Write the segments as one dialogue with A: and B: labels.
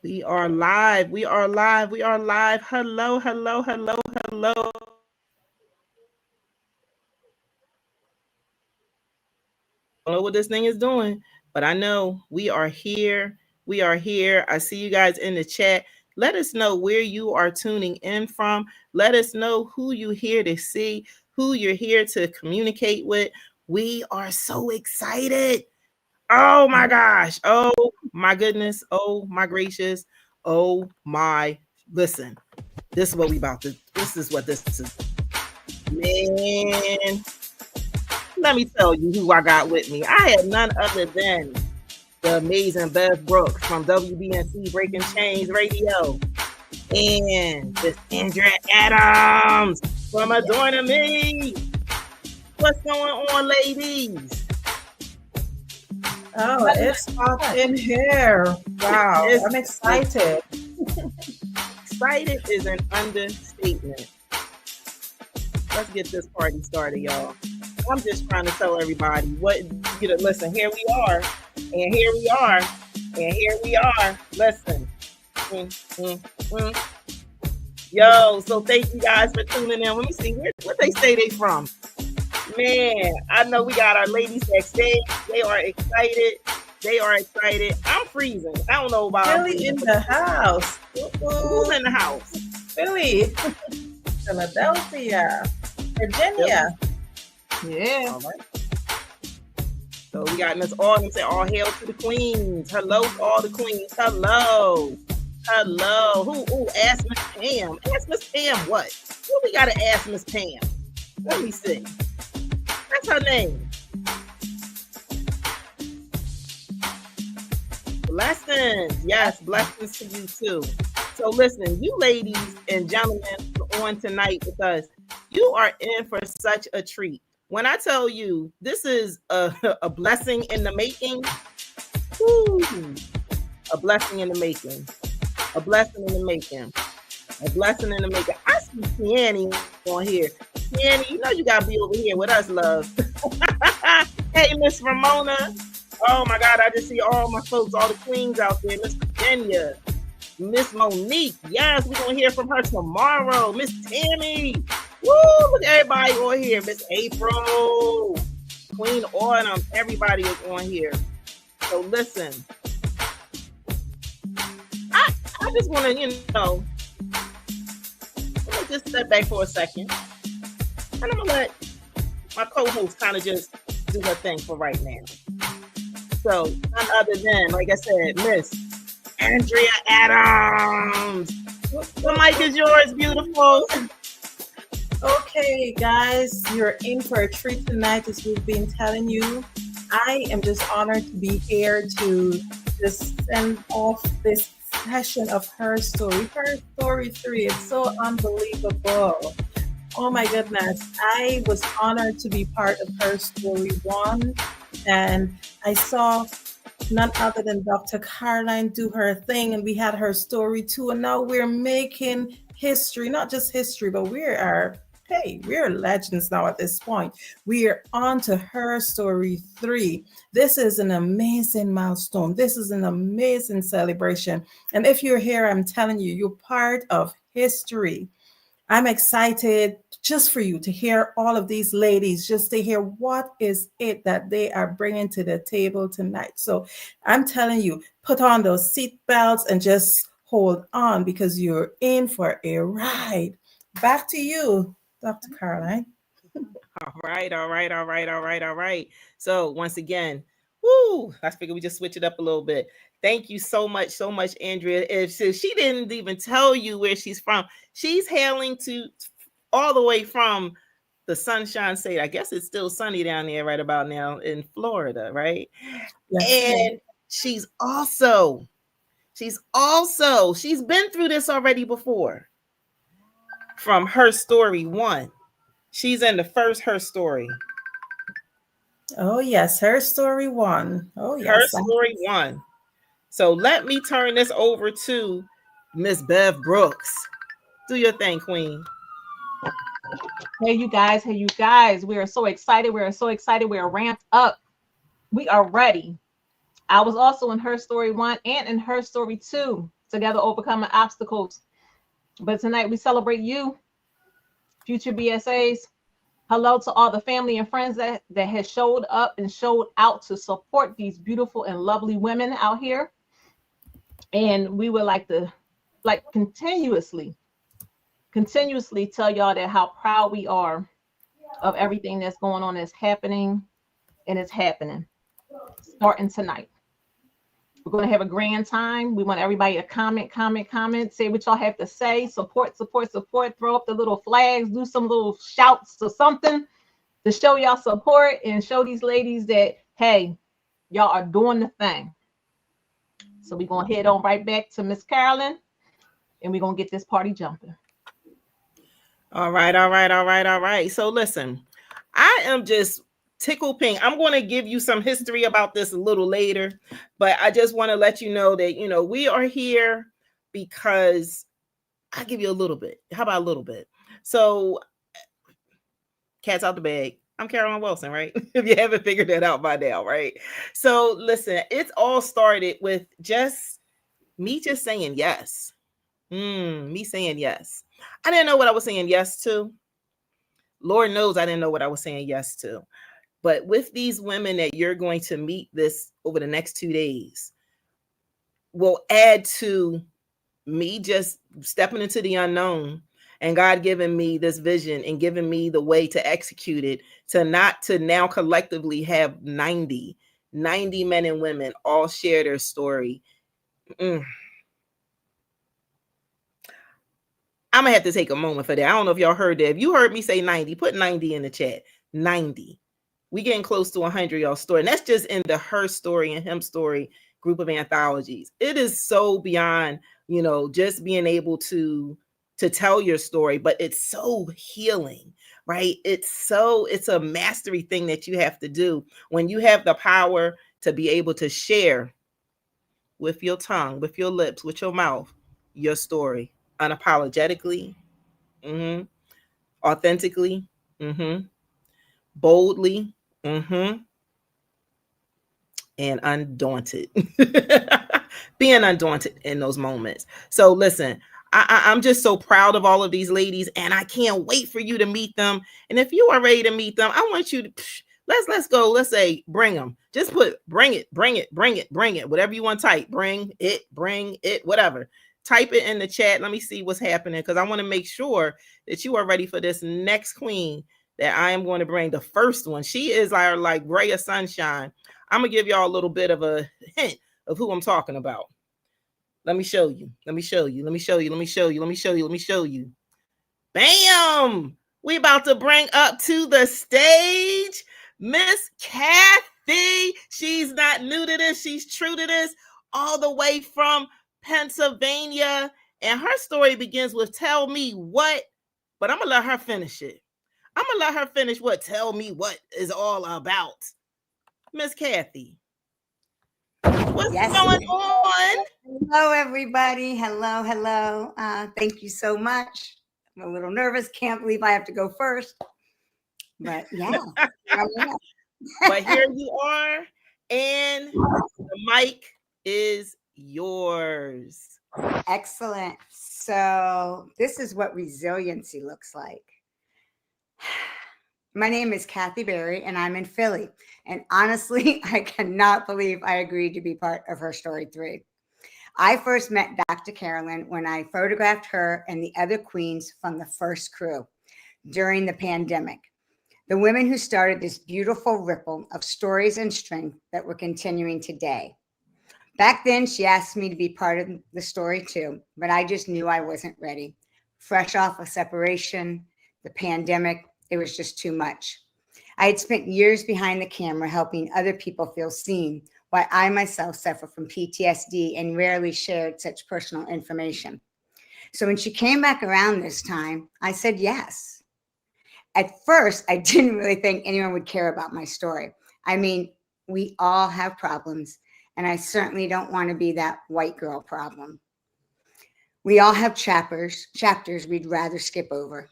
A: We are live. We are live. We are live. Hello, hello, hello, hello. I don't know what this thing is doing, but I know we are here. We are here. I see you guys in the chat. Let us know where you are tuning in from. Let us know who you're here to see, who you're here to communicate with. We are so excited. Oh my gosh. Oh my goodness. Oh my gracious. Oh my. Listen, this is what we about to, this is what this is. Man, let me tell you who I got with me. I had none other than the amazing Bev Brooks from WBNC Breaking Chains Radio. And this Andrea Adams from Adorna Me. What's going on, ladies?
B: Oh, it's hot in here. Wow, I'm excited.
A: Excited is an understatement. Let's get this party started, y'all. I'm just trying to tell everybody what, you know, listen, here we are, and here we are, and here we are. Listen. Yo, so thank you guys for tuning in. Let me see what they say they from. Man, I know we got our ladies backstage. They are excited. They are excited. I'm freezing. I don't know about
B: Philly in the house.
A: Who's in the house?
B: Philly, Philadelphia, Virginia. Yeah.
A: All right. So we got Miss Autumn say, all hail to the queens. Hello to all the queens. Hello. Hello. Who asked Miss Pam? Ask Miss Pam what? What we gotta ask Miss Pam? Let me see. That's her name. Blessings. Yes, blessings to you too. So listen, you ladies and gentlemen on tonight with us, you are in for such a treat. When I tell you this is a blessing in the making, woo, a blessing in the making, a blessing in the making, a blessing in the making. I see Tiani on here. Tiani, you know you gotta be over here with us, love. Hey, Miss Ramona. Oh my God, I just see all my folks, all the queens out there. Miss Virginia, Miss Monique. Yes, we're gonna hear from her tomorrow. Miss Tammy. Woo, look at everybody on here. Miss April, Queen Autumn, everybody is on here. So listen, I just want to, let me just step back for a second. And I'm going to let my co-host kind of just do her thing for right now. So, none other than, like I said, Miss Andrea Adams. The mic is yours, beautiful.
B: Okay, guys, you're in for a treat tonight, as we've been telling you. I am just honored to be here to just send off this session of Her Story. Her Story 3, it's so unbelievable. Oh my goodness. I was honored to be part of Her Story 1, and I saw none other than Dr. Caroline do her thing, and we had Her Story 2, and now we're making history, not just history, but we're legends now at this point. We are on to Her Story 3. This is an amazing milestone. This is an amazing celebration. And if you're here, I'm telling you, you're part of history. I'm excited just for you to hear all of these ladies, just to hear what is it that they are bringing to the table tonight. So I'm telling you, put on those seat belts and just hold on, because you're in for a ride. Back to you, Dr. Caroline.
A: All right. So once again, woo, I figured we just switch it up a little bit. Thank you so much, Andrea. If she didn't even tell you where she's from, she's hailing to all the way from the Sunshine State. I guess it's still sunny down there right about now in Florida, right? Yes, and she's been through this already before. From Her Story 1. She's in the first Her Story.
B: Oh, yes. Her Story 1. Oh, yes.
A: Her Story 1. So let me turn this over to Miss Bev Brooks. Do your thing, Queen.
C: Hey, you guys. We are so excited. We are ramped up. We are ready. I was also in Her Story 1 and in Her Story 2. together overcoming obstacles. But tonight we celebrate you, future BSAs. Hello to all the family and friends that has showed up and showed out to support these beautiful and lovely women out here. And we would like to continuously tell y'all that how proud we are of everything that's going on, that's happening, and it's happening starting tonight. We're going to have a grand time. We want everybody to comment, say what y'all have to say, support, throw up the little flags, do some little shouts or something to show y'all support and show these ladies that, hey, y'all are doing the thing. So we're going to head on right back to Miss Carolyn, and we're going to get this party jumping.
A: All right. So listen, I am just tickle pink. I'm going to give you some history about this a little later, but I just want to let you know that, you know, we are here because I'll give you a little bit. How about a little bit? So, cat's out the bag. I'm Carolyn Wilson, right? If you haven't figured that out by now, right? So listen, it's all started with just me just saying yes. Me saying yes. I didn't know what I was saying yes to. Lord knows I didn't know what I was saying yes to. But with these women that you're going to meet this over the next 2 days will add to me just stepping into the unknown and God giving me this vision and giving me the way to execute it, to now collectively have 90 men and women all share their story. I'm gonna have to take a moment for that. I don't know if y'all heard that. If you heard me say 90, put 90 in the chat. 90. We getting close to 100 y'all story. And that's just in the Her Story and Him Story group of anthologies. It is so beyond, you know, just being able to tell your story, but it's so healing, right? It's a mastery thing that you have to do when you have the power to be able to share with your tongue, with your lips, with your mouth, your story unapologetically, authentically, boldly, and undaunted. Being undaunted in those moments. So listen, I'm just so proud of all of these ladies, and I can't wait for you to meet them. And if you are ready to meet them, I want you to let's go. Let's say bring them. Just put bring it. Whatever you want to type. Bring it, whatever. Type it in the chat. Let me see what's happening, because I want to make sure that you are ready for this next queen that I am going to bring. The first one. She is our like ray of sunshine. I'm gonna give y'all a little bit of a hint of who I'm talking about. Let me show you. Bam! We about to bring up to the stage Miss Kathy. She's not new to this. She's true to this, all the way from Pennsylvania. And her story begins with "Tell me what," but I'm going to let her finish it. I'm going to let her finish what "Tell me what" is all about. Miss Kathy, what's going on?
D: Hello, everybody. Hello. Thank you so much. I'm a little nervous. Can't believe I have to go first. But yeah.
A: But here you are, and the mic is yours.
D: Excellent. So this is what resiliency looks like. My name is Kathy Berry, and I'm in Philly. And honestly, I cannot believe I agreed to be part of Her Story 3. I first met Dr. Carolyn when I photographed her and the other queens from the first crew during the pandemic. The women who started this beautiful ripple of stories and strength that we're continuing today. Back then, she asked me to be part of the story too, but I just knew I wasn't ready. Fresh off a separation, the pandemic, it was just too much. I had spent years behind the camera helping other people feel seen, while I myself suffer from PTSD and rarely shared such personal information. So when she came back around this time, I said yes. At first, I didn't really think anyone would care about my story. I mean, we all have problems, and I certainly don't want to be that white girl problem. We all have chapters we'd rather skip over.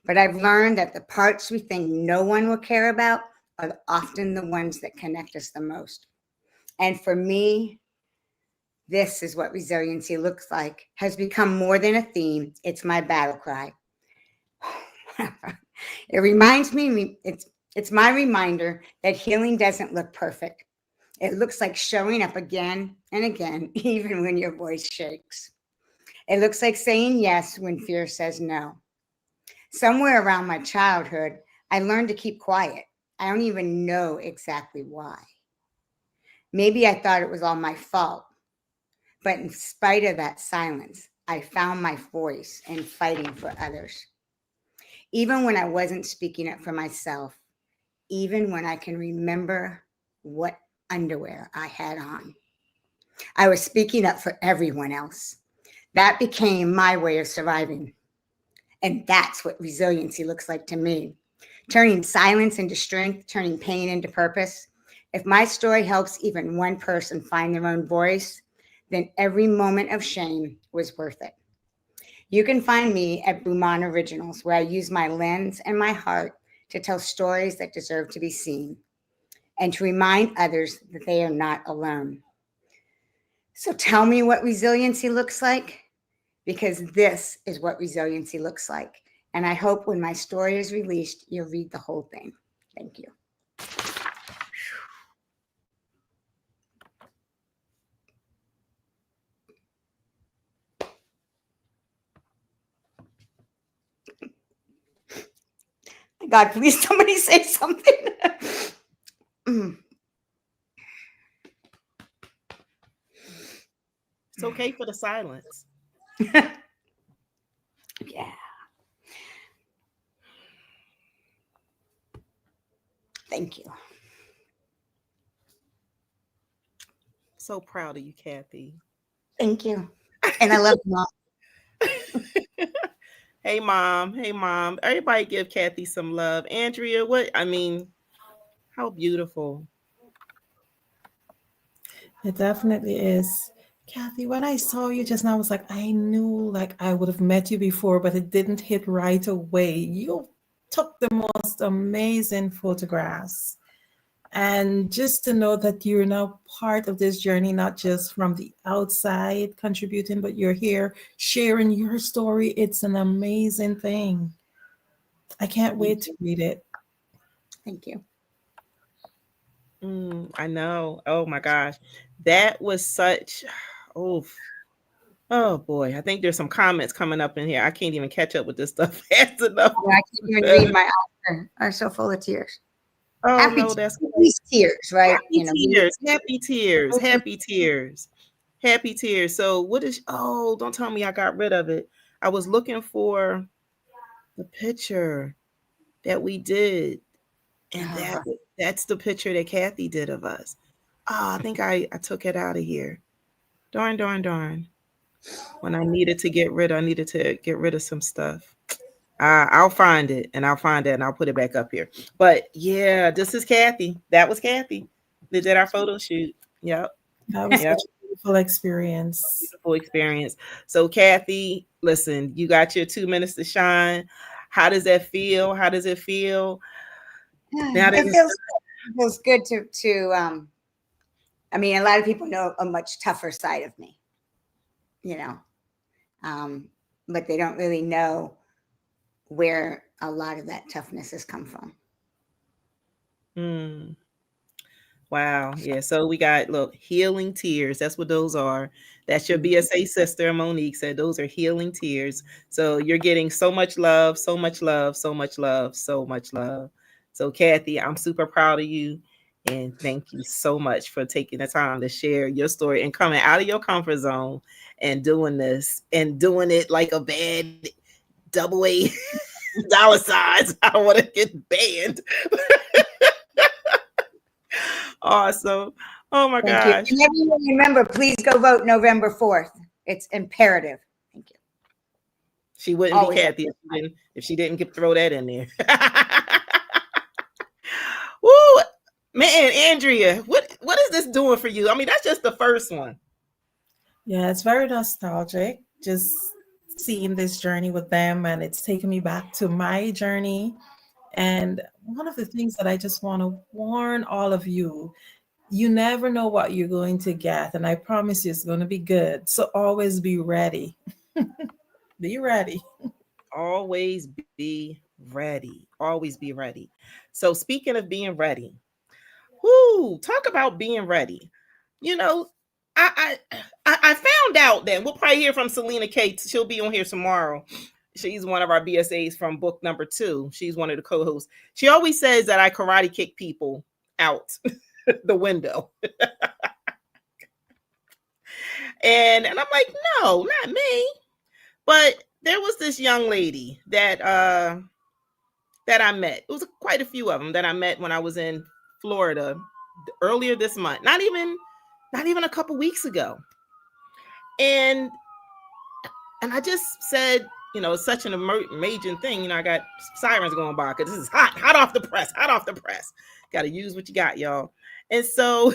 D: But I've learned that the parts we think no one will care about are often the ones that connect us the most. And for me, This is what resiliency looks like, has become more than a theme. It's my battle cry. It reminds me, it's my reminder that healing doesn't look perfect. It looks like showing up again and again, even when your voice shakes. It looks like saying yes when fear says no. Somewhere around my childhood, I learned to keep quiet. I don't even know exactly why. Maybe I thought it was all my fault. But in spite of that silence, I found my voice in fighting for others. Even when I wasn't speaking up for myself, even when I can remember what underwear I had on, I was speaking up for everyone else. That became my way of surviving. And that's what resiliency looks like to me. Turning silence into strength, turning pain into purpose. If my story helps even one person find their own voice, then every moment of shame was worth it. You can find me at Bouman Originals, where I use my lens and my heart to tell stories that deserve to be seen and to remind others that they are not alone. So tell me what resiliency looks like, because this is what resiliency looks like. And I hope when my story is released, you'll read the whole thing. Thank you. God, please somebody say something.
A: It's okay for the silence.
D: Yeah. Thank you.
A: So proud of you, Kathy.
D: Thank you. And I love Mom.
A: Hey, Mom. Hey, Mom. Everybody give Kathy some love. Andrea, how beautiful.
B: It definitely is. Kathy, when I saw you just now, I was like, I knew like I would have met you before, but it didn't hit right away. You took the most amazing photographs. And just to know that you're now part of this journey, not just from the outside contributing, but you're here sharing your story, it's an amazing thing. I can't wait to read it.
D: Thank you.
A: I know. Oh my gosh. That was such oh oh boy. I think there's some comments coming up in here. I can't even catch up with this stuff fast enough.
D: I can't even read. My eyes are so full of tears.
A: Oh
D: Happy
A: no, that's
D: tears, right?
A: happy tears, happy tears, happy tears, happy tears. So what is don't tell me I got rid of it. I was looking for the picture that we did, and that's the picture that Kathy did of us. Oh, I think I took it out of here. Darn. When I needed to get rid of some stuff. I'll find it and I'll put it back up here. But yeah, this is Kathy. That was Kathy. They did our photo shoot. Yep.
B: That was
A: Yep.
B: such a beautiful experience.
A: Beautiful experience. So Kathy, listen, you got your 2 minutes to shine. How does that feel? How does it feel? Now that
D: It feels good to I mean, a lot of people know a much tougher side of me, you know, but they don't really know where a lot of that toughness has come from.
A: mm, wow. Yeah. So we got look, healing tears. That's what those are. That's your BSA sister, Monique said those are healing tears. So you're getting so much love, so much love, so much love, so much love. So Kathy, I'm super proud of you. And thank you so much for taking the time to share your story and coming out of your comfort zone and doing this and doing it like a bad double A dollar signs. I don't want to get banned. Awesome. Oh my
D: Thank you.
A: gosh.
D: And everyone remember, please go vote November 4th. It's imperative. Thank you.
A: She wouldn't
D: Always.
A: be Kathy if she didn't throw that in there. Woo, man, Andrea, what is this doing for you? I mean, that's just the first one.
B: Yeah, it's very nostalgic just seeing this journey with them, and it's taken me back to my journey. And one of the things that I just want to warn all of you, You never know what you're going to get, and I promise you it's going to be good. So always be ready. Be ready.
A: Always be ready. Always be ready. So speaking of being ready, whoo, talk about being ready. You know, I found out that we'll probably hear from Selena Kate. She'll be on here tomorrow. She's one of our BSAs from book number 2. She's one of the co-hosts. She always says that I karate kick people out the window. And I'm like, no, not me. But there was this young lady that I met. It was quite a few of them that I met when I was in Florida earlier this month. Not even a couple weeks ago. And I just said, it's such an amazing thing. I got sirens going by because this is hot off the press, hot off the press. Got to use what you got, y'all. And so,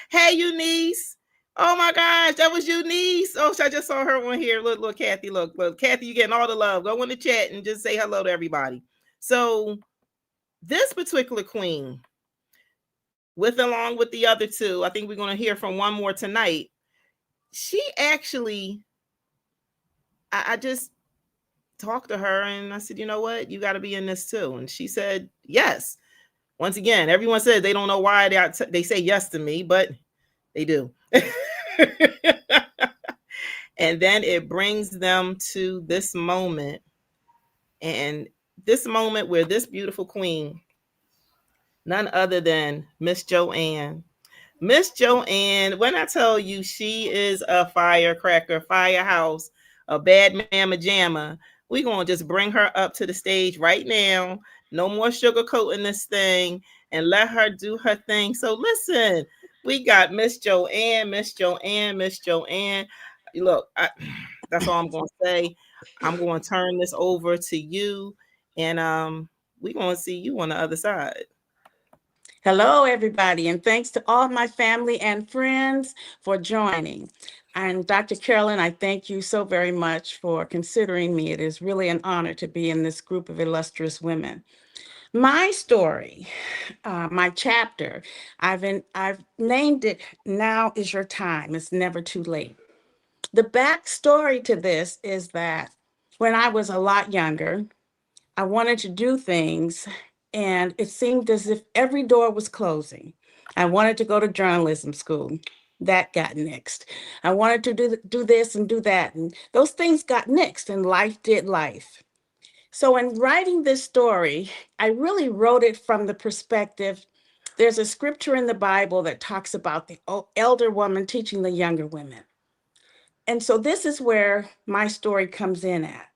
A: hey, Eunice. Oh my gosh, that was Eunice. Oh, I just saw her on here. Look, Kathy. Look, Kathy, you getting all the love. Go in the chat and just say hello to everybody. So, this particular queen, along with the other two, I think we're going to hear from one more tonight. She actually, I just talked to her and I said, you know what? You got to be in this too. And she said, yes. Once again, everyone says they don't know why they say yes to me, but they do. And then it brings them to this moment. And this moment where this beautiful queen, none other than Miss Joanne. Miss Joanne, when I tell you she is a firecracker, firehouse, a bad mamma jamma, we're going to just bring her up to the stage right now. No more sugarcoating this thing and let her do her thing. So listen, we got Miss Joanne, Miss Joanne, Miss Joanne. Look, that's all I'm going to say. I'm going to turn this over to you, and we're going to see you on the other side.
E: Hello, everybody, and thanks to all my family and friends for joining. And Dr. Carolyn, I thank you so very much for considering me. It is really an honor to be in this group of illustrious women. My story, my chapter, I've named it "Now Is Your Time. It's Never Too Late." The backstory to this is that when I was a lot younger, I wanted to do things, and it seemed as if every door was closing. I wanted to go to journalism school. That got nixed. I wanted to do this and do that, and those things got nixed, and life did life. So in writing this story, I really wrote it from the perspective, there's a scripture in the Bible that talks about the elder woman teaching the younger women. And so this is where my story comes in at.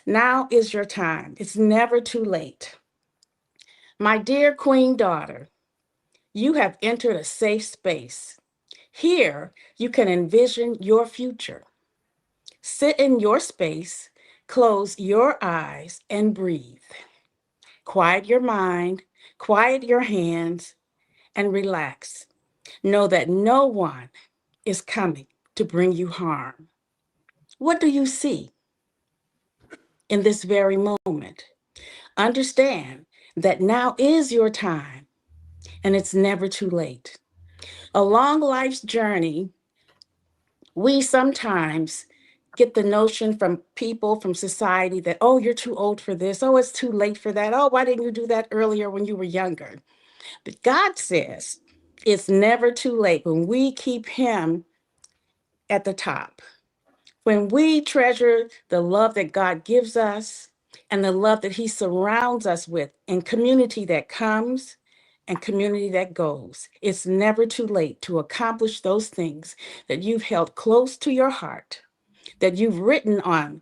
E: Now is your time. It's never too late. My dear queen daughter, you have entered a safe space. Here, you can envision your future. Sit in your space, close your eyes, and breathe. Quiet your mind, quiet your hands, and relax. Know that no one is coming to bring you harm. What do you see in this very moment? Understand that now is your time, and it's never too late. Along life's journey, we sometimes get the notion from people, from society that, oh, you're too old for this. Oh, it's too late for that. Oh, why didn't you do that earlier when you were younger? But God says it's never too late when we keep Him at the top. When we treasure the love that God gives us and the love that He surrounds us with in community that comes and community that goes, it's never too late to accomplish those things that you've held close to your heart, that you've written on,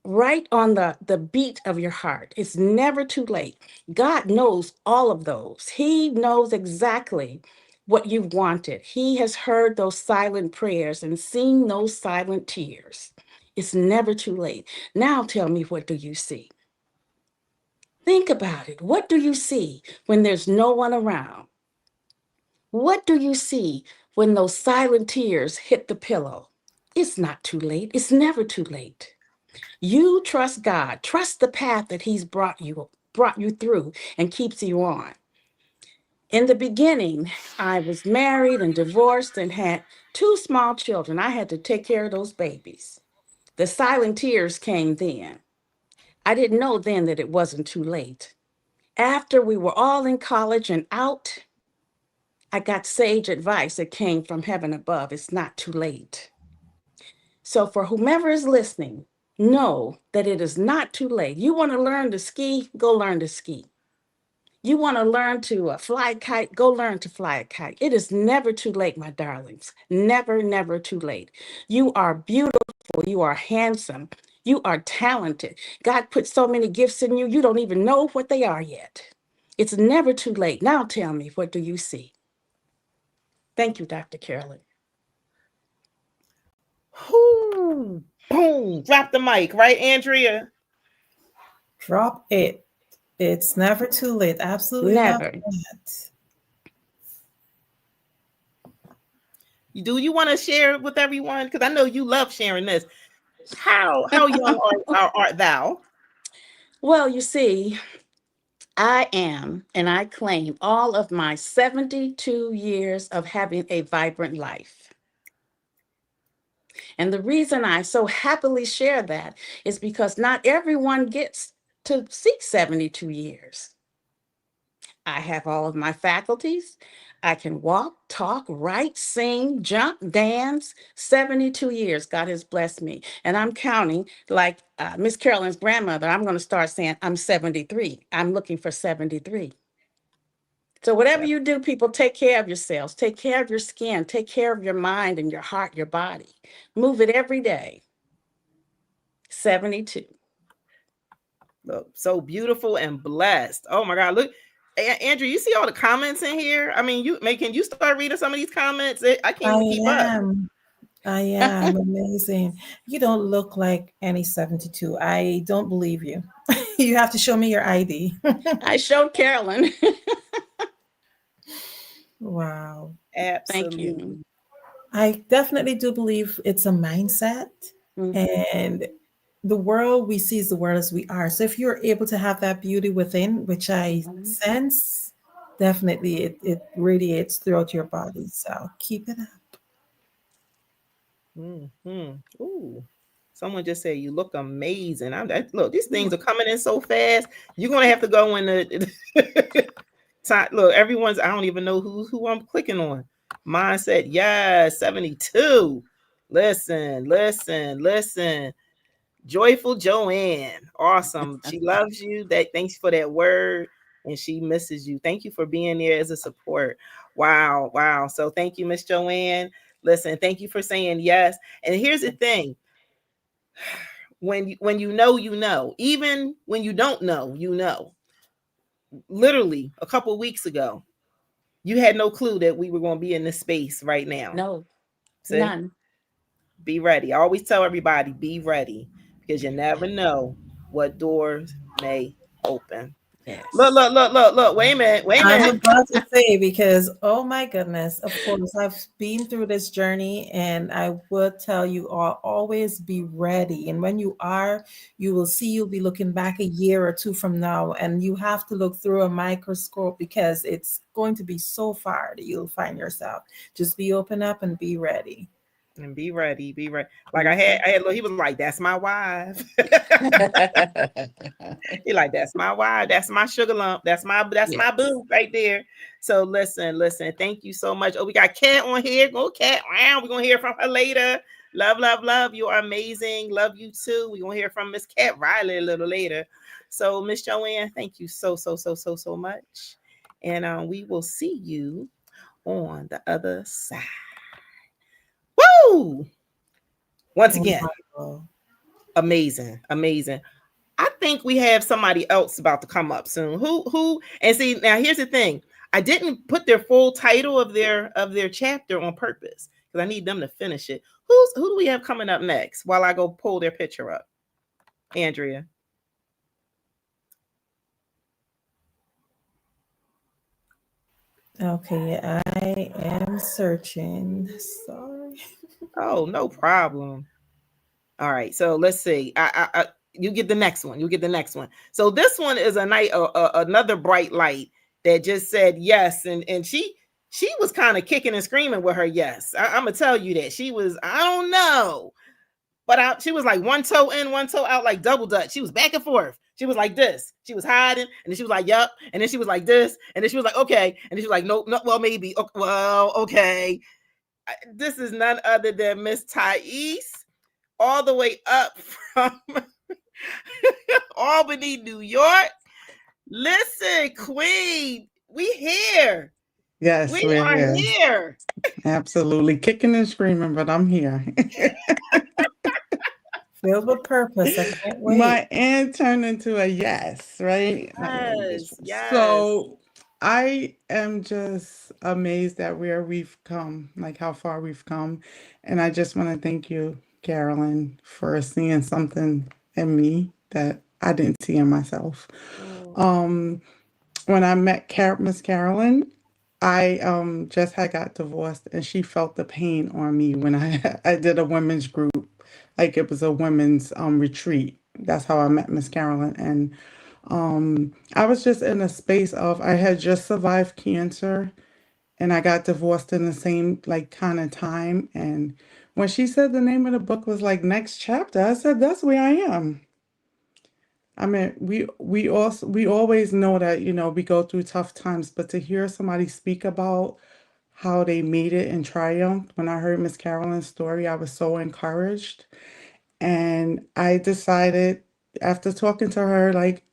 E: right on the beat of your heart. It's never too late. God knows all of those. He knows exactly what you've wanted. He has heard those silent prayers and seen those silent tears. It's never too late. Now tell me, what do you see? Think about it. What do you see when there's no one around? What do you see when those silent tears hit the pillow? It's not too late. It's never too late. You trust God. Trust the path that He's brought you through and keeps you on. In the beginning, I was married and divorced and had two small children. I had to take care of those babies. The silent tears came then. I didn't know then that it wasn't too late. After we were all in college and out, I got sage advice that came from heaven above. It's not too late. So, for whomever is listening, know that it is not too late. You want to learn to ski? Go learn to ski. You want to learn to fly a kite? Go learn to fly a kite. It is never too late, my darlings. Never, never too late. You are beautiful. You are handsome. You are talented. God put so many gifts in you, you don't even know what they are yet. It's never too late. Now tell me, what do you see? Thank you, Dr. Carolyn.
A: Whoo, boom, drop the mic, right, Andrea?
B: Drop it. It's never too late. Absolutely love
E: Never.
B: that.
A: Do you want to share with everyone? Because I know you love sharing this. How young art thou?
E: Well, you see, I am, and I claim all of my 72 years of having a vibrant life. And the reason I so happily share that is because not everyone gets to see 72 years. I have all of my faculties. I can walk, talk, write, sing, jump, dance. 72 years, God has blessed me. And I'm counting like Miss Carolyn's grandmother. I'm going to start saying I'm 73. I'm looking for 73. So whatever you do, people, take care of yourselves. Take care of your skin. Take care of your mind and your heart, your body. Move it every day. 72.
A: Look, so beautiful and blessed. Oh my God. Look, Andrew, you see all the comments in here? I mean, can you start reading some of these comments? I can't even keep up.
B: I am amazing. You don't look like any 72. I don't believe you. You have to show me your ID.
E: I showed Carolyn.
B: Wow.
E: Thank
A: Absolutely.
E: you.
B: I definitely do believe it's a mindset. And the world we see is the world as we are. So if you're able to have that beauty within, which I sense, definitely it radiates throughout your body. So keep it up.
A: Ooh. Someone just said you look amazing. Look, these things are coming in so fast. You're gonna have to go in the time. Look, everyone's. I don't even know who I'm clicking on. Mine said, yeah, 72. Listen. Joyful Joanne. Awesome. She loves you. Thanks for that word. And she misses you. Thank you for being there as a support. Wow. So thank you, Miss Joanne. Listen, thank you for saying yes. And here's the thing. When you know, even when you don't know, you know. Literally a couple weeks ago, you had no clue that we were going to be in this space right now.
E: No,
A: See?
E: none.
A: Be ready. I always tell everybody, be ready, because you never know what doors may open.
E: Yes.
A: Look. Wait a minute.
B: I'm about to say, because, oh my goodness, of course, I've been through this journey, and I would tell you all, always be ready. And when you are, you will see, you'll be looking back a year or two from now, and you have to look through a microscope, because it's going to be so far that you'll find yourself. Just be open up and be ready.
A: And be ready. Like I had look, he was like, that's my wife. He like, that's my wife. That's my sugar lump. That's my boo right there. So listen. Thank you so much. Oh, we got Kat on here. Go Kat. Wow, we're gonna hear from her later. Love. You are amazing. Love you too. We're gonna hear from Miss Kat Riley a little later. So Miss Joanne, thank you so much. And we will see you on the other side. Woo! Once again, amazing. I think we have somebody else about to come up soon. Who? And see, now here's the thing. I didn't put their full title of their chapter on purpose because I need them to finish it. Who do we have coming up next while I go pull their picture up? Andrea.
B: Okay, I am searching. Sorry.
A: Oh, no problem. All right, so let's see. You get the next one. So this one is another bright light that just said yes, and she was kind of kicking and screaming with her yes. I'm gonna tell you that she was. I don't know, but she was like one toe in, one toe out, like double dutch. She was back and forth. She was like this. She was hiding, and then she was like, "Yup," and then she was like this, and then she was like, "Okay," and then she was like, "No, no, well, maybe, well, okay." This is none other than Miss Thais, all the way up from Albany, New York. Listen, Queen, we here.
F: Yes,
A: We
F: we're
A: are
F: here.
A: here.
F: Absolutely. Kicking and screaming, but I'm here.
B: Filled with purpose. I can't wait.
F: My aunt turned into a yes, right?
A: Yes.
F: So I am just amazed at where we've come, like how far we've come. And I just want to thank you, Carolyn, for seeing something in me that I didn't see in myself. Um, when I met Miss Carolyn, I just had got divorced, and she felt the pain on me when I did a women's group, like it was a women's retreat. That's how I met Miss Carolyn, and I was just in a space of I had just survived cancer, and I got divorced in the same like kind of time. And when she said the name of the book was like Next Chapter, I said that's where I am. I mean, we always know that, we go through tough times, but to hear somebody speak about how they made it and triumphed, when I heard Miss Carolyn's story, I was so encouraged. And I decided after talking to her, like,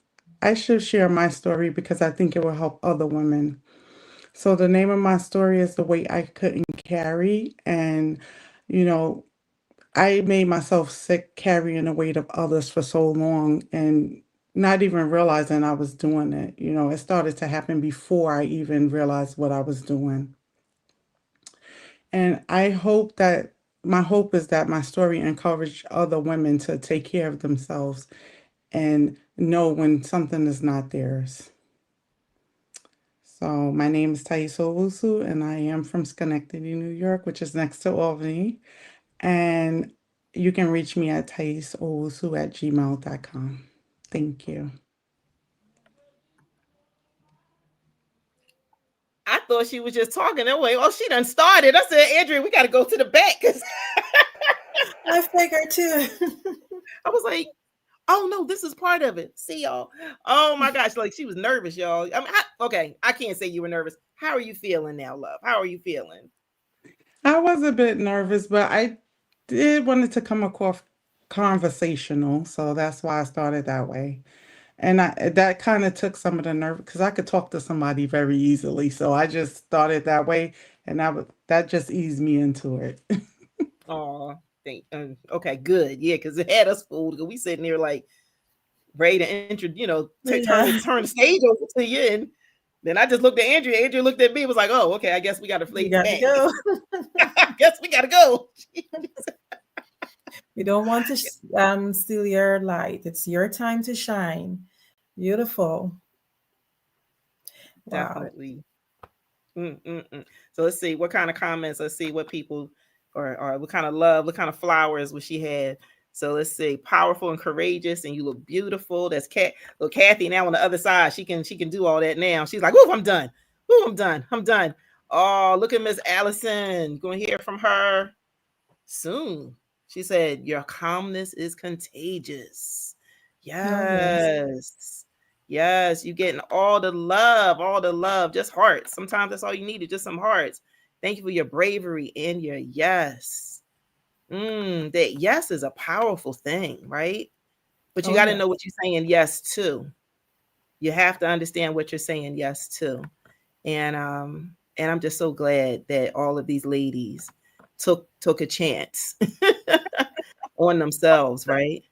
F: I should share my story because I think it will help other women. So the name of my story is The Weight I Couldn't Carry. And, you know, I made myself sick carrying the weight of others for so long and not even realizing I was doing it. It started to happen before I even realized what I was doing. And my hope is that my story encouraged other women to take care of themselves and know when something is not theirs. So my name is Thais Owusu, and I am from Schenectady, New York, which is next to Albany. And you can reach me at thaisowusu@gmail.com. Thank you.
A: I thought she was just talking that way. Oh, she done started. I said, Andrea, we got to go to the back because
B: I figured too.
A: I was like, oh no, this is part of it. See y'all. Oh my gosh, like she was nervous, y'all. I mean, okay, I can't say you were nervous. How are you feeling now, love? How are you feeling?
F: I was a bit nervous, but I did want it to come across conversational, so that's why I started that way. And that kind of took some of the nerve because I could talk to somebody very easily. So I just started that way, and that just eased me into it.
A: Oh, okay, good. Yeah, because it had us fooled. We sitting there like ready to
B: Yeah.
A: turn the stage over to you, and then I just looked at Andrea. Andrea looked at me, was like, "Oh, okay. I guess we got to play
B: We
A: the
B: got to
A: back.
B: go.
A: I guess we got to go."
B: We don't want to steal your light. It's your time to shine. Beautiful. Wow.
A: Definitely. So let's see what kind of comments. Let's see what people or what kind of love, what kind of flowers would she have. So let's see, powerful and courageous, and you look beautiful. That's Look, Kathy now on the other side. She can do all that now. She's like, "Ooh, I'm done. Ooh, I'm done. I'm done." Oh, look at Miss Allison. Going to hear from her soon. She said, "Your calmness is contagious."
B: Oh, yes.
A: Yes, you getting all the love, just hearts. Sometimes that's all you need is just some hearts. Thank you for your bravery and your yes. That yes is a powerful thing, right? But you
B: Oh,
A: got to
B: yes.
A: know what you're saying yes to. You have to understand what you're saying yes to. And I'm just so glad that all of these ladies took a chance on themselves, right?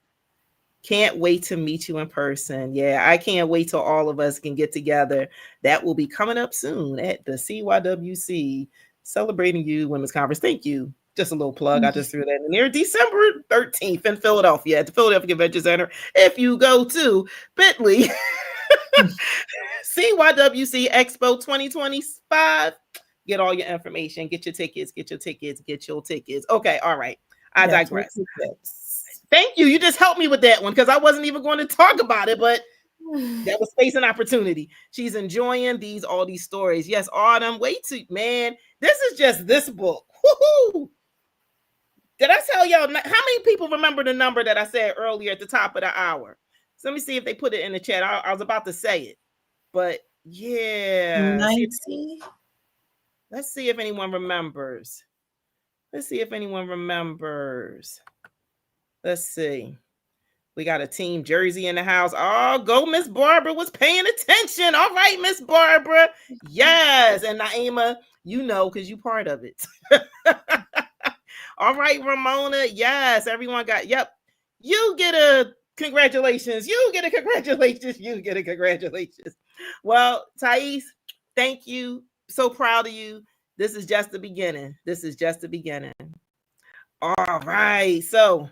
A: Can't wait to meet you in person. Yeah, I can't wait till all of us can get together. That will be coming up soon at the CYWC Celebrating You Women's Conference. Thank you. Just a little plug. I just threw that in there. December 13th in Philadelphia at the Philadelphia Convention Center. If you go to Bit.ly, CYWC Expo 2025, get all your information. Get your tickets. Okay, all right. I
B: Get your
A: digress.
B: tickets.
A: Thank you. You just helped me with that one because I wasn't even going to talk about it, but That was space and opportunity. She's enjoying all these stories. Yes, Autumn. Wait to man. This is just this book. Woohoo! Did I tell y'all? How many people remember the number that I said earlier at the top of the hour? So let me see if they put it in the chat. I was about to say it, but yeah.
B: 90.
A: Let's see if anyone remembers. Let's see. We got a team Jersey in the house. Oh, go Miss Barbara was paying attention. All right, Miss Barbara. Yes. And Naima, you know, because you part of it. All right, Ramona. Yes, everyone got, yep. You get a congratulations. You get a congratulations. Well, Thais, thank you. So proud of you. This is just the beginning. All right. So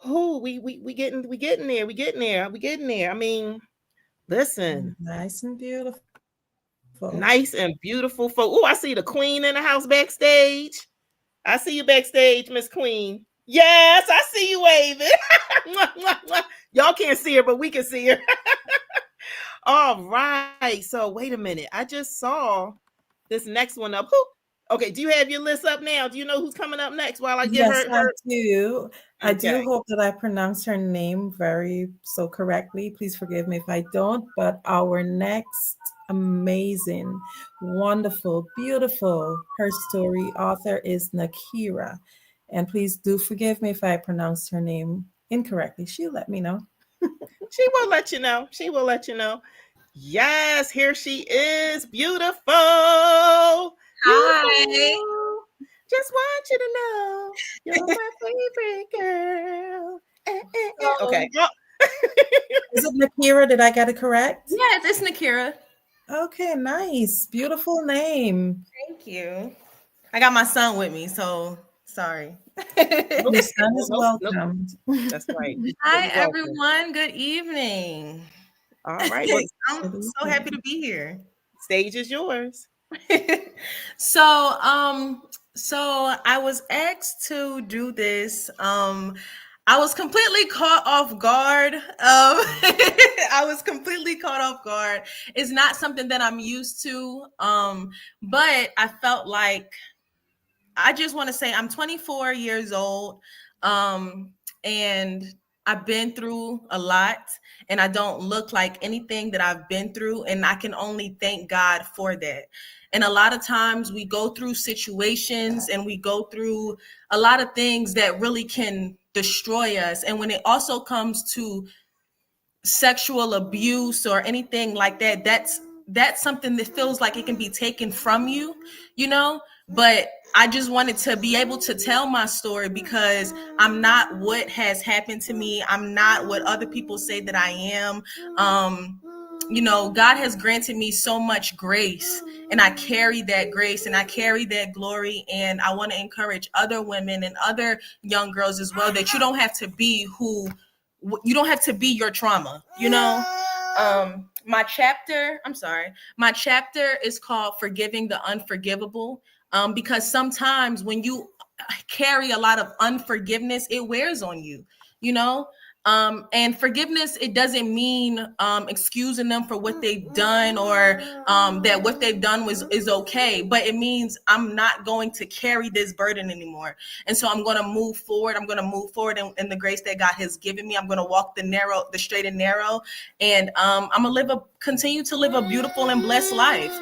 A: we getting there. I mean, listen.
B: Nice and beautiful.
A: Oh, I see the queen in the house backstage. I see you backstage, Miss Queen. Yes, I see you waving. Y'all can't see her, but we can see her. All right. So wait a minute. I just saw this next one up. Okay, do you have your list up now? Do you know who's coming up next while I get her?
B: I do.
A: Okay.
B: I do hope that I pronounce her name so correctly. Please forgive me if I don't. But our next amazing, wonderful, beautiful Her Story author is Nakira. And please do forgive me if I pronounce her name incorrectly. She'll let me know.
A: She will let you know. Yes, here she is. Beautiful.
G: Hi.
A: Just want you to know you're my favorite girl. Okay.
B: Is it Nakira? Did I get it correct?
G: Yes, it's Nakira.
B: Okay, nice. Beautiful name.
G: Thank you. I got my son with me, so sorry.
B: Your son is welcome.
A: That's right.
G: Hi, everyone. Good evening.
A: All right.
G: Well, I'm so happy to be here.
A: Stage is yours.
G: So I was asked to do this. I was completely caught off guard. It's not something that I'm used to. But I felt like I just want to say I'm 24 years old. And I've been through a lot, and I don't look like anything that I've been through. And I can only thank God for that. And a lot of times we go through situations and we go through a lot of things that really can destroy us. And when it also comes to sexual abuse or anything like that, that's something that feels like it can be taken from you, you know? But I just wanted to be able to tell my story because I'm not what has happened to me. I'm not what other people say that I am. You know, God has granted me so much grace, and I carry that grace and I carry that glory. And I want to encourage other women and other young girls as well that you don't have to be your trauma, you know? My chapter is called Forgiving the Unforgivable, because sometimes when you carry a lot of unforgiveness, it wears on you, you know? And forgiveness, it doesn't mean excusing them for what they've done or that what they've done is okay, but it means I'm not going to carry this burden anymore. And so I'm going to move forward. I'm going to move forward in the grace that God has given me. I'm going to walk the straight and narrow, and I'm going to continue to live a beautiful and blessed life.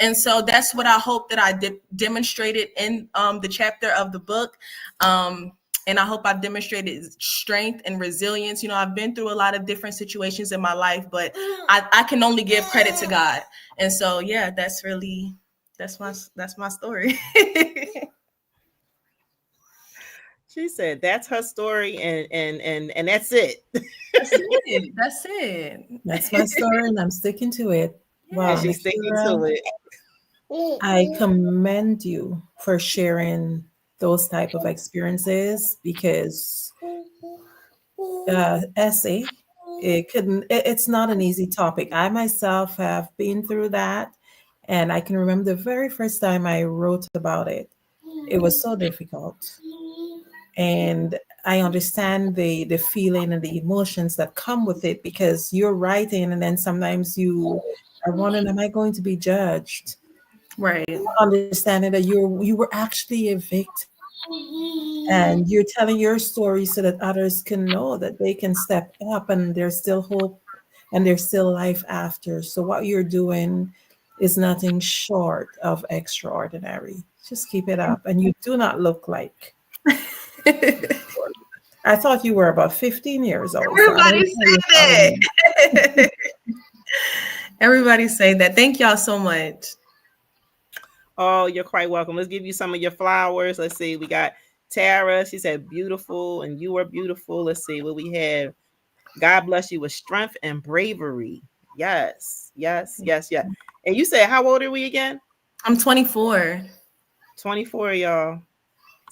G: And so that's what I hope that I demonstrated in the chapter of the book. And I hope I've demonstrated strength and resilience. You know, I've been through a lot of different situations in my life, but I can only give credit to God. And so, yeah, that's my story.
A: She said that's her story, and that's it.
G: That's it.
B: That's my story, and I'm sticking to it.
A: Wow, and she's sticking to it.
B: I commend you for sharing those type of experiences because essay, it's not an easy topic. I myself have been through that, and I can remember the very first time I wrote about it. It was so difficult, and I understand the feeling and the emotions that come with it, because you're writing and then sometimes you are wondering, am I going to be judged?
G: Right.
B: Understanding that you were actually a victim, and you're telling your story so that others can know that they can step up and there's still hope and there's still life after. So what you're doing is nothing short of extraordinary. Just keep it up. And you do not look like, I thought you were about 15 years old. So I don't
G: Everybody
B: know how you're
G: say
B: following.
G: that. Everybody say that. Thank y'all so much.
A: Oh, you're quite welcome. Let's give you some of your flowers. Let's see. We got Tara. She said beautiful, and you are beautiful. Let's see what we have. God bless you with strength and bravery. Yes, yes, yes, yes. And you said, how old are we again?
G: I'm 24.
A: 24, y'all.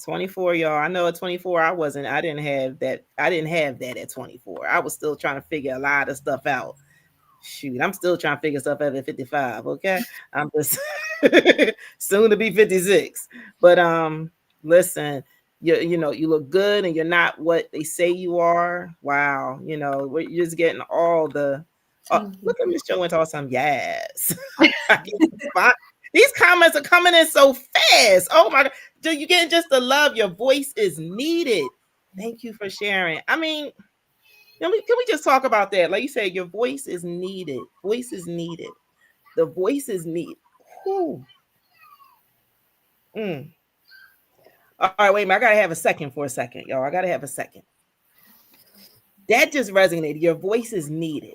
A: 24, y'all. I know at 24, I didn't have that. I didn't have that at 24. I was still trying to figure a lot of stuff out. Shoot, I'm still trying to figure stuff out at 55. Okay. I'm just soon to be 56. But listen, you know, you look good and you're not what they say you are. Wow, you know, you're just getting all the look at Miss Joe and talk some yes. These comments are coming in so fast. Oh my god. Do you getting just the love? Your voice is needed. Thank you for sharing. I mean, can we just talk about that? Like you said, your voice is needed. Voice is needed. The voice is needed. Whew. Mm. All right, wait a minute. I gotta have a second for a second, y'all. I gotta have a second. That just resonated. Your voice is needed.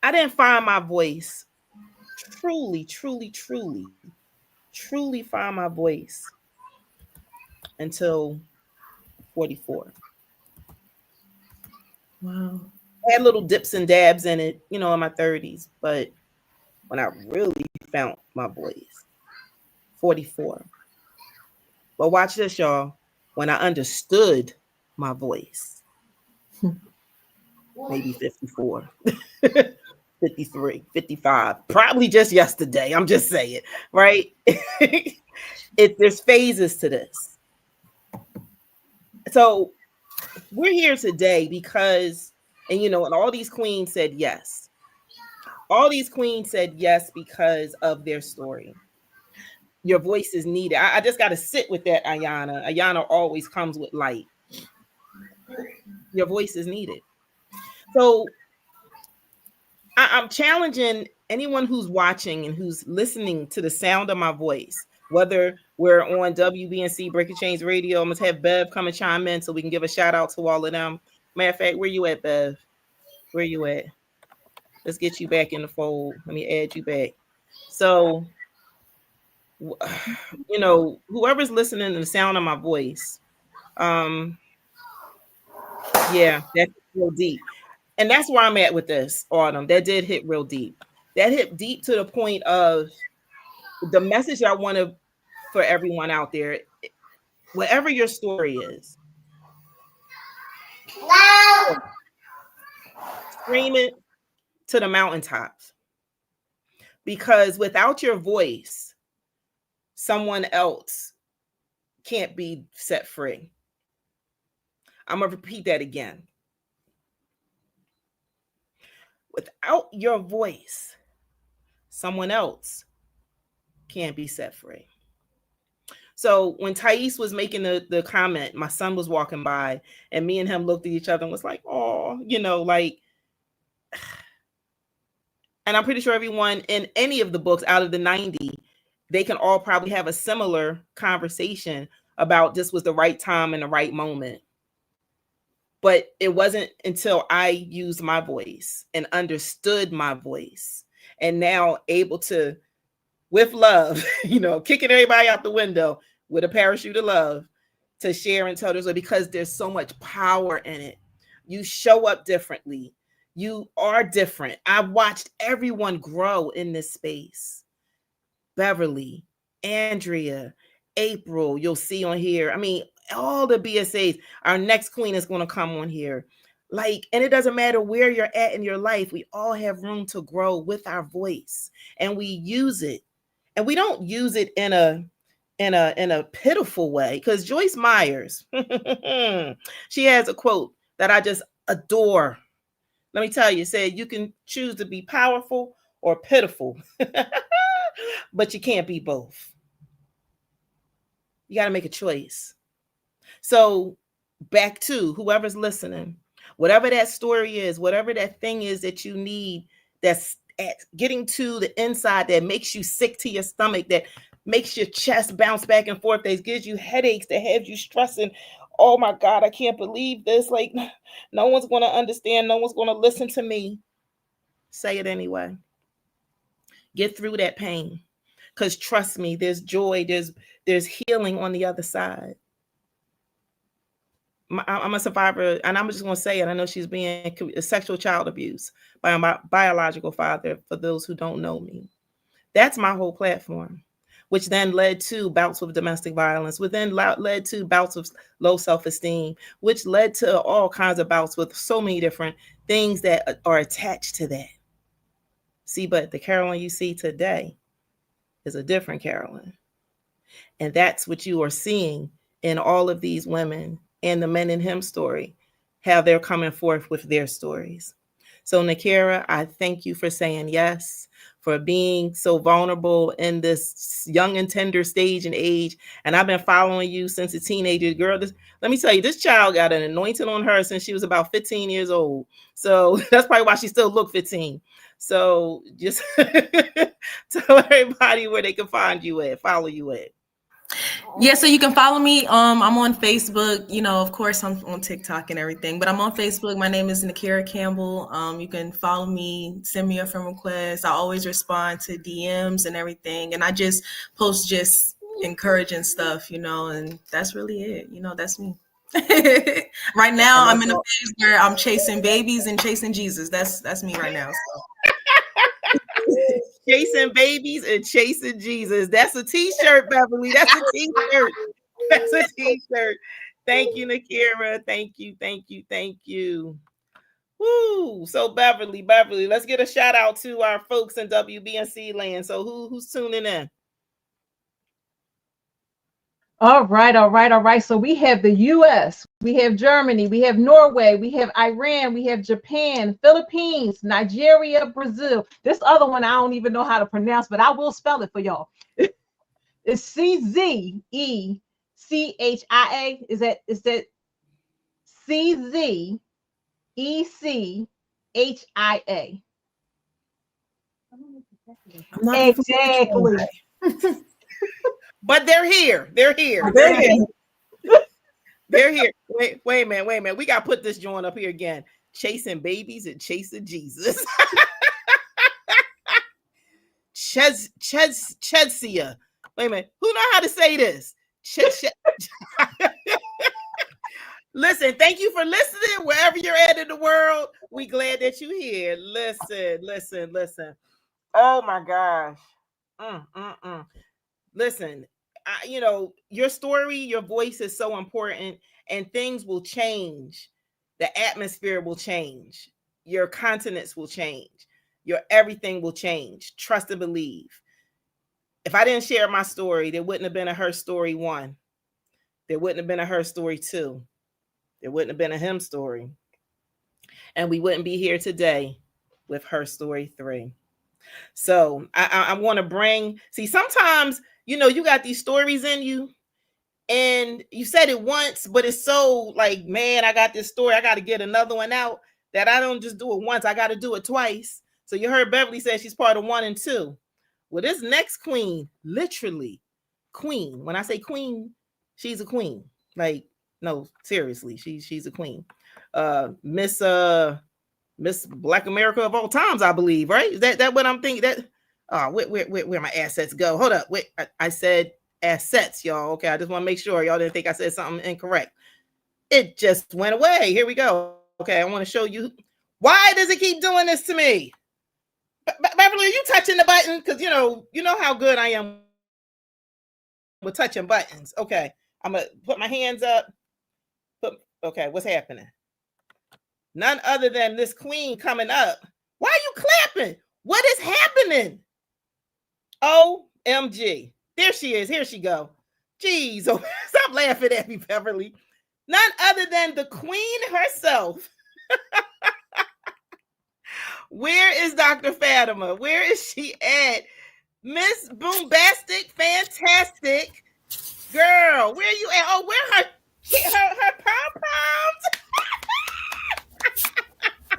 A: I didn't find my voice truly, truly, truly, truly find my voice until 44.
G: Wow.
A: I had little dips and dabs in it, you know, in my 30s, but when I really found my voice, 44. But watch this, y'all. When I understood my voice, maybe 54, 53, 55, probably just yesterday. I'm just saying, right? There's phases to this. So we're here today because, and you know, and all these queens said yes. All these queens said yes because of their story. Your voice is needed. I just got to sit with that, Ayana. Ayana always comes with light. Your voice is needed. So I'm challenging anyone who's watching and who's listening to the sound of my voice, whether we're on WBNC Breaking Chains Radio. I'm going to have Bev come and chime in so we can give a shout out to all of them. Matter of fact, where you at, Bev? Where you at? Let's get you back in the fold. Let me add you back. So, you know, whoever's listening to the sound of my voice, yeah, that's real deep. And that's where I'm at with this, Autumn. That did hit real deep. That hit deep to the point of the message I want to for everyone out there, whatever your story is, scream it to the mountaintops. Because without your voice, someone else can't be set free. I'm going to repeat that again. Without your voice, someone else can't be set free. So when Thais was making the comment, my son was walking by and me and him looked at each other and was like, oh, you know, like, and I'm pretty sure everyone in any of the books out of the 90, they can all probably have a similar conversation about this was the right time and the right moment. But it wasn't until I used my voice and understood my voice and now able to, with love, you know, kicking everybody out the window with a parachute of love to share and tell their, because there's so much power in it. You show up differently. You are different. I've watched everyone grow in this space. Beverly, Andrea, April, you'll see on here. I mean, all the BSAs, our next queen is going to come on here. Like, and it doesn't matter where you're at in your life. We all have room to grow with our voice and we use it. And we don't use it in a pitiful way, because Joyce Myers, she has a quote that I just adore. Let me tell you, it said you can choose to be powerful or pitiful, but you can't be both. You got to make a choice. So back to whoever's listening, whatever that story is, whatever that thing is that you need, that's getting to the inside, that makes you sick to your stomach, that makes your chest bounce back and forth, that gives you headaches, that has you stressing. Oh my God, I can't believe this. Like, no one's going to understand. No one's going to listen to me. Say it anyway. Get through that pain. Because trust me, there's joy, there's healing on the other side. I'm a survivor, and I'm just going to say it. I know she's being sexual child abuse by my biological father, for those who don't know me. That's my whole platform, which then led to bouts with domestic violence, which then led to bouts of low self-esteem, which led to all kinds of bouts with so many different things that are attached to that. See, but the Carolyn you see today is a different Carolyn. And that's what you are seeing in all of these women and the Men in Him story, how they're coming forth with their stories. So Nakira, I thank you for saying yes, for being so vulnerable in this young and tender stage and age. And I've been following you since a teenager. Girl, let me tell you, this child got an anointing on her since she was about 15 years old. So that's probably why she still look 15. So just tell everybody where they can find you at, follow you at.
G: Yeah, so you can follow me. I'm on Facebook. You know, of course, I'm on TikTok and everything, but I'm on Facebook. My name is Nakira Campbell. You can follow me, send me a friend request. I always respond to DMs and everything, and I just post just encouraging stuff, you know, and that's really it. You know, that's me. Right now, I'm in a phase where I'm chasing babies and chasing Jesus. That's me right now. So.
A: Chasing babies and chasing Jesus. That's a t-shirt, Beverly. That's a t-shirt. That's a t-shirt. Thank you, Nakira. Thank you, thank you, thank you. Woo. So Beverly, let's get a shout out to our folks in WBNC land. So who's tuning in?
C: All right. So we have the US, we have Germany, we have Norway, we have Iran, we have Japan, Philippines, Nigeria, Brazil. This other one I don't even know how to pronounce, but I will spell it for y'all. It's CZECHIA. Is that CZECHIA? Exactly.
A: But they're here. They're here.
B: They're here.
A: They're here. Wait a minute. We got to put this joint up here again. Chasing babies and chasing Jesus. Chedsia. Wait a minute. Who know how to say this? Listen, thank you for listening wherever you're at in the world. We glad that you're here. Listen. Oh my gosh. Listen, your story, your voice is so important, and things will change. The atmosphere will change. Your continents will change. Your everything will change. Trust and believe. If I didn't share my story, there wouldn't have been a Her Story 1. There wouldn't have been a Her Story 2. There wouldn't have been a Him story. And we wouldn't be here today with Her Story 3. So I want to see, sometimes, you got these stories in you and you said it once, but it's so like, man, I got this story, I got to get another one out, that I don't just do it once, I got to do it twice. So you heard Beverly say she's part of 1 and 2. Well, this next queen, literally queen. When I say queen, she's a queen. Like, no, seriously, she's a queen. Miss Black America of all times, I believe, right? Is that what I'm thinking? That where my assets go? Hold up, wait, I said assets, y'all. Okay, I just want to make sure y'all didn't think I said something incorrect. It just went away. Here we go. Okay, I want to show you. Why does it keep doing this to me? Beverly, are you touching the button? Because you know how good I am with touching buttons. Okay, I'm gonna put my hands up. Okay, what's happening? None other than this queen coming up. Why are you clapping? What is happening? Oh MG. There she is. Here she go. Jeez, oh, stop laughing at me, Beverly. None other than the queen herself. Where is Dr. Fatima? Where is she at? Miss Boombastic, fantastic girl. Where you at? Oh, where her pom-poms?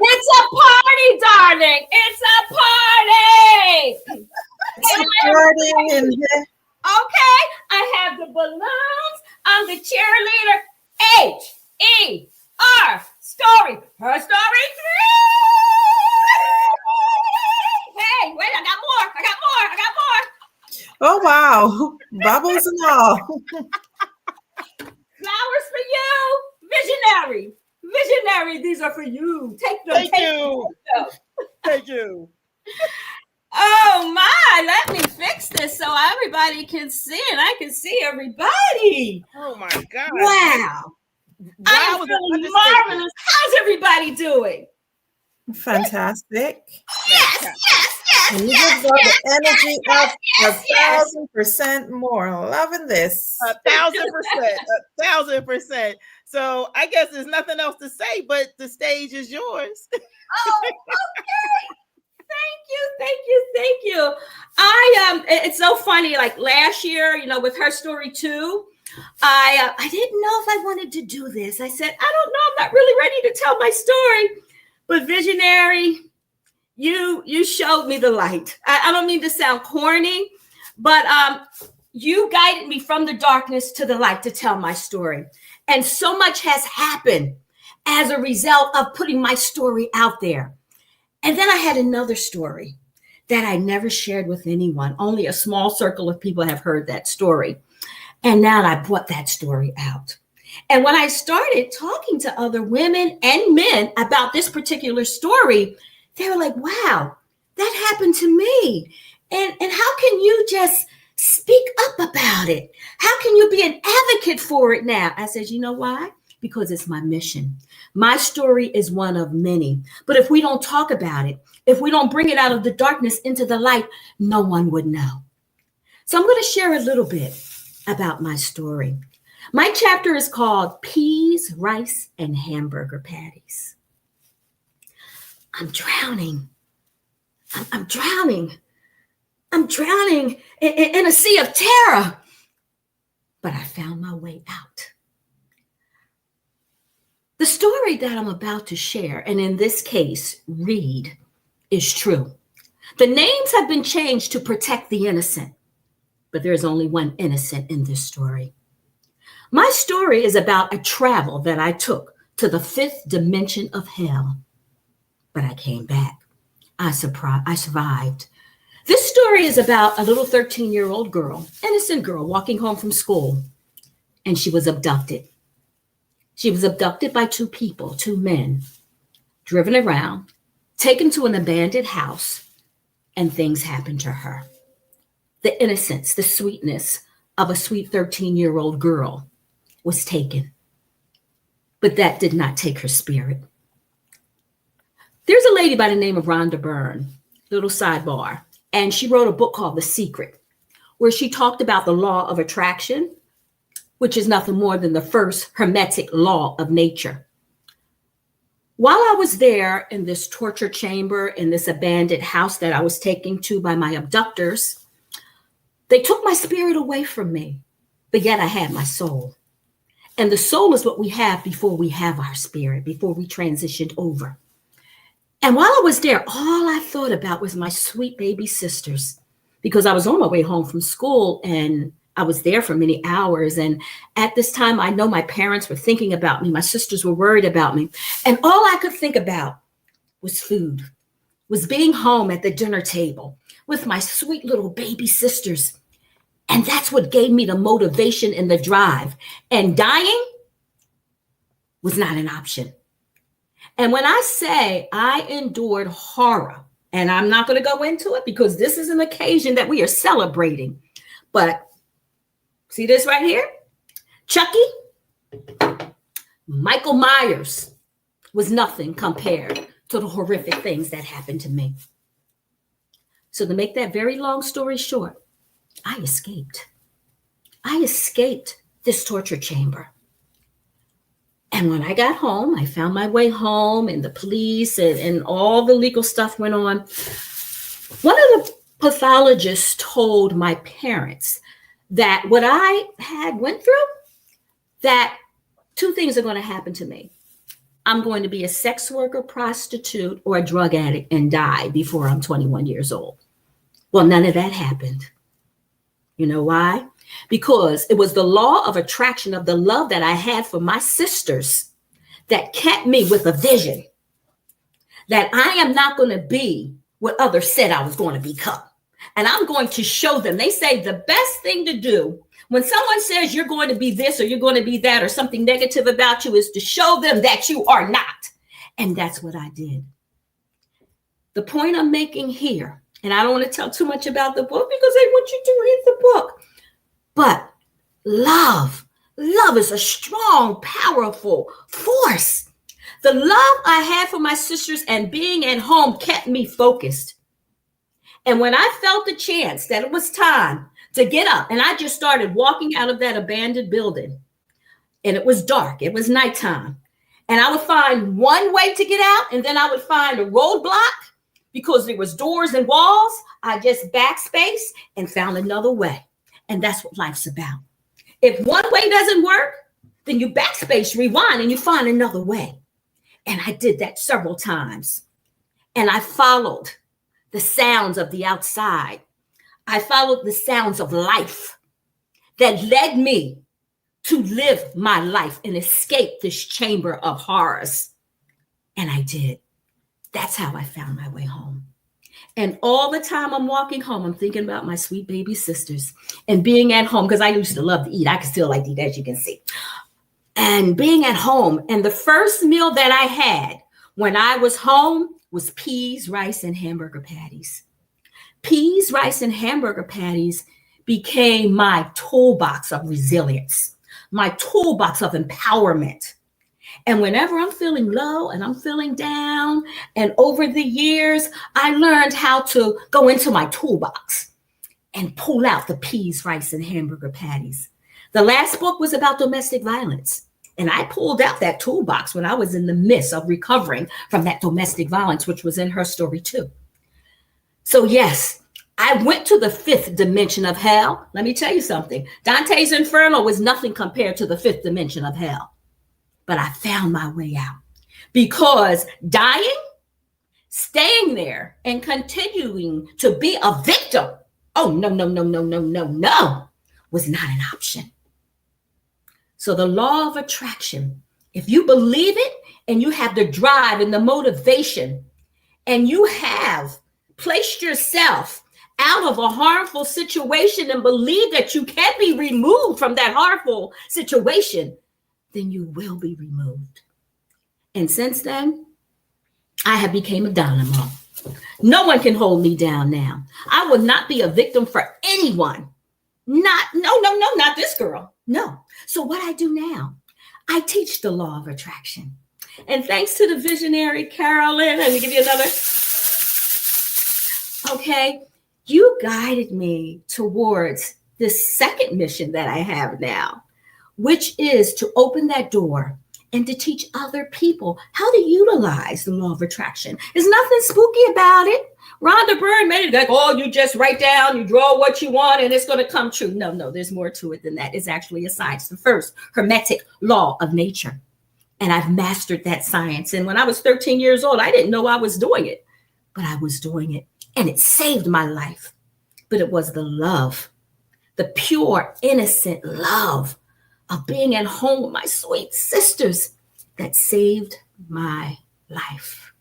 H: It's a party, darling. It's a party.
B: Party in here.
H: Okay, I have the balloons. I'm the cheerleader. H.E.R. story. Her story 3. Hey, wait, I got more.
B: Oh, wow. Bubbles and all.
H: Flowers for you. Visionary. These are for you. Take them.
A: Thank you.
H: Oh my, let me fix this so everybody can see and I can see everybody.
A: Oh my God.
H: Wow. I'm feeling marvelous. How's everybody doing?
B: Fantastic.
H: Yes.
B: And you just got the energy up 1,000% more. Loving this.
A: 1,000%. So I guess there's nothing else to say, but the stage is yours.
H: Oh, okay. Thank you. It's so funny. Like last year, with her story too, I didn't know if I wanted to do this. I said, I don't know. I'm not really ready to tell my story. But visionary, you showed me the light. I don't mean to sound corny, but you guided me from the darkness to the light to tell my story. And so much has happened as a result of putting my story out there. And then I had another story that I never shared with anyone. Only a small circle of people have heard that story. And now I brought that story out. And when I started talking to other women and men about this particular story, they were like, wow, that happened to me. And how can you just speak up about it? How can you be an advocate for it now? I said, you know why? Because it's my mission. My story is one of many. But if we don't talk about it, if we don't bring it out of the darkness into the light, no one would know. So I'm going to share a little bit about my story. My chapter is called Peas, Rice, and Hamburger Patties. I'm drowning. I'm drowning. I'm drowning in a sea of terror. But I found my way out. The story that I'm about to share, and in this case, read, is true. The names have been changed to protect the innocent, but there's only one innocent in this story. My story is about a travel that I took to the 5th dimension of hell, but I came back. I survived. This story is about a little 13-year-old girl, innocent girl, walking home from school, and she was abducted. She was abducted by 2 people, 2 men, driven around, taken to an abandoned house, and things happened to her. The innocence, the sweetness of a sweet 13-year-old girl was taken, but that did not take her spirit. There's a lady by the name of Rhonda Byrne, little sidebar, and she wrote a book called The Secret, where she talked about the law of attraction, which is nothing more than the first hermetic law of nature. While I was there in this torture chamber, in this abandoned house that I was taken to by my abductors, they took my spirit away from me, but yet I had my soul. And the soul is what we have before we have our spirit, before we transitioned over. And while I was there, all I thought about was my sweet baby sisters, because I was on my way home from school and I was there for many hours. And at this time, I know my parents were thinking about me. My sisters were worried about me. And all I could think about was food, was being home at the dinner table with my sweet little baby sisters. And that's what gave me the motivation and the drive. And dying was not an option. And when I say I endured horror, and I'm not going to go into it because this is an occasion that we are celebrating, but see this right here? Chucky, Michael Myers was nothing compared to the horrific things that happened to me. So to make that very long story short, I escaped. I escaped this torture chamber. And when I got home, I found my way home, and the police and all the legal stuff went on. One of the pathologists told my parents that what I had went through, that two things are going to happen to me. I'm going to be a sex worker, prostitute, or a drug addict and die before I'm 21 years old. Well, none of that happened. You know why? Because it was the law of attraction of the love that I had for my sisters that kept me with a vision that I am not going to be what others said I was going to become. And I'm going to show them. They say the best thing to do when someone says you're going to be this or you're going to be that or something negative about you is to show them that you are not. And that's what I did. The point I'm making here, and I don't want to tell too much about the book because I want you to read the book, but love is a strong, powerful force. The love I had for my sisters and being at home kept me focused. And when I felt the chance that it was time to get up, and I just started walking out of that abandoned building, and it was dark, it was nighttime, and I would find one way to get out, and then I would find a roadblock because there was doors and walls. I just backspace and found another way. And that's what life's about. If one way doesn't work, then you backspace, rewind, and you find another way. And I did that several times. And I followed the sounds of the outside. I followed the sounds of life that led me to live my life and escape this chamber of horrors. And I did. That's how I found my way home. And all the time I'm walking home, I'm thinking about my sweet baby sisters and being at home, because I used to love to eat. I can still like to eat, as you can see. And being at home. And the first meal that I had when I was home was peas, rice, and hamburger patties. Peas, rice, and hamburger patties became my toolbox of resilience, my toolbox of empowerment. And whenever I'm feeling low and I'm feeling down, and over the years, I learned how to go into my toolbox and pull out the peas, rice, and hamburger patties. The last book was about domestic violence. And I pulled out that toolbox when I was in the midst of recovering from that domestic violence, which was in her story too. So yes, I went to the fifth dimension of hell. Let me tell you something. Dante's Inferno was nothing compared to the fifth dimension of hell. But I found my way out, because dying, staying there, and continuing to be a victim, oh, no, was not an option. So the law of attraction, if you believe it and you have the drive and the motivation, and you have placed yourself out of a harmful situation and believe that you can be removed from that harmful situation, then you will be removed. And since then, I have become a dynamo. No one can hold me down now. I will not be a victim for anyone. Not this girl. No. So what I do now, I teach the law of attraction. And thanks to the visionary Carolyn, let me give you another. Okay, you guided me towards this second mission that I have now, which is to open that door and to teach other people how to utilize the law of attraction. There's nothing spooky about it. Rhonda Byrne made it like, oh, you just write down, you draw what you want, and it's going to come true. No, there's more to it than that. It's actually a science. The first hermetic law of nature. And I've mastered that science. And when I was 13 years old, I didn't know I was doing it, but I was doing it. And it saved my life. But it was the love, the pure, innocent love of being at home with my sweet sisters that saved my life.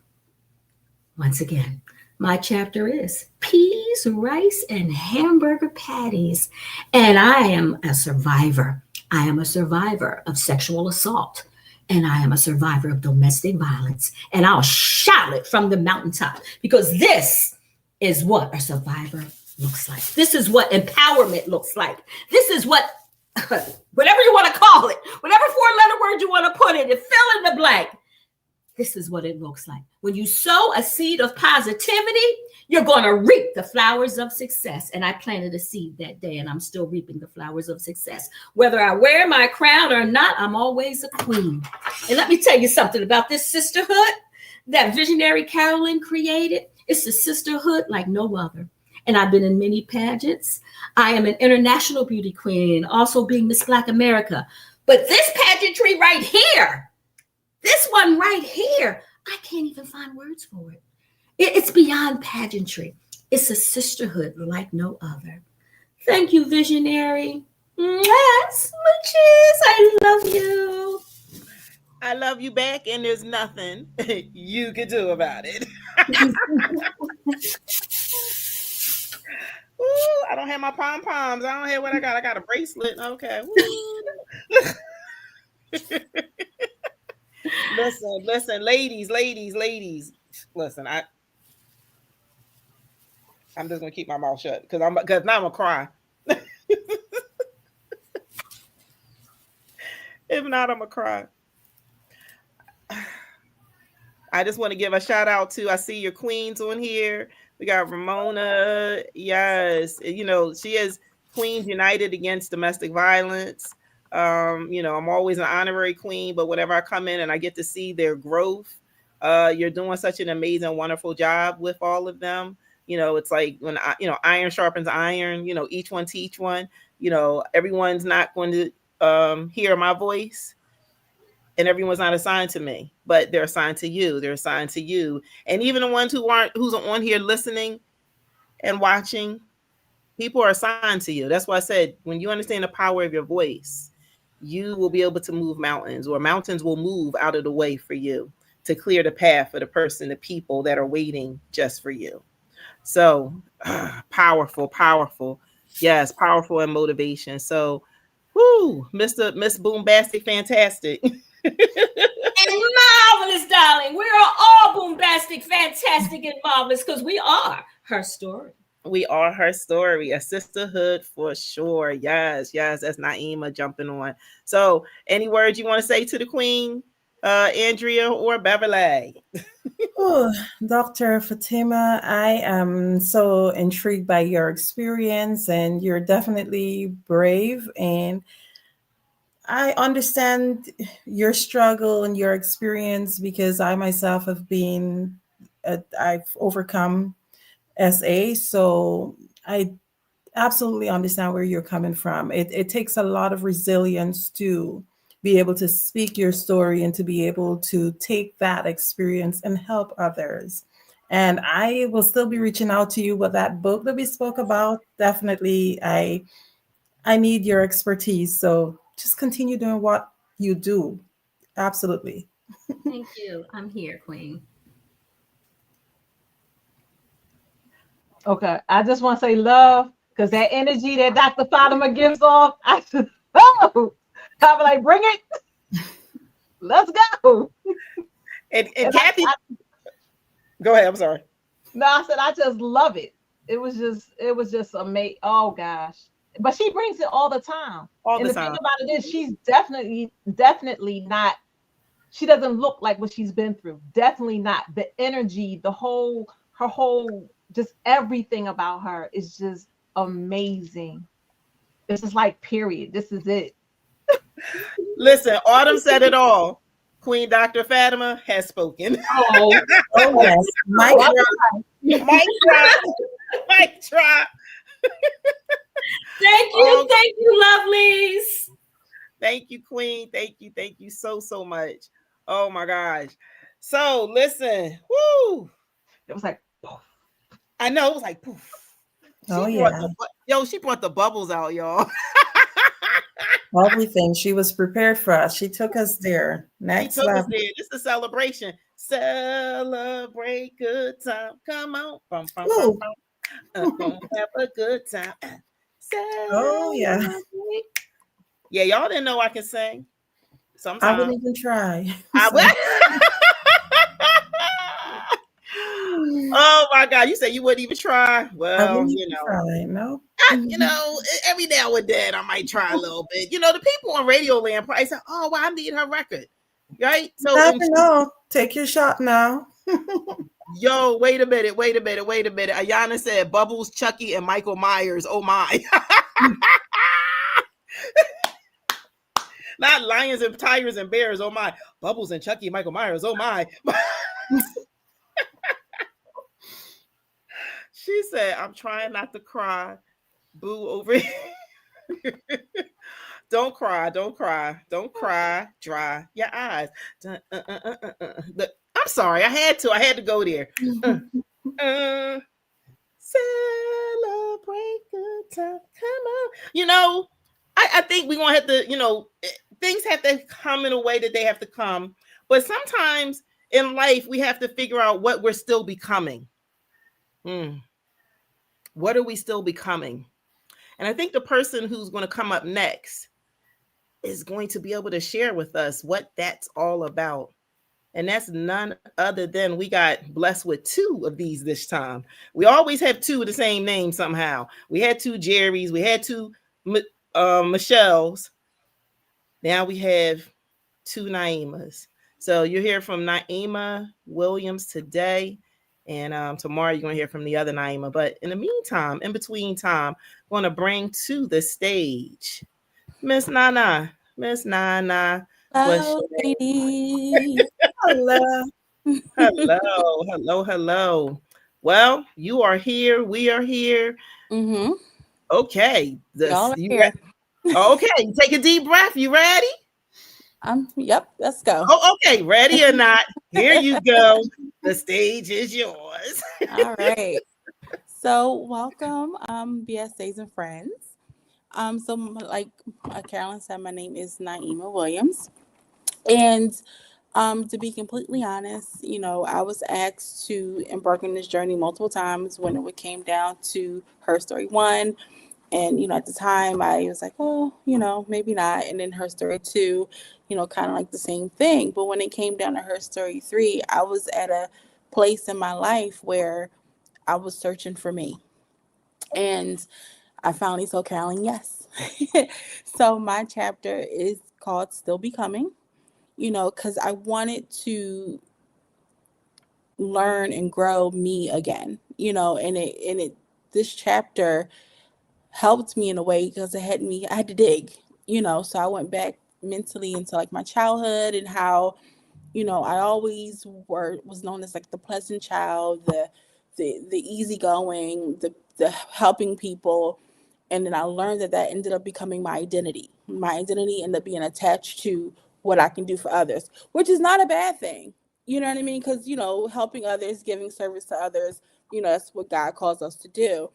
H: Once again, my chapter is peas, rice, and hamburger patties. And I am a survivor. I am a survivor of sexual assault. And I am a survivor of domestic violence. And I'll shout it from the mountaintop, because this is what a survivor looks like. This is what empowerment looks like. This is what, whatever you want to call it, whatever four-letter word you want to put in, fill in the blank. This is what it looks like. When you sow a seed of positivity, You're going to reap the flowers of success. And I planted a seed that day, and I'm still reaping the flowers of success. Whether I wear my crown or not, I'm always a queen. And let me tell you something about this sisterhood that visionary Carolyn created. It's a sisterhood like no other. And I've been in many pageants. I am an international beauty queen, also being Miss Black America. But this pageantry right here, this one right here, I can't even find words for it. It's beyond pageantry. It's a sisterhood like no other. Thank you, visionary. Smooches. I love you.
A: I love you back, and there's nothing you can do about it. Ooh, I don't have my pom-poms. I don't have what I got. I got a bracelet. Okay. Listen, ladies. Listen, I'm just gonna keep my mouth shut because now I'm gonna cry. If not, I'm gonna cry. I just want to give a shout out to, I see your queens on here. We got Ramona. Yes. You know, she is Queens United Against Domestic Violence. You know, I'm always an honorary queen, but whenever I come in and I get to see their growth, you're doing such an amazing, wonderful job with all of them. You know, it's like when iron sharpens iron, you know, each one teach one. You know, everyone's not going to hear my voice. And everyone's not assigned to me, but they're assigned to you. They're assigned to you. And even the ones who's on here listening and watching, people are assigned to you. That's why I said, when you understand the power of your voice, you will be able to move mountains, or mountains will move out of the way for you to clear the path for the person, the people that are waiting just for you. So powerful. Yes, powerful and motivation. So, Miss Boombastic, fantastic.
H: And marvelous, darling. We are all boombastic, fantastic, and marvelous because we are her story.
A: We are her story, a sisterhood for sure. Yes. That's Naima jumping on. So, any words you want to say to the queen, Andrea or Beverly?
B: Oh, Dr. Fatima, I am so intrigued by your experience, and you're definitely brave. And I understand your struggle and your experience because I myself have I've overcome SA. So I absolutely understand where you're coming from. It takes a lot of resilience to be able to speak your story and to be able to take that experience and help others. And I will still be reaching out to you with that book that we spoke about. Definitely, I need your expertise. So just continue doing what you do. Absolutely.
H: Thank you. I'm here, Queen.
C: Okay, I just want to say love, because that energy that Dr. Fatima gives off, I'm like, bring it. Let's go.
A: And Kathy, go ahead. I'm sorry.
C: No, I said I just love it. It was just amazing. Oh gosh. But she brings it all the time. And the thing about it is, she's definitely not, she doesn't look like what she's been through. Definitely not. The energy, her whole, just everything about her is just amazing. It's just like, period. This is it.
A: Listen, Autumn said it all. Queen Dr. Fatima has spoken.
B: Oh yes. Mic
A: drop.
H: Thank you, lovelies.
A: Thank you, Queen. Thank you so much. Oh my gosh. So listen,
C: It was like, poof.
A: I know, it was like poof. She brought the bubbles out, y'all.
B: Everything. She was prepared for us. She took us there. Next level.
A: This is a celebration. Celebrate good time. Come on. Have a good time.
B: Oh yeah.
A: Yeah, y'all didn't know I can sing. Sometimes
B: I wouldn't even try.
A: Oh my God, you said you wouldn't even try. Well,
B: try. No.
A: Every now and then I might try a little bit. The people on Radio Land probably say, "Oh, well, I need her record." Right? So
B: Take your shot now.
A: Yo, wait a minute. Ayana said Bubbles, Chucky, and Michael Myers. Oh my. Not lions and tigers and bears. Oh my. Bubbles and Chucky, Michael Myers. Oh my. She said, I'm trying not to cry. Boo over here. Don't cry. Dry your eyes. I'm sorry. I had to go there. Celebrate good time. Come on. I think we're going to have to, things have to come in a way that they have to come. But sometimes in life, we have to figure out what we're still becoming. What are we still becoming? And I think the person who's going to come up next is going to be able to share with us what that's all about. And that's none other than we got blessed with two of these this time. We always have two of the same name somehow. We had two Jerrys. We had two Michelles. Now we have two Naimas. So you'll hear from Naima Williams today. And tomorrow you're going to hear from the other Naima. But in the meantime, in between time, I'm going to bring to the stage Miss Nana.
I: Hello, ladies.
B: Hello.
A: Hello. Well, you are here. We are here.
I: Mm-hmm.
A: Okay.
I: Y'all are here.
A: Okay. Take a deep breath. You ready?
I: Yep. Let's go.
A: Oh, okay. Ready or not? Here you go. The stage is yours.
I: All right. So welcome, BSAs and friends. So like Carolyn said, my name is Naima Williams, and to be completely honest, I was asked to embark on this journey multiple times when it came down to Her Story 1. And, at the time I was like, oh, maybe not. And then Her Story 2, kind of like the same thing. But when it came down to Her Story 3, I was at a place in my life where I was searching for me. And I finally told Carolyn yes. So my chapter is called Still Becoming, because I wanted to learn and grow me again, and this chapter helped me in a way because I had to dig, so I went back mentally into like my childhood and how, I always was known as like the pleasant child, the easygoing, the helping people. And then I learned that ended up becoming my identity. My identity ended up being attached to what I can do for others, which is not a bad thing. You know what I mean? Because, helping others, giving service to others, that's what God calls us to do.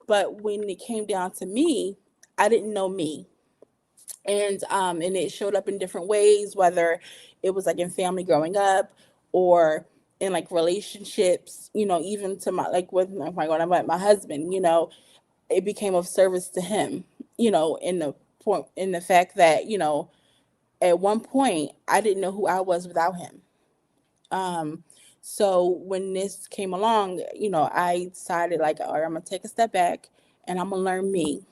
I: But when it came down to me, I didn't know me. And it showed up in different ways, whether it was like in family growing up or in like relationships, even to my, like with when I met my husband, it became of service to him, in the fact that, at one point I didn't know who I was without him. So when this came along, I decided like, all right, I'm gonna take a step back and I'm gonna learn me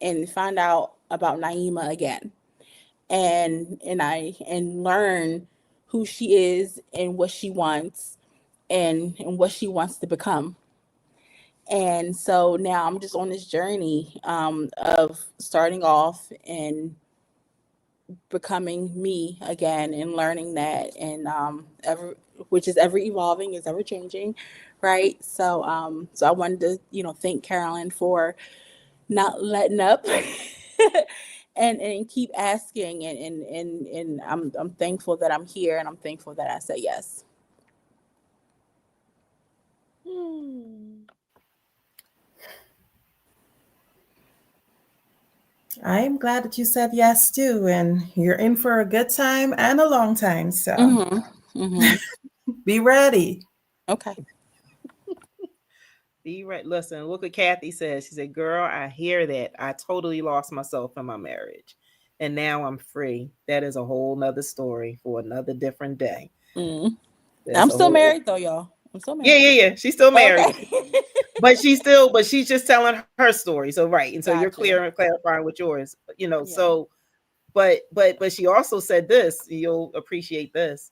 I: and find out about Naima again, and learn who she is and what she wants and what she wants to become. And so now I'm just on this journey of starting off and becoming me again and learning that, and which is ever evolving, is ever changing, right? So I wanted to thank Carolyn for not letting up and keep asking, and I'm thankful that I'm here, and I'm thankful that I said yes.
B: I'm glad that you said yes too, and you're in for a good time and a long time. So be ready.
I: Okay.
A: Be right. Listen, look what Kathy says. She said, girl, I hear that. I totally lost myself in my marriage. And now I'm free. That is a whole nother story for another different day.
I: I'm still married though, y'all. I'm still married.
A: Yeah. She's still married.
I: Okay.
A: but she's just telling her story. So right. And so you're clear and clarifying with yours,
I: Yeah.
A: so but she also said this, you'll appreciate this.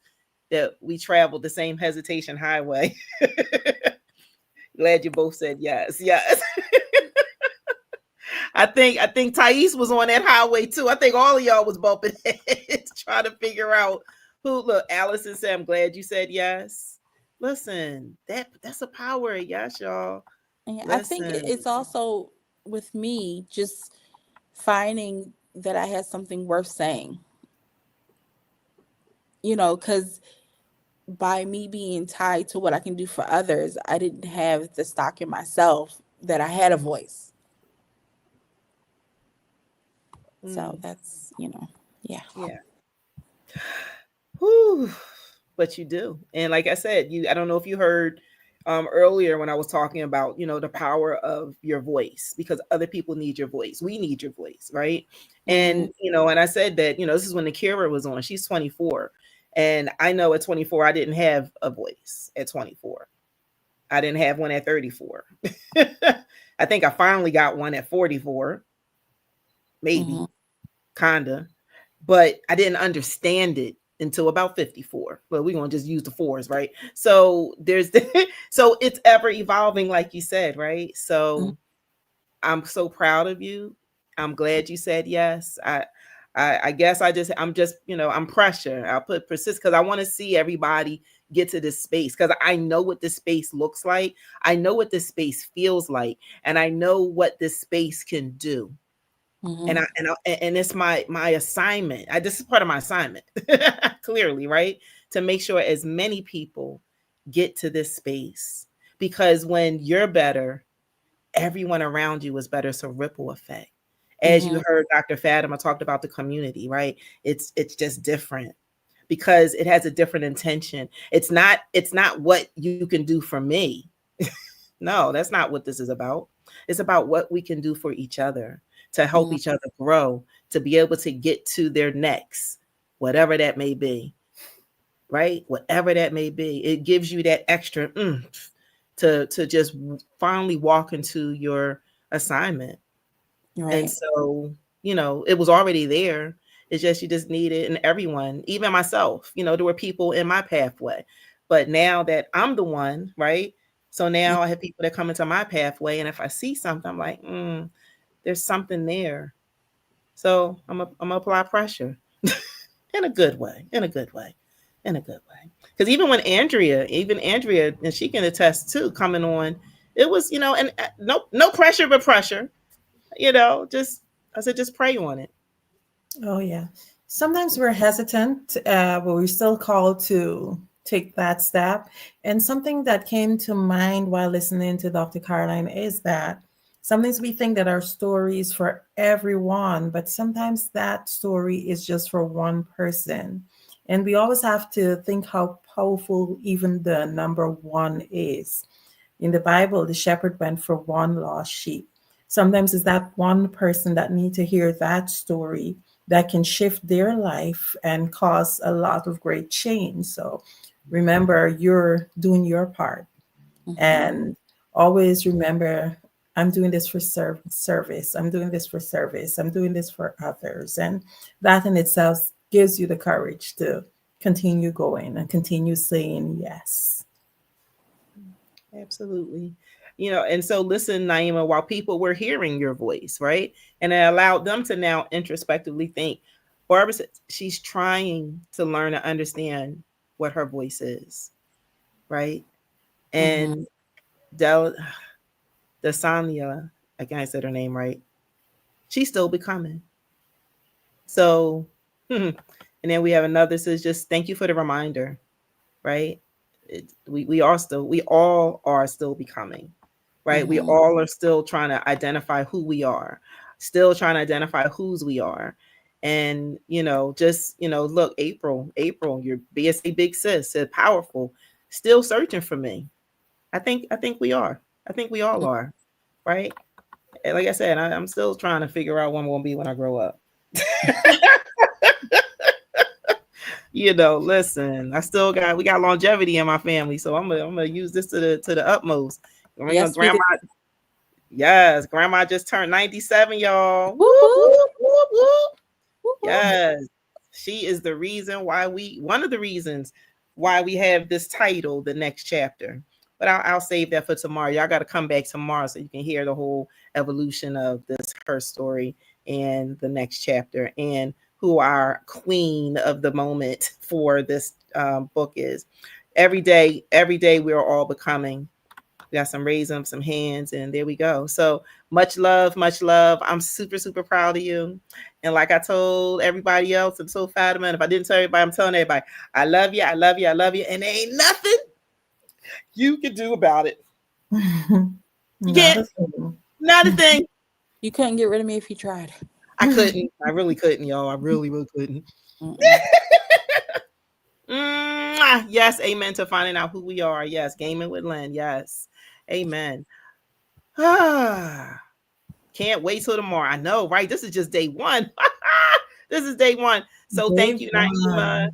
A: that we traveled the same hesitation highway. Glad you both said yes. Yes. I think Thais was on that highway too. I think all of y'all was bumping heads trying to figure out who. Look, Allison said, "I'm glad you said yes." Listen, that's a power. Yes, y'all.
I: And I think
A: Listen.
I: it's also with me just finding that I had something worth saying. Because by me being tied to what I can do for others, I didn't have the stock in myself that I had a voice. So that's, yeah.
A: Yeah. Whew. But you do. And like I said, I don't know if you heard earlier when I was talking about, the power of your voice, because other people need your voice. We need your voice, right? And, and I said that, this is when the H.E.R was on. She's 24. And I know at 24, I didn't have a voice at 24. I didn't have one at 34. I think I finally got one at 44. Maybe, kinda. But I didn't understand it until about 54. But we're gonna just use the fours, right? So so it's ever evolving, like you said, right? So I'm so proud of you. I'm glad you said yes. I guess I'm just, I'm pressure. I'll put persist because I want to see everybody get to this space, because I know what this space looks like. I know what this space feels like, and I know what this space can do. And it's my assignment. This is part of my assignment, clearly, right? To make sure as many people get to this space, because when you're better, everyone around you is better. So ripple effect. As you heard Dr. Fatima talked about the community, right? It's just different because it has a different intention. It's not what you can do for me. No, that's not what this is about. It's about what we can do for each other, to help each other grow, to be able to get to their next, whatever that may be, right? Whatever that may be. It gives you that extra to just finally walk into your assignment.
I: Right.
A: And so, it was already there. It's just you just need it. And everyone, even myself, there were people in my pathway. But now that I'm the one, right? So now I have people that come into my pathway. And if I see something, I'm like, there's something there. So I'm gonna apply pressure in a good way, in a good way, in a good way. Because even Andrea, and she can attest too, coming on, it was, and no pressure, but pressure. I said, just pray on it.
B: Oh, yeah. Sometimes we're hesitant, but we're still called to take that step. And something that came to mind while listening to Dr. Caroline is that sometimes we think that our story is for everyone, but sometimes that story is just for one person. And we always have to think how powerful even the number one is. In the Bible, the shepherd went for one lost sheep. Sometimes it's that one person that need to hear that story that can shift their life and cause a lot of great change. So remember, you're doing your part. And always remember, I'm doing this for service. I'm doing this for service. I'm doing this for others. And that in itself gives you the courage to continue going and continue saying yes.
A: Absolutely. And so listen, Naima, while people were hearing your voice, right? And it allowed them to now introspectively think. Barbara said she's trying to learn and understand what her voice is, right? And Desania, I can't say her name right. She's still becoming. So, and then we have another says, just thank you for the reminder, right? We all are still becoming, right? We all are still trying to identify who we are, still trying to identify whose we are. And, look, April, your BSA big sis said powerful, still searching for me. I think we are. I think we all are, right? And like I said, I'm still trying to figure out what I'm going to be when I grow up. Listen, we got longevity in my family, so I'm gonna use this to the utmost.
I: Yes,
A: grandma just turned 97, y'all.
I: Whoop,
A: Whoop,
I: whoop.
A: whoop, whoop, whoop.
I: Whoop, whoop.
A: Yes, she is the reason why one of the reasons why we have this title, the next chapter. But I'll save that for tomorrow. Y'all got to come back tomorrow so you can hear the whole evolution of this her story and the next chapter, and who our queen of the moment for this book is. Every day we're all becoming. We got some raise them, some hands, and there we go. So much love, much love. I'm super, super proud of you. And like I told everybody else, and so Fatima, and if I didn't tell everybody, I'm telling everybody, I love you, I love you, I love you, and there ain't nothing you can do about it. You can't. Not a thing.
I: You couldn't get rid of me if you tried.
A: I couldn't. I really couldn't, y'all. I really, really couldn't. Yes, amen to finding out who we are. Yes, gaming with Lynn. Yes, amen. Can't wait till tomorrow. I know, right? This is just day one. This is day one. So thank you, Naima.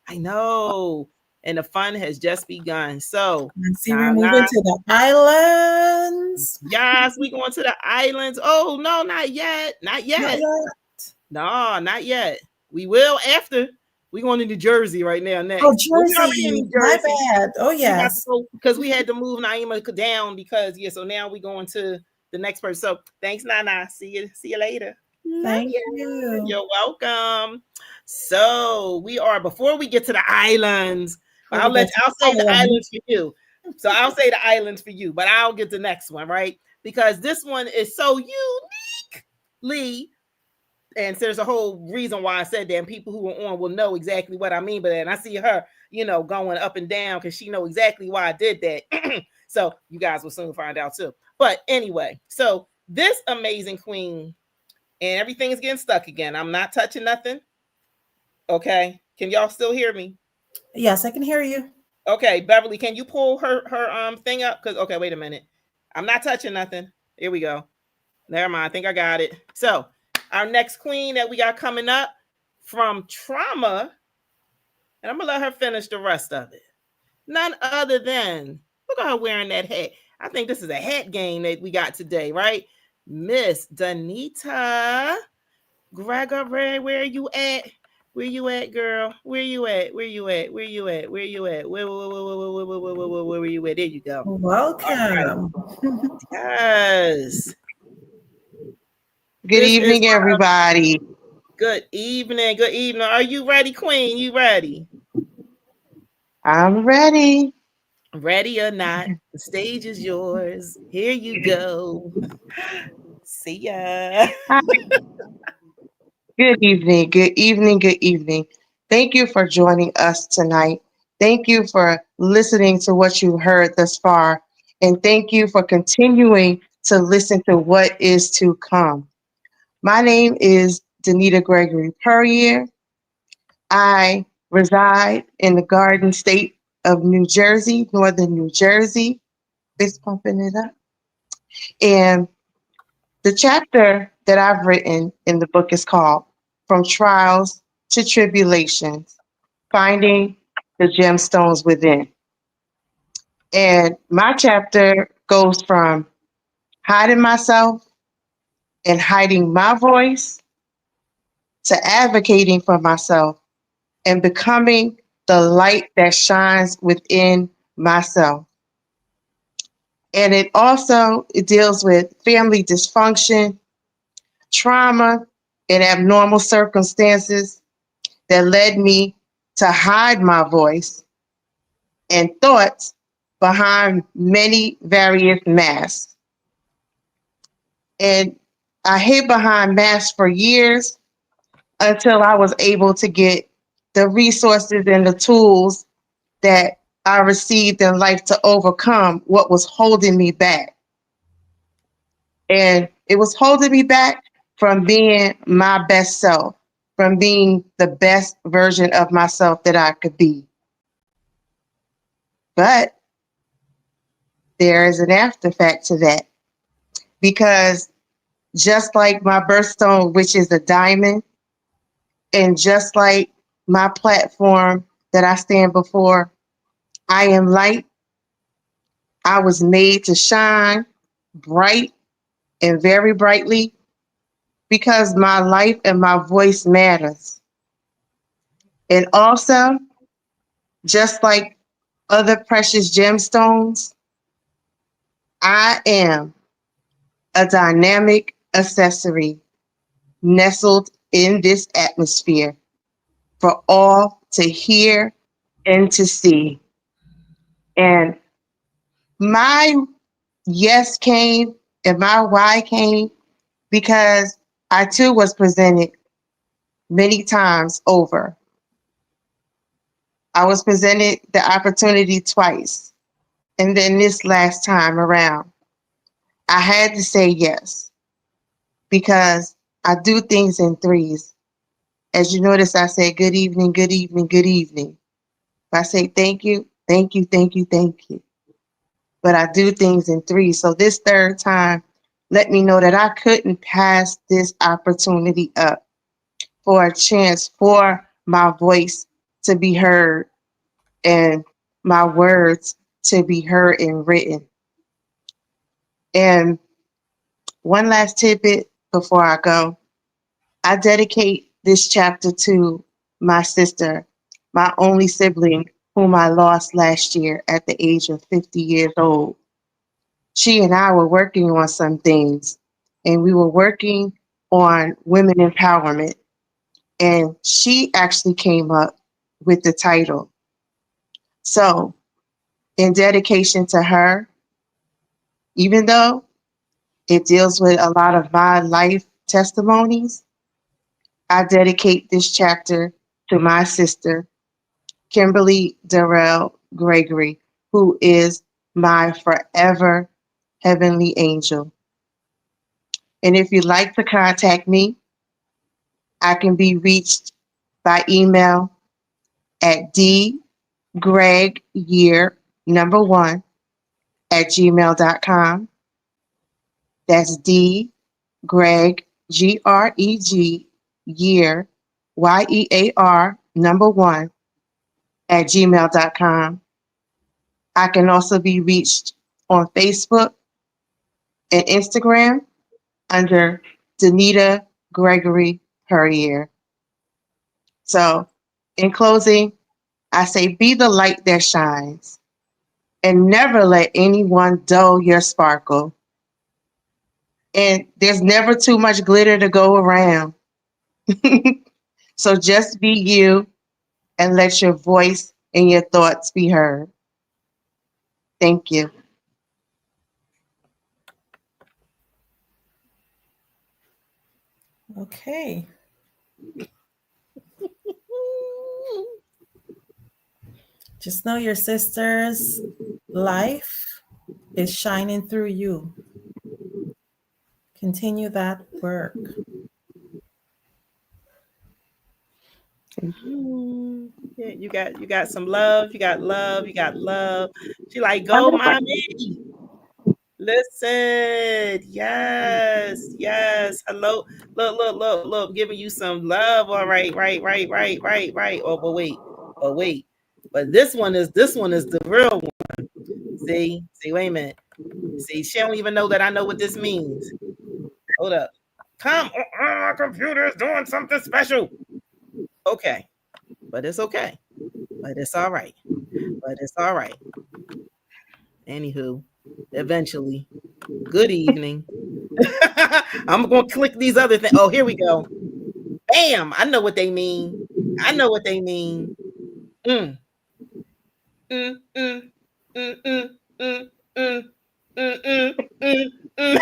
A: I know. And the fun has just begun. So
B: see, we're moving to the islands.
A: Yes, we going to the islands. Oh no, not yet. Not yet. No, not yet. We will after. We going to New Jersey right now. Next.
B: Oh, Jersey. My bad. Oh, yes.
A: Because we had to move Naima down because so now we going to the next person. So thanks, Nana. See you later.
B: Thank you.
A: You're welcome. So we are, before we get to the islands, I'll say the islands for you. So I'll say the islands for you, but I'll get the next one, right? Because this one is so uniquely, and there's a whole reason why I said that, and people who are on will know exactly what I mean by that. And I see her, going up and down because she know exactly why I did that. So you guys will soon find out too. But anyway, so this amazing queen, and everything is getting stuck again. I'm not touching nothing. Okay. Can y'all still hear me?
B: Yes, I can hear you.
A: Okay, Beverly, can you pull her thing up? Because okay, wait a minute. I'm not touching nothing. Here we go. Never mind. I think I got it. So our next queen that we got coming up from Trauma, and I'm gonna let her finish the rest of it. None other than, look at her wearing that hat. I think this is a hat game that we got today, right? Miss Danita Gregory, where you at? Where you at, girl? Where you at? Where you at? Where you at? Where you at? Where were you at? There you go.
B: Welcome.
A: Right. Yes.
J: Good evening, everybody.
A: Good evening. Good evening. Are you ready, Queen? You ready?
J: I'm ready.
A: Ready or not, the stage is yours. Here you go. See ya.
J: Good evening. Good evening. Good evening. Thank you for joining us tonight. Thank you for listening to what you heard thus far. And thank you for continuing to listen to what is to come. My name is Danita Gregory H.E.R. I reside in the Garden State of New Jersey, Northern New Jersey. It's pumping it up. And the chapter that I've written in the book is called From Trials to Tribulations, Finding the Gemstones Within. And my chapter goes from hiding myself and hiding my voice to advocating for myself and becoming the light that shines within myself. And it deals with family dysfunction, trauma, and abnormal circumstances that led me to hide my voice and thoughts behind many various masks. And I hid behind masks for years until I was able to get the resources and the tools that I received in life to overcome what was holding me back. And it was holding me back from being my best self, from being the best version of myself that I could be. But there is an after fact to that, because just like my birthstone, which is a diamond, and just like my platform that I stand before, I am light. I was made to shine bright and very brightly because my life and my voice matters. And also, Just like other precious gemstones, I am a dynamic accessory nestled in this atmosphere for all to hear and to see. And my yes came and my why came because I too was presented many times over. I was presented the opportunity twice. And then this last time around, I had to say yes because I do things in threes. As you notice, I say good evening, good evening, good evening. I say thank you, thank you, thank you, thank you. But I do things in threes. So this third time let me know that I couldn't pass this opportunity up for a chance for my voice to be heard and my words to be heard and written. And one last tidbit before I go. I dedicate this chapter to my sister, my only sibling, whom I lost last year at the age of 50 years old. She and I were working on some things, and we were working on women empowerment. And she actually came up with the title. So, in dedication to her, even though it deals with a lot of my life testimonies, I dedicate this chapter to my sister, Kimberly Darrell Gregory, who is my forever heavenly angel. And if you'd like to contact me, I can be reached by email at dgregyear1 That's Greg, Greg, year, YEAR1 @gmail.com. I can also be reached on Facebook and Instagram under Danita Gregory H.E.R. So, in closing, I say be the light that shines and never let anyone dull your sparkle. And there's never too much glitter to go around. So just be you and let your voice and your thoughts be heard. Thank you.
B: Okay. Just know your sister's life is shining through you. Continue that work.
A: Yeah, you got some love. You got love. You got love. She like go, mommy. Listen, yes, yes. Hello, look, giving you some love. All right, right. Oh, but wait, but this one is the real one. See, wait a minute. See, she don't even know that I know what this means. Hold up, come, our computer is doing something special. Okay, but it's okay, but it's all right, but it's all right. Anywho, eventually, good evening. I'm gonna click these other things. Oh, here we go. Bam! I know what they mean. I know what they mean. Mm. Mm, mm, mm, mm, mm, mm, mm, mm, mm, mm.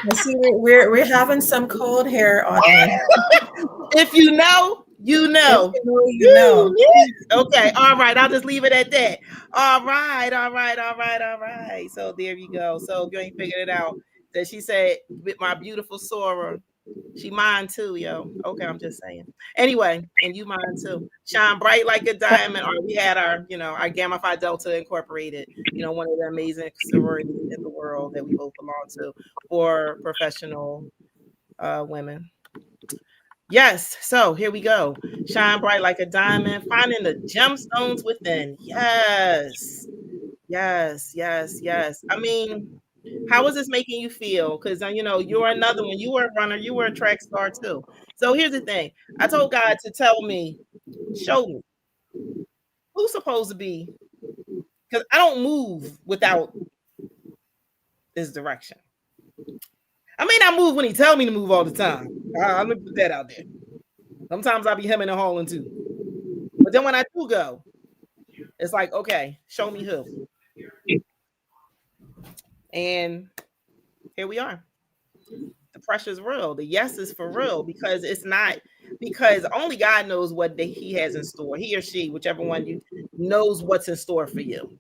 B: I see we're having some cold hair, Audrey.
A: If you know, you
B: If
A: know.
B: you know, you know.
A: Okay, all right. I'll just leave it at that. All right. So there you go. So if you ain't figured it out, that she said with my beautiful Sora, she mine too, yo. Okay, I'm just saying. Anyway, and you mine too. Shine bright like a diamond. Or we had our Gamma Phi Delta Incorporated, one of the amazing sororities in the world that we both belong to for professional women. Yes. So here we go. Shine bright like a diamond, finding the gemstones within. Yes. Yes. I mean, how is this making you feel? Because you're another one. You were a runner. You were a track star too. So here's the thing. I told God to tell me, show me. who's supposed to be? Because I don't move without his direction. I may not move when he tell me to move all the time. I'm gonna put that out there. Sometimes I'll be hemming and hauling too. But then when I do go, it's like, okay, show me who. And here we are. The pressure's real. The yes is for real, because it's not, because only God knows what he has in store. He or she, whichever one you knows what's in store for you.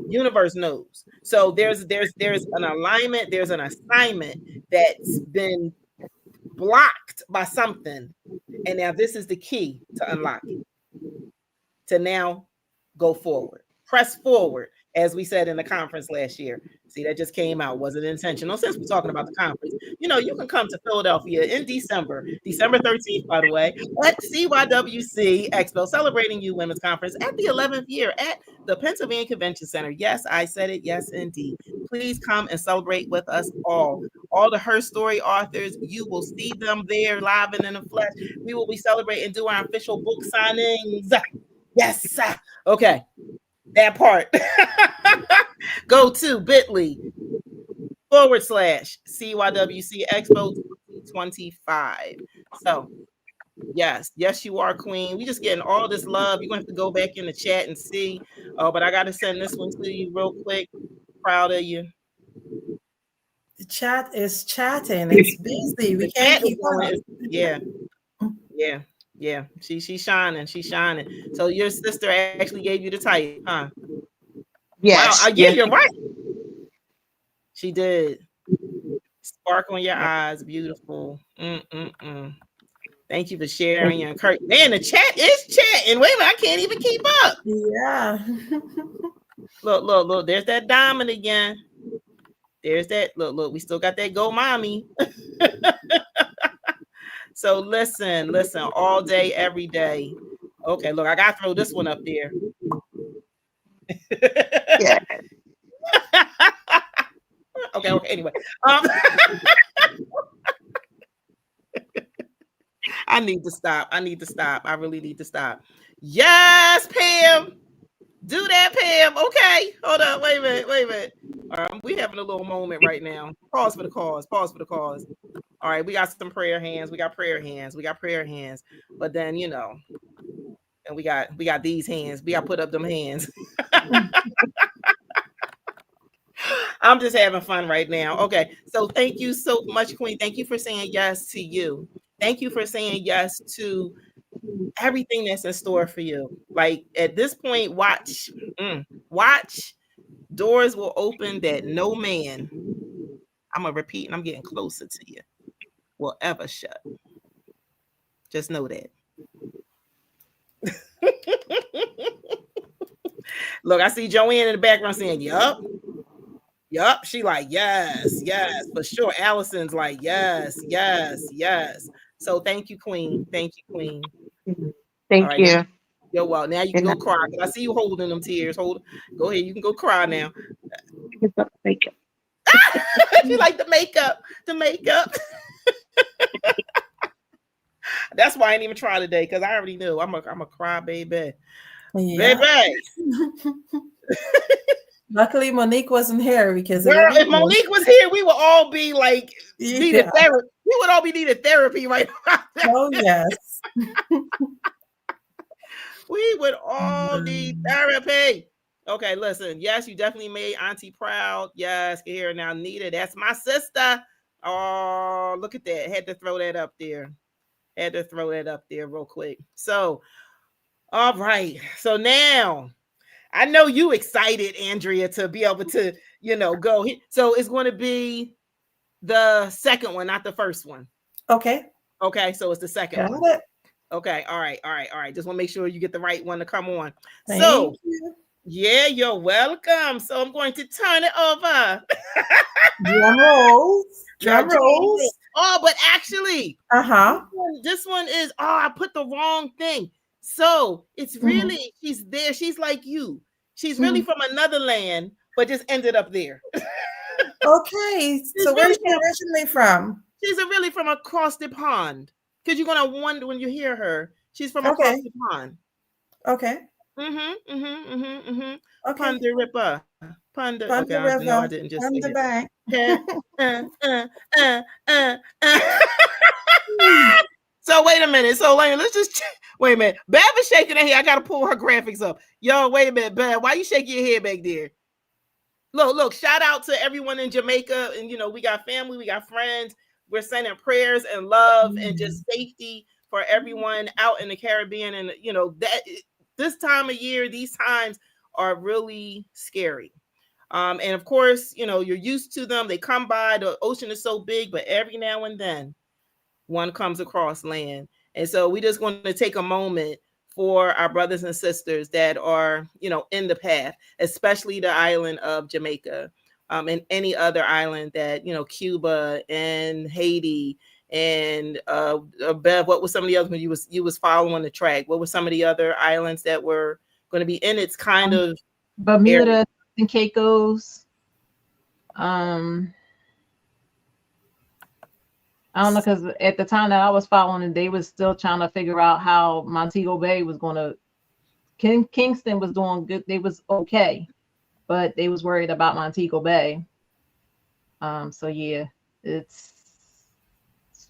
A: Universe knows. So there's an alignment, there's an assignment that's been blocked by something. And now this is the key to unlock it. To now go forward. Press forward, as we said in the conference last year. See, that just came out. Wasn't intentional. Since we're talking about the conference, you know, you can come to Philadelphia in December 13th, by the way, at CYWC Expo, celebrating you Women's Conference at the 11th year at the Pennsylvania Convention Center. Yes, I said it. Yes, indeed. Please come and celebrate with us all. All the Her Story authors, you will see them there live and in the flesh. We will be celebrating, do our official book signings. Yes. Okay. That part. Go to bit.ly/CYWC Expo 2025. So, yes, you are queen. We just getting all this love. You're going to have to go back in the chat and see. But I got to send this one to you real quick. Proud of you.
B: The chat is chatting. It's busy. We can't keep up.
A: Yeah. She's shining. She's shining. So your sister actually gave you the title, huh?
J: Yes.
A: Wow. Yeah, you're right. She did. Sparkle in your eyes. Beautiful. Thank you for sharing your encouragement. Man, the chat is chatting. Wait a minute, I can't even keep up.
B: Yeah.
A: Look. There's that diamond again. There's that. Look. We still got that go mommy. So listen, all day, every day. Okay, look, I gotta throw this one up there.
J: Yeah.
A: Okay, anyway. I need to stop. I really need to stop. Yes, Pam. Do that, Pam. Okay. Hold on. Wait a minute. All right, we having a little moment right now. Pause for the cause. All right, we got some prayer hands. We got prayer hands. But then, you know, and we got these hands. We got to put up them hands. I'm just having fun right now. Okay. So thank you so much, Queen. Thank you for saying yes to you. Thank you for saying yes to everything that's in store for you. Like at this point, watch. Doors will open that no man, I'm going to repeat and I'm getting closer to you, will ever shut. Just know that. Look, I see Joanne in the background saying, yup. She like, yes, for sure. Allison's like, yes. So thank you, Queen. Thank you.
J: You.
A: Now, you're well. Now you can go cry. I see you holding them tears. Go ahead. You can go cry now. She like the makeup. That's why I didn't even try today, because I already knew I'm a cry baby.
B: Yeah.
A: Baby.
B: Luckily, Monique wasn't here, because
A: if Monique was here, we would all be like needed therapy. We would all be needed therapy right now.
B: Oh yes.
A: We would all need therapy. Okay, listen. Yes, you definitely made Auntie proud. Yes, here now, Nita. That's my sister. Oh, look at that. Had to throw that up there real quick. So, all right. So now, I know you excited, Andrea, to be able to, go. So it's going to be the second one, not the first one.
B: Okay.
A: So it's the second one.
B: It.
A: Okay. All right. Just want to make sure you get the right one to come on.
B: Thank you.
A: Yeah, you're welcome. So I'm going to turn it over.
B: Drum rolls.
A: Oh, but actually, this one is, I put the wrong thing. So it's really, she's there. She's like you. She's really from another land, but just ended up there.
B: Okay. So where's she originally from?
A: She's really from across the pond. Because you're going to wonder when you hear her. She's from across the pond.
B: Okay. Okay.
A: Ponderippa. Ponder. Okay,
B: From the
A: no, I
B: river,
A: didn't just say
B: from the
A: it.
B: bank.
A: Uh, uh, uh, uh. So wait a minute. So like, let's just wait a minute. Bev is shaking her head. I gotta pull her graphics up. Yo, wait a minute, Bev. Why you shaking your head back there? Look, shout out to everyone in Jamaica. And we got family, we got friends. We're sending prayers and love and just safety for everyone out in the Caribbean. And that this time of year, these times are really scary. And of course, you're used to them. They come by. The ocean is so big, but every now and then one comes across land. And so we just want to take a moment for our brothers and sisters that are, in the path, especially the island of Jamaica, and any other island that, Cuba and Haiti and Bev, what was some of the other ones you was following the track? What were some of the other islands that were going to be in its kind of
C: Bermuda
A: area?
C: and Caicos. I don't know, because at the time that I was following it, they was still trying to figure out how Montego Bay was going to. Kingston was doing good; they was okay, but they was worried about Montego Bay. So yeah, it's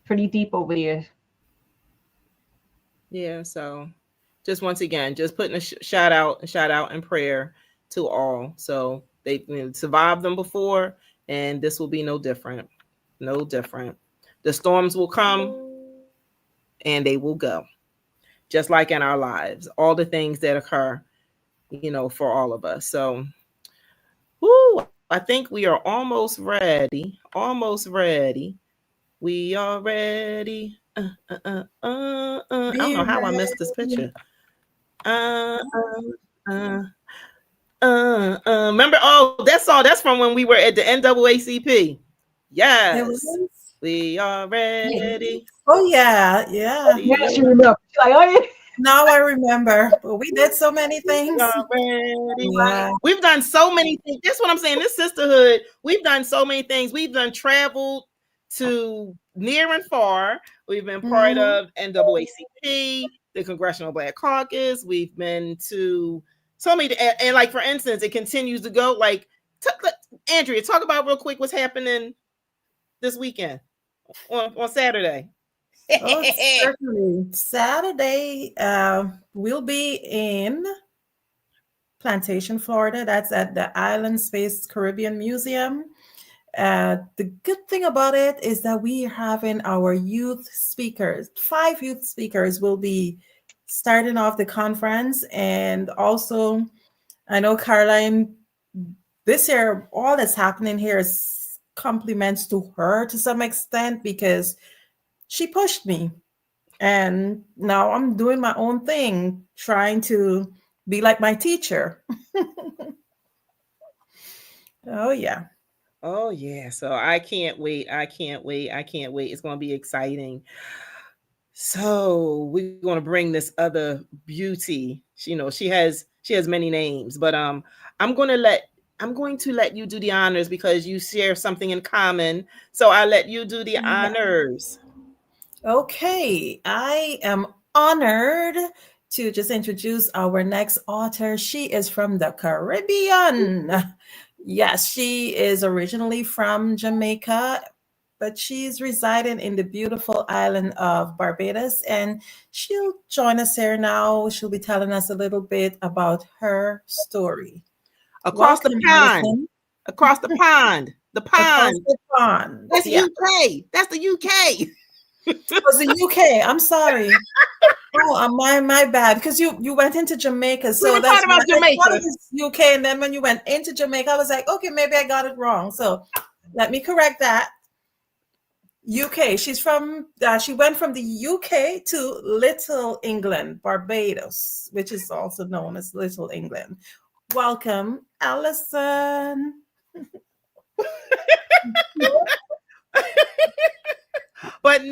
C: pretty deep over there.
A: Yeah, so just once again, just putting a shout out and prayer to all. So they survived them before, and this will be no different. No different. The storms will come and they will go. Just like in our lives, all the things that occur, for all of us. So, I think we are almost ready. Almost ready. We are ready. I don't
B: Be
A: know how I missed this
B: ready.
A: picture. Uh, uh, Remember? Oh, that song. That's from when we were at the NAACP.
B: It
A: Yes,
B: was.
A: we are ready.
B: Oh yeah, yeah.
A: We
C: Yeah, she remember. She's like, oh yeah.
B: Now I remember. But we did so many things.
A: are ready.
B: Yeah.
A: We've done so many things. That's what I'm saying. This sisterhood, we've done so many things. We've done traveled to near and far. We've been part
B: Mhm.
A: of NAACP, the Congressional Black Caucus. We've been to so many, and like for instance, it continues to go. Like, Andrea, talk about real quick what's happening this weekend on Saturday.
B: Oh, certainly. Saturday, we'll be in Plantation, Florida. That's at the Island Space Caribbean Museum. The good thing about it is that we are having our youth speakers. 5 youth speakers will be starting off the conference. And also, I know Caroline, this year, all that's happening here is compliments to her to some extent because she pushed me. And now I'm doing my own thing, trying to be like my teacher. Oh, yeah.
A: Oh yeah. So I can't wait. I can't wait. I can't wait. It's going to be exciting. So we're going to bring this other beauty. She has many names, but I'm going to let you do the honors because you share something in common. So I let you do the
B: Yeah.
A: honors.
B: Okay. I am honored to just introduce our next author. She is from the Caribbean. Yes, she is originally from Jamaica, but she's residing in the beautiful island of Barbados. And she'll join us here now. She'll be telling us a little bit about her story.
A: Across the
B: Welcome,
A: pond.
B: Alison.
A: Across the pond. The
B: Across
A: pond.
B: the pond.
A: That's
B: Yeah,
A: UK. That's the UK.
B: it was the UK. I'm sorry. Oh, my bad. Because you went into Jamaica,
A: We
B: so
A: were
B: that's
A: talking
B: why
A: about
B: I thought it
A: Jamaica.
B: was UK. And then when you went into Jamaica, I was like, okay, maybe I got it wrong. So let me correct that. UK. She went from the UK to Little England, Barbados, which is also known as Little England. Welcome, Alison.
A: But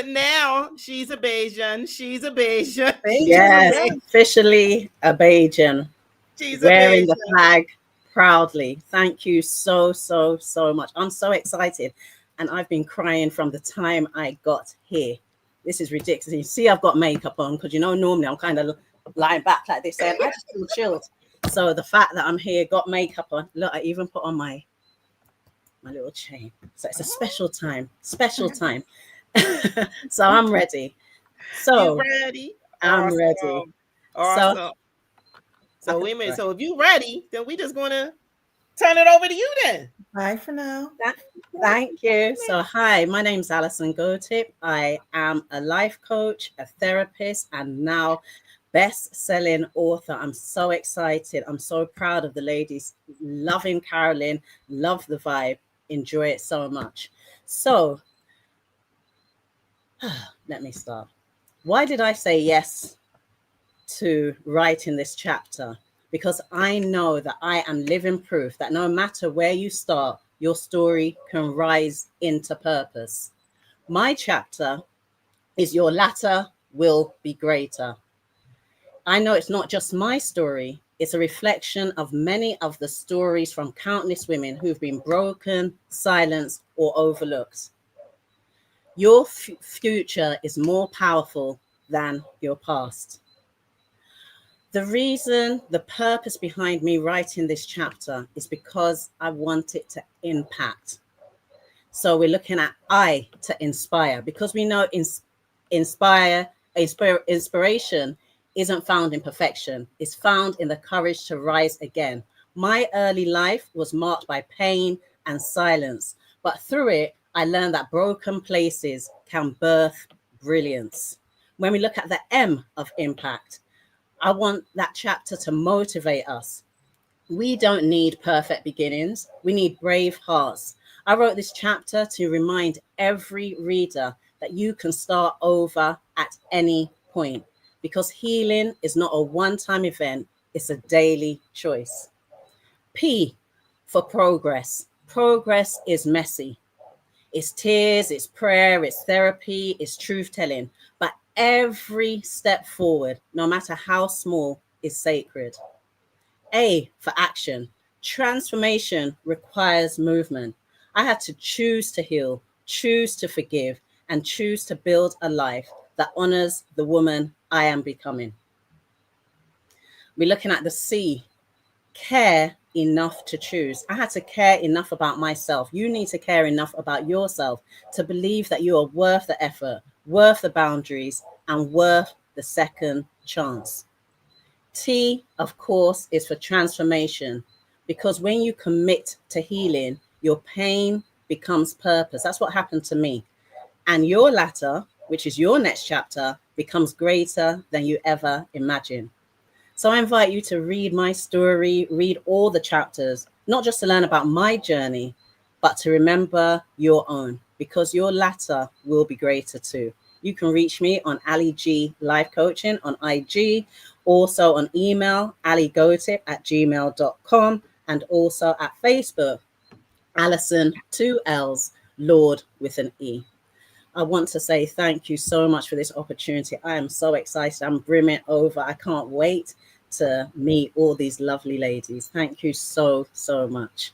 A: now she's a Bajan. She's a Bajan.
B: Bajan,
K: Yes,
B: yeah.
K: officially a Bajan,
A: She's a
K: wearing the
A: Bajan.
K: flag proudly. Thank you so, so, so much. I'm so excited. And I've been crying from the time I got here. This is ridiculous. You see, I've got makeup on because, normally I'm kind of lying back like this, and I just feel chilled. So the fact that I'm here, got makeup on, look, I even put on my little chain. So it's a special time, special time. So I'm ready.
A: You
K: So
A: ready?
K: I'm
A: Awesome.
K: ready.
A: Awesome.
K: So
A: So
K: okay,
A: wait a minute.
K: sorry.
A: So if you ready, then we just gonna turn it over to you then.
B: Bye for now.
K: Thank you. So, hi, my name's Alison Gotip. I am a life coach, a therapist, and now best-selling author. I'm so excited. I'm so proud of the ladies. Loving Carolyn, love the vibe, enjoy it so much. So, let me start. Why did I say yes to writing this chapter? Because I know that I am living proof that no matter where you start, your story can rise into purpose. My chapter is your latter will be greater. I know it's not just my story, it's a reflection of many of the stories from countless women who've been broken, silenced, or overlooked. Your future is more powerful than your past. The reason, the purpose behind me writing this chapter is because I want it to impact. So we're looking at I to inspire, because we know inspiration isn't found in perfection. It's found in the courage to rise again. My early life was marked by pain and silence, but through it, I learned that broken places can birth brilliance. When we look at the M of impact, I want that chapter to motivate us. We don't need perfect beginnings. We need brave hearts. I wrote this chapter to remind every reader that you can start over at any point, because healing is not a one-time event, it's a daily choice. P for progress. Progress is messy. It's tears, it's prayer, it's therapy, it's truth telling. But every step forward, no matter how small, is sacred. A for action. Transformation requires movement. I had to choose to heal, choose to forgive, and choose to build a life that honors the woman I am becoming. We're looking at the C, care enough to choose. I had to care enough about myself. You need to care enough about yourself to believe that you are worth the effort, worth the boundaries, and worth the second chance. T, of course, is for transformation, because when you commit to healing, your pain becomes purpose. That's what happened to me. And your latter, which is your next chapter, becomes greater than you ever imagined. So I invite you to read my story, read all the chapters, not just to learn about my journey, but to remember your own, because your latter will be greater too. You can reach me on Ali G Life Coaching on IG, also on email, aligotip@gmail.com, and also at Facebook, Alison, 2 L's, Lord with an E. I want to say thank you so much for this opportunity. I am so excited. I'm brimming over. I can't wait to meet all these lovely ladies. Thank you so, so much.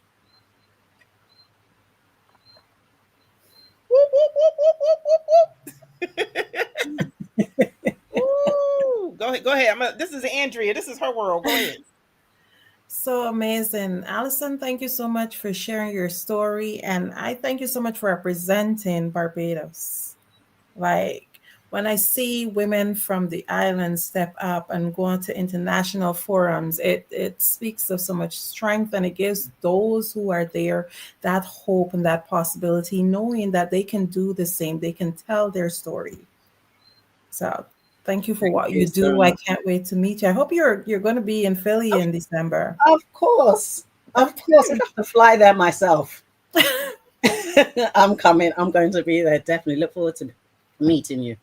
A: Whoop, whoop, whoop, whoop, whoop, whoop. Ooh, go ahead. Go ahead. This is Andrea. This is her world. Go ahead.
B: So amazing. Alison, thank you so much for sharing your story. And I thank you so much for representing Barbados. Like, when I see women from the island step up and go into international forums, it speaks of so much strength, and it gives those who are there that hope and that possibility, knowing that they can do the same, they can tell their story. So thank you for
K: Thank
B: what
K: you
B: you
K: so
B: do. I
K: much.
B: can't wait to meet you. I hope you're going to be in Philly in December.
K: Of course. Of course. I have to fly there myself. I'm coming. I'm going to be there. Definitely look forward to meeting you.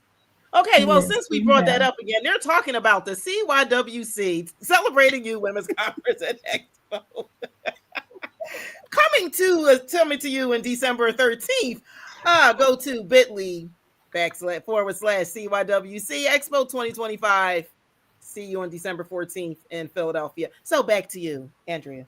A: Okay, well,
B: Yes,
A: since we brought that
B: yeah.
A: up again, they're talking about the CYWC, Celebrating You Women's Conference at Expo. Coming to you in December 13th. Go to bit.ly /CYWC Expo 2025. See you on December 14th in Philadelphia. So back to you, Andrea.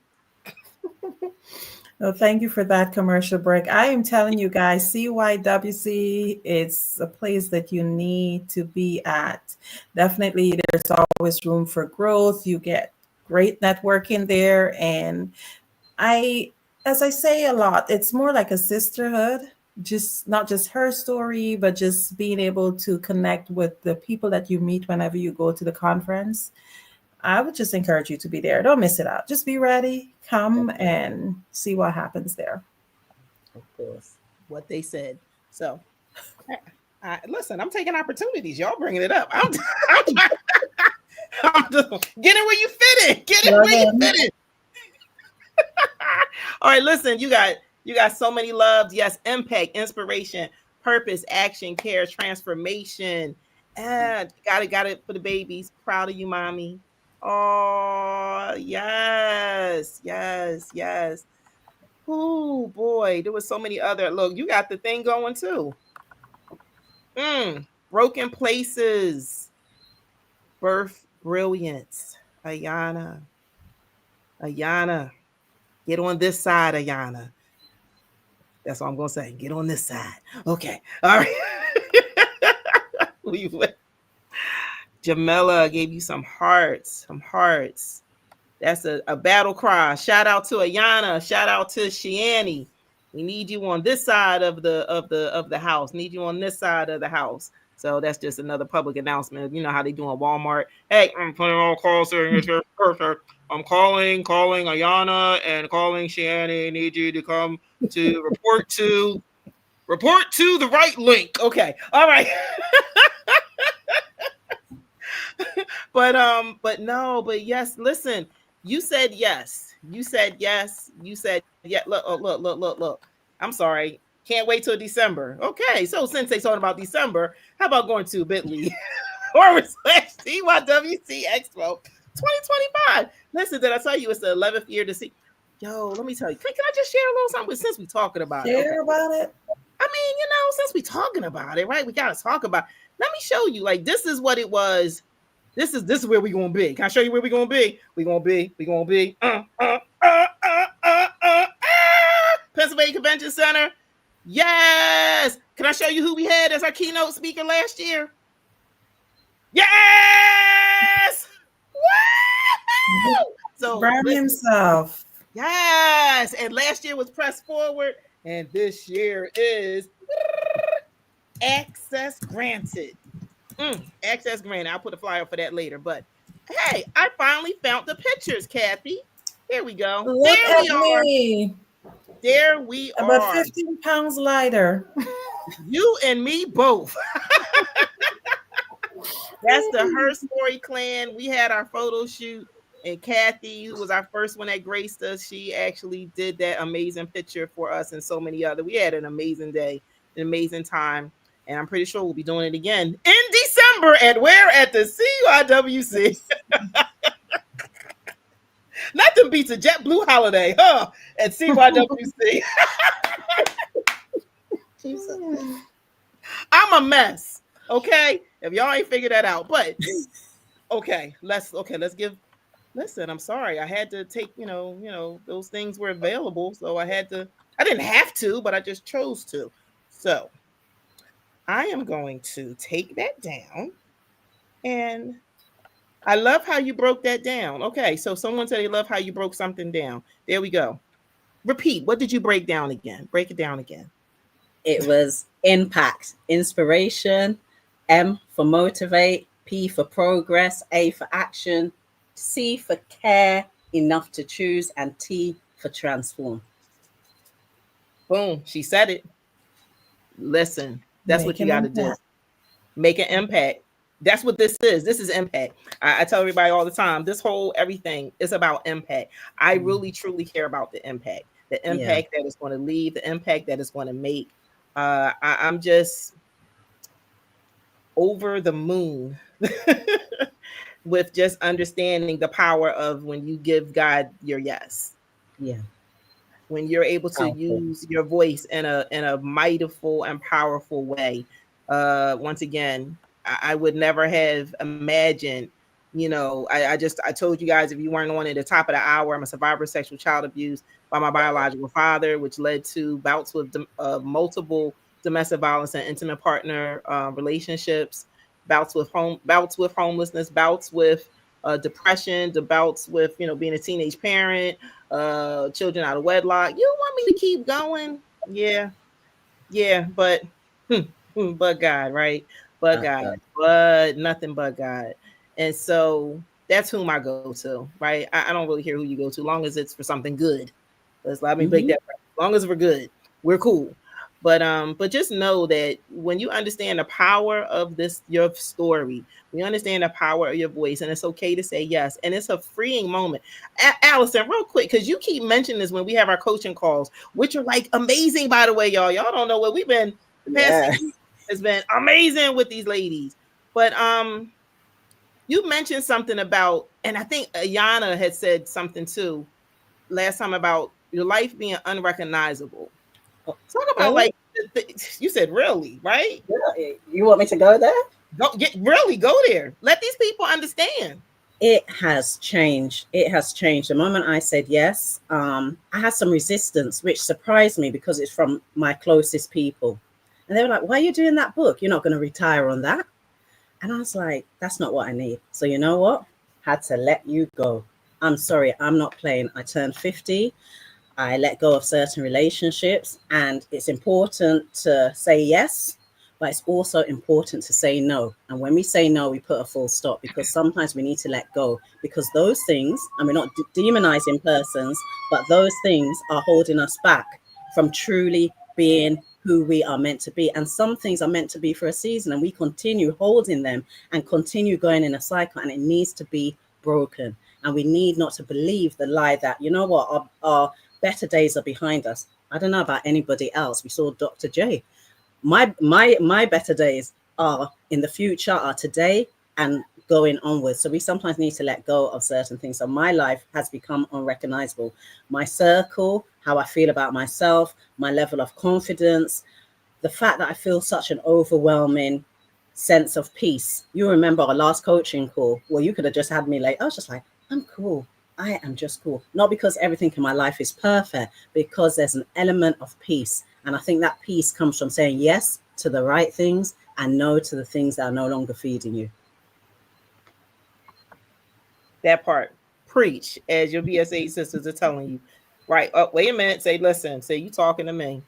B: Well, thank you for that commercial break. I am telling you guys, CYWC is a place that you need to be at. Definitely, there's always room for growth. You get great networking there. And I, as I say a lot, it's more like a sisterhood, just not just her story, but just being able to connect with the people that you meet whenever you go to the conference. I would just encourage you to be there. Don't miss it out. Just be ready, come and see what happens there.
A: Of course, what they said. So, listen, I'm taking opportunities. Y'all bringing it up. I'm, I'm just get in where you fit in. Get in
B: Well
A: where you
B: done.
A: fit in. All right, listen, you got so many loves. Yes, impact, inspiration, purpose, action, care, transformation. And got it for the babies. Proud of you, mommy. Oh, yes, yes, yes. Oh boy, there was so many other. Look, you got the thing going too. Broken places, birth brilliance. Ayana, Ayana, get on this side, Ayana. That's all I'm gonna say. Get on this side. Okay. All right. Jamela gave you some hearts. Some hearts. That's a battle cry. Shout out to Ayana. Shout out to Shiani. We need you on this side of the house. Need you on this side of the house. So that's just another public announcement. You know how they do on Walmart. Hey, I'm putting all calls here. It's perfect. I'm calling Ayana and calling Shiani. Need you to come to report to the right link. Okay. All right. but no, but yes, listen, you said yes. You said yes. You said yeah. Look, oh, look. I'm sorry. Can't wait till December. Okay, so since they talking about December, how about going to Bitly or slash TYWC Expo 2025? Listen, did I tell you it's the 11th year to see? Yo, let me tell you. Can I just share a little something since we talking about it? Okay.
B: Share about it.
A: I mean, since we talking about it, right? We gotta talk about. Let me show you. Like, this is what it was. This is where we gonna be. Can I show you where we gonna be? We gonna be Pennsylvania Convention Center. Yes. Can I show you who we had as our keynote speaker last year? Yes. Woo! So
B: Brown himself.
A: yes. And last year was Press Forward, and this year is Access Granted. Access granted. I'll put a flyer for that later. But hey, I finally found the pictures, Kathy. There we go.
B: Look
A: there
B: at
A: we are.
B: me.
A: There we
B: About
A: are.
B: 15 pounds lighter.
A: You and me both. That's the Her Story Clan. We had our photo shoot, and Kathy, who was our first one that graced us, she actually did that amazing picture for us and so many other. We had an amazing day, an amazing time. And I'm pretty sure we'll be doing it again in December. And we're at the CYWC. Nothing beats a JetBlue holiday, huh? At CYWC. I'm a mess. Okay. If y'all ain't figured that out. But okay, let's give. Listen, I'm sorry. I had to take, those things were available. So I didn't have to, but I just chose to. So I am going to take that down, and I love how you broke that down. Okay, so someone said they love how you broke something down. There we go. Repeat. What did you break down again? Break it down again.
K: It was impact, inspiration, M for motivate, P for progress, A for action, C for care, enough to choose, and T for transform.
A: Boom. She said it. Listen, that's what you got to do. Make an impact. That's what this is. This is impact. I tell everybody all the time, this whole everything is about impact. I really, truly care about the impact that is going to leave, the impact that is going to make. I'm just over the moon with just understanding the power of when you give God your yes.
K: Yeah.
A: When you're able to use your voice in a mightiful and powerful way. Once again, I would never have imagined I told you guys, if you weren't on at the top of the hour, I'm a survivor of sexual child abuse by my biological father, which led to bouts with multiple domestic violence and intimate partner relationships, bouts with homelessness, bouts with depression, the bouts with being a teenage parent, children out of wedlock. You want me to keep going? Yeah, but but God, right? But God, but nothing but God. And so that's whom I go to, right? I don't really care who you go to, long as it's for something good. Let me break that. As long as we're good, we're cool. But just know that when you understand the power of your story, we understand the power of your voice, and it's okay to say yes, and it's a freeing moment. Allison, real quick, because you keep mentioning this when we have our coaching calls, which are like amazing, by the way, y'all. Y'all don't know what we've been the past 6 weeks has been amazing with these ladies. But you mentioned something about, and I think Ayana had said something too last time about your life being unrecognizable. Talk about like you said, really, right?
K: You want me to go there?
A: Go there. Let these people understand.
K: It has changed. It has changed. The moment I said yes, I had some resistance, which surprised me because it's from my closest people. And they were like, why are you doing that book? You're not going to retire on that. And I was like, that's not what I need. So you know what? Had to let you go. I'm sorry, I'm not playing. I turned 50. I let go of certain relationships, and it's important to say yes, but it's also important to say no. And when we say no, we put a full stop, because sometimes we need to let go, because those things, and we're not demonizing persons, but those things are holding us back from truly being who we are meant to be. And some things are meant to be for a season, and we continue holding them and continue going in a cycle, and it needs to be broken. And we need not to believe the lie that, you know what, our better days are behind us. I don't know about anybody else. We saw Dr. J. My better days are in the future, are today and going onwards. So we sometimes need to let go of certain things. So my life has become unrecognizable. My circle, how I feel about myself, my level of confidence, the fact that I feel such an overwhelming sense of peace. You remember our last coaching call? Well, you could have just had me like, I was just like, I'm cool. I am just cool. Not because everything in my life is perfect, because there's an element of peace. And I think that peace comes from saying yes to the right things and no to the things that are no longer feeding you.
A: That part. Preach, as your BSA sisters are telling you. Right. Oh, wait a minute. Say, listen, say you talking to me.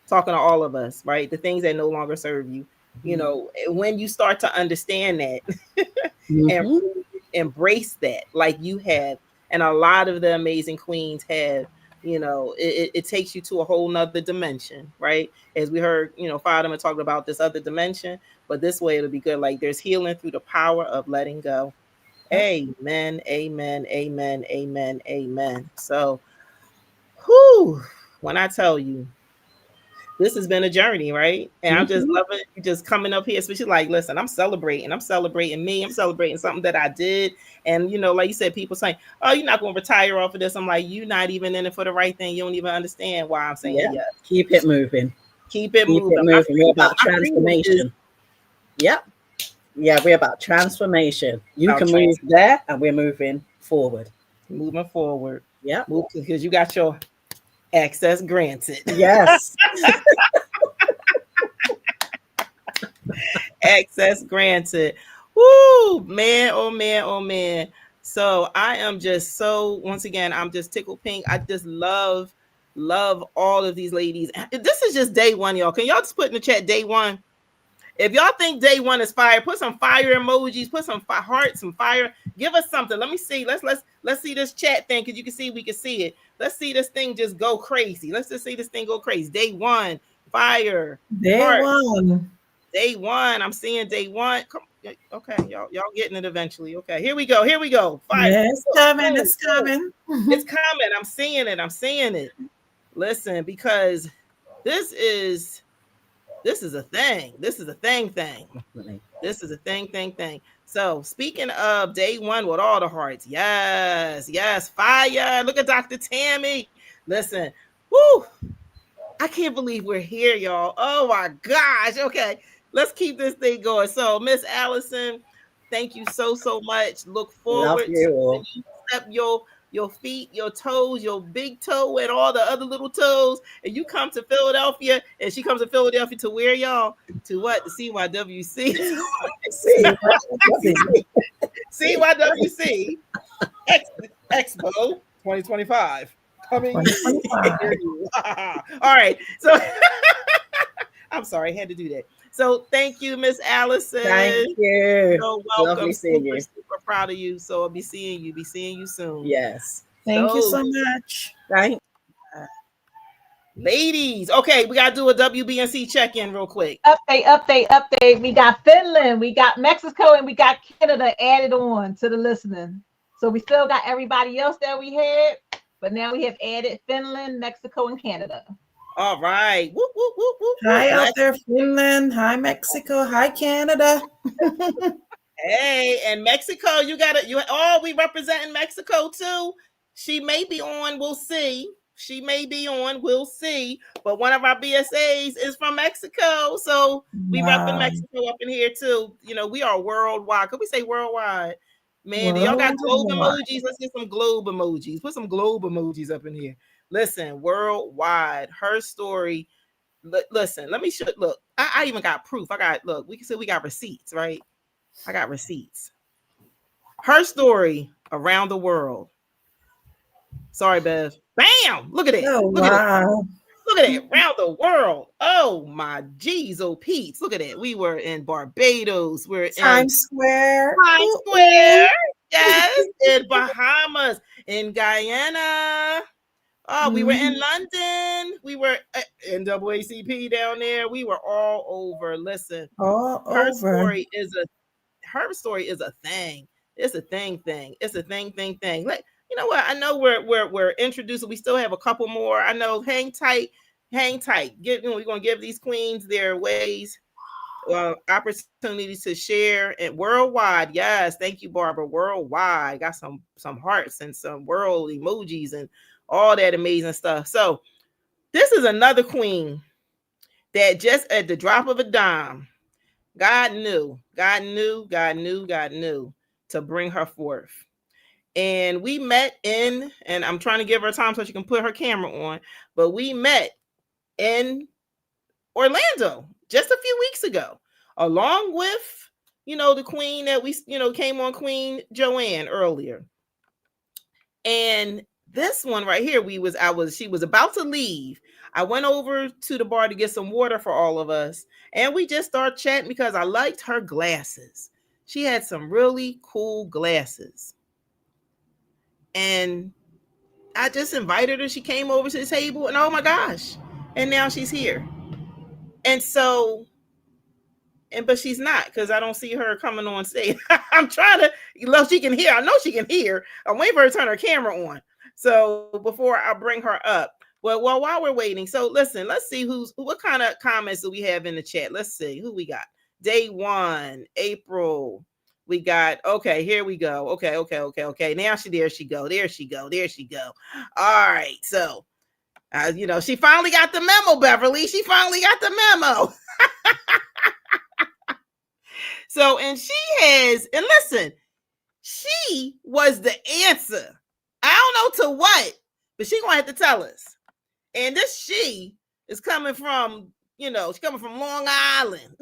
A: Talking to all of us, right? The things that no longer serve you. When you start to understand that and embrace that, like you have, and a lot of the amazing queens have, it takes you to a whole nother dimension, right? As we heard, Fatima talking about this other dimension, but this way it'll be good. Like there's healing through the power of letting go. Amen, amen, amen, amen, amen. So, when I tell you, this has been a journey, right? And I'm just loving you just coming up here, especially like, listen, I'm celebrating me, I'm celebrating something that I did. And like you said, people saying, oh, you're not going to retire off of this. I'm like, you're not even in it for the right thing. You don't even understand why I'm saying yes.
K: Keep it moving.
A: Keep it moving.
K: We're about transformation. Yep. Yeah, we're about transformation. You can move there, and we're moving forward.
A: Moving forward.
K: Yeah.
A: Because you got your access granted.
K: Yes.
A: Access granted. Woo, man, oh man, oh man. So I am just once again, I'm just tickled pink. I just love all of these ladies. This is just day one, y'all. Can y'all just put in the chat day one? If y'all think day one is fire, put some fire emojis, put some hearts, some fire. Give us something. Let me see. Let's see this chat thing, because you can see we can see it. Let's see this thing just go crazy. Let's just see this thing go crazy. Day one, fire.
B: Day one.
A: Day one. I'm seeing day one. Come, okay, y'all getting it eventually. Okay, here we go. Fire.
B: Yeah, it's coming. It's coming.
A: It's coming. I'm seeing it. Listen, because this is a thing. This is a thing. This is a thing. So speaking of day one with all the hearts, yes, fire. Look at Dr. Tammy. Listen, woo. I can't believe we're here, y'all. Oh my gosh. Okay, let's keep this thing going. So Miss Allison, Thank you so much. Look
K: Love
A: forward to when
K: you.
A: you step your feet, your toes, your big toe, and all the other little toes, and you come to Philadelphia, and she comes to Philadelphia to where y'all to what? The CYWC.
B: See what you see.
A: CYWC Expo 2025 coming near
B: 2025.
A: you. All right. So I'm sorry, I had to do that. So thank you, Miss
K: Thank
A: Allison.
K: you.
A: You're
K: Lovely
A: welcome.
K: seeing
A: Super,
K: you.
A: super proud of you. So I'll be seeing you soon.
K: Yes.
B: Thank you
A: So,
B: so much.
K: Thank
A: ladies, okay, we gotta do a WBNC check-in real quick.
C: Update. We got Finland, we got Mexico, and we got Canada added on to the listening. So we still got everybody else that we had, but now we have added Finland, Mexico, and Canada.
A: All right. Whoop, whoop, whoop, whoop,
B: Hi
A: whoop.
B: out there, Finland. Hi, Mexico. Hi, Canada.
A: Hey, and Mexico, we representing Mexico too. She may be on, we'll see. She may be on, we'll see. But one of our BSAs is from Mexico. So we repping
B: Wow.
A: Mexico up in here too. You know, we are worldwide. Could we say worldwide? Man, do y'all got globe
B: Worldwide.
A: emojis? Let's get some globe emojis. Put some globe emojis up in here. Listen, worldwide. Her story. Listen, let me show. Look, I even got proof. We can say we got receipts, right? I got receipts. Her story around the world. Sorry, Bev. Bam! Look at it.
B: Oh,
A: Look at it.
B: wow.
A: Look at it. Around the world. Oh my G's, oh Pete's. Look at it. We were in Barbados. We're in
B: Times Square.
A: Times
B: Ooh,
A: Square.
B: ooh.
A: Yes. In Bahamas. In Guyana. Oh, we were in
B: Mhm.
A: London. We were at NAACP down there. We were all over. Listen,
B: All
A: her
B: over.
A: story is a thing. It's a thing. It's a thing. Like, you know what? I know we're introducing. We still have a couple more. I know. Hang tight. We're gonna give these queens their ways, opportunities to share and worldwide. Yes, thank you, Barbara. Worldwide, got some hearts and some world emojis and all that amazing stuff. So this is another queen that just at the drop of a dime, God knew to bring her forth. And we met and I'm trying to give her time so she can put her camera on, but we met in Orlando just a few weeks ago, along with, the queen that we, came on, Queen Joanne earlier. And this one right here, she was about to leave. I went over to the bar to get some water for all of us, and we just started chatting because I liked her glasses. She had some really cool glasses. And I just invited her. She came over to the table, and oh my gosh. And now she's here. And so, but she's not, because I don't see her coming on stage. I'm trying to, she can hear. I know she can hear. I'm waiting for her to turn her camera on. So before I bring her up. Well, while we're waiting, so listen, let's see what kind of comments do we have in the chat. Let's see who we got. Day 1, April. We got, okay, here we go. Okay. Now there she go. All right. So, she finally got the memo, Beverly. She finally got the memo. So, and listen, she was the answer. I don't know to what, but she gonna have to tell us. And this she is coming from, she's coming from Long Island.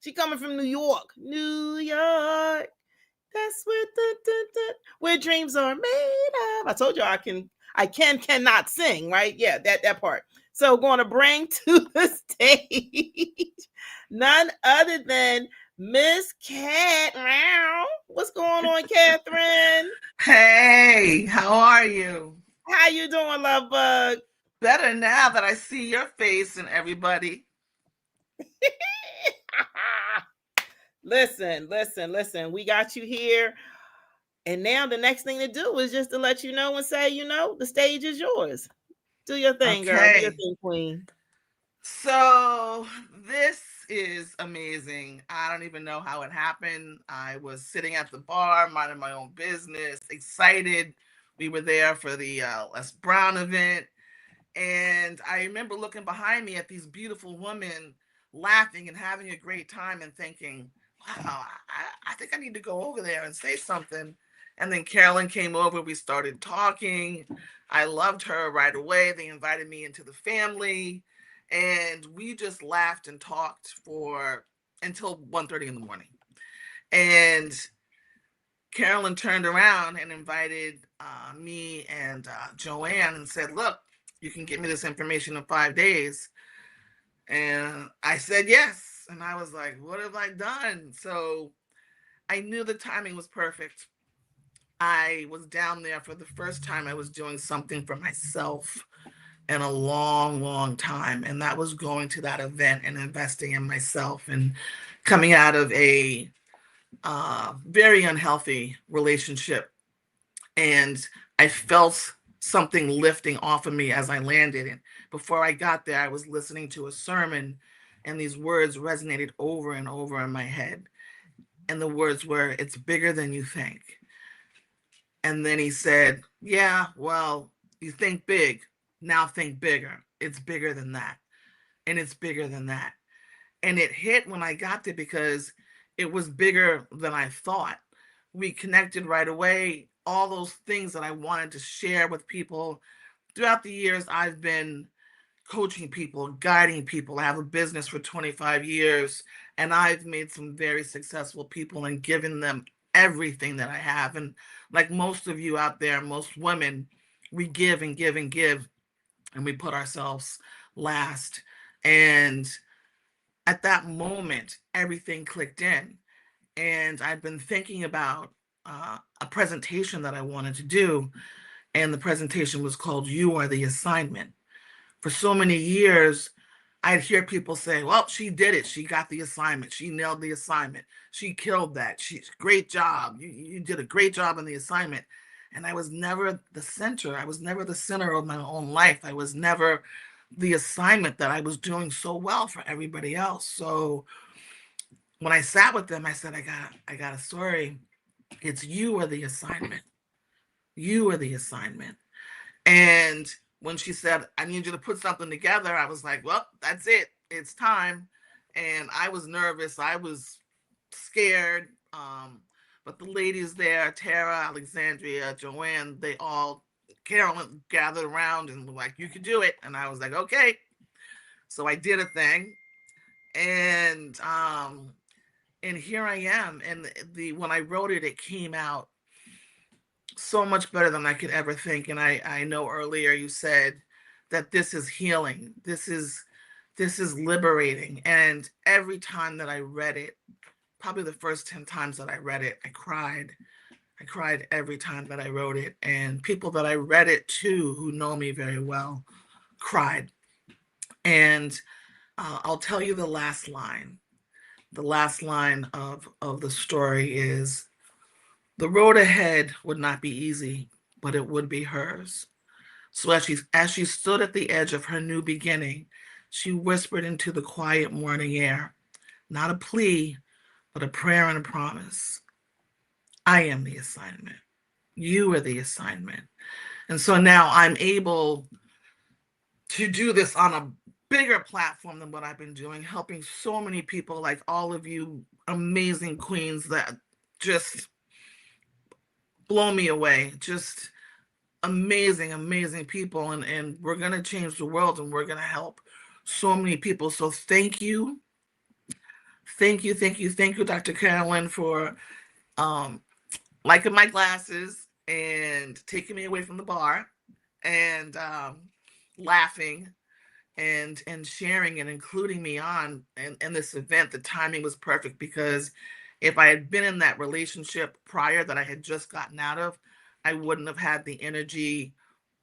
A: She coming from New York. That's where dreams are made of. I told you I cannot sing, right? Yeah, that part. So going to bring to the stage none other than Miss Cat. What's going on, Catherine?
L: Hey, how are you?
A: How you doing, love bug?
L: Better now that I see your face and everybody.
A: Listen. We got you here. And now the next thing to do is just to let you know and say, the stage is yours. Do your thing, girl. Do your thing, queen.
L: So this is amazing. I don't even know how it happened. I was sitting at the bar, minding my own business, excited. We were there for the Les Brown event. And I remember looking behind me at these beautiful women laughing and having a great time and thinking, wow, I think I need to go over there and say something. And then Carolyn came over. We started talking. I loved her right away. They invited me into the family. And we just laughed and talked for until 1:30 in the morning. And Carolyn turned around and invited me and Joanne and said, look, you can get me this information in 5 days. And I said yes. And I was like, what have I done? So I knew the timing was perfect. I was down there for the first time. I was doing something for myself in a long, long time. And that was going to that event and investing in myself and coming out of a very unhealthy relationship. And I felt something lifting off of me as I landed. And before I got there, I was listening to a sermon, and these words resonated over and over in my head. And the words were, it's bigger than you think. And then he said, yeah, well, you think big. Now think bigger. It's bigger than that. And it's bigger than that. And it hit when I got there because it was bigger than I thought. We connected right away. All those things that I wanted to share with people. Throughout the years, I've been coaching people, guiding people. I have a business for 25 years, and I've made some very successful people and given them everything that I have. And like most of you out there, most women, we give and give and give, and we put ourselves last. And at that moment, everything clicked in. And I'd been thinking about a presentation that I wanted to do. And the presentation was called You Are the Assignment. For so many years, I'd hear people say, well, she did it. She got the assignment. She nailed the assignment. She killed that. She's great job. You did a great job in the assignment. And I was never the center. I was never the center of my own life. I was never the assignment that I was doing so well for everybody else. So when I sat with them, I said, I got a story. It's you are the assignment. You are the assignment. And when she said, I need you to put something together, I was like, well, that's it. It's time. And I was nervous. I was scared. But the ladies there, Tara, Alexandria, Joanne, Carolyn gathered around and were like, you can do it. And I was like, okay. So I did a thing. And here I am. And when I wrote it, it came out so much better than I could ever think. And I know earlier you said that this is healing. This is liberating. And every time that I read it, probably the first 10 times that I read it, I cried. I cried every time that I wrote it. And people that I read it to, who know me very well, cried. And I'll tell you the last line. The last line of the story is, the road ahead would not be easy, but it would be hers. So as she stood at the edge of her new beginning, she whispered into the quiet morning air, not a plea, but a prayer and a promise. I am the assignment. You are the assignment. And so now I'm able to do this on a bigger platform than what I've been doing, helping so many people, like all of you amazing queens that just blow me away. Just amazing, amazing people. And we're going to change the world, and we're going to help so many people. So thank you. Thank you, thank you, thank you, Dr. Carolyn, for liking my glasses and taking me away from the bar and laughing and sharing and including me on in this event. The timing was perfect, because if I had been in that relationship prior that I had just gotten out of, I wouldn't have had the energy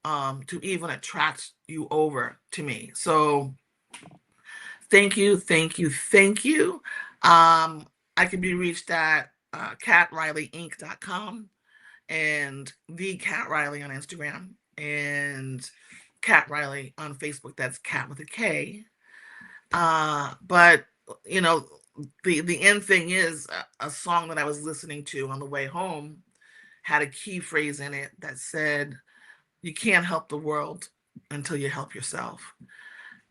L: to even attract you over to me. So thank you, thank you, thank you. I can be reached at catrileyinc.com and the Cat Riley on Instagram and Cat Riley on Facebook. That's Cat with a K. But you know, the end thing is a song that I was listening to on the way home had a key phrase in it that said, you can't help the world until you help yourself.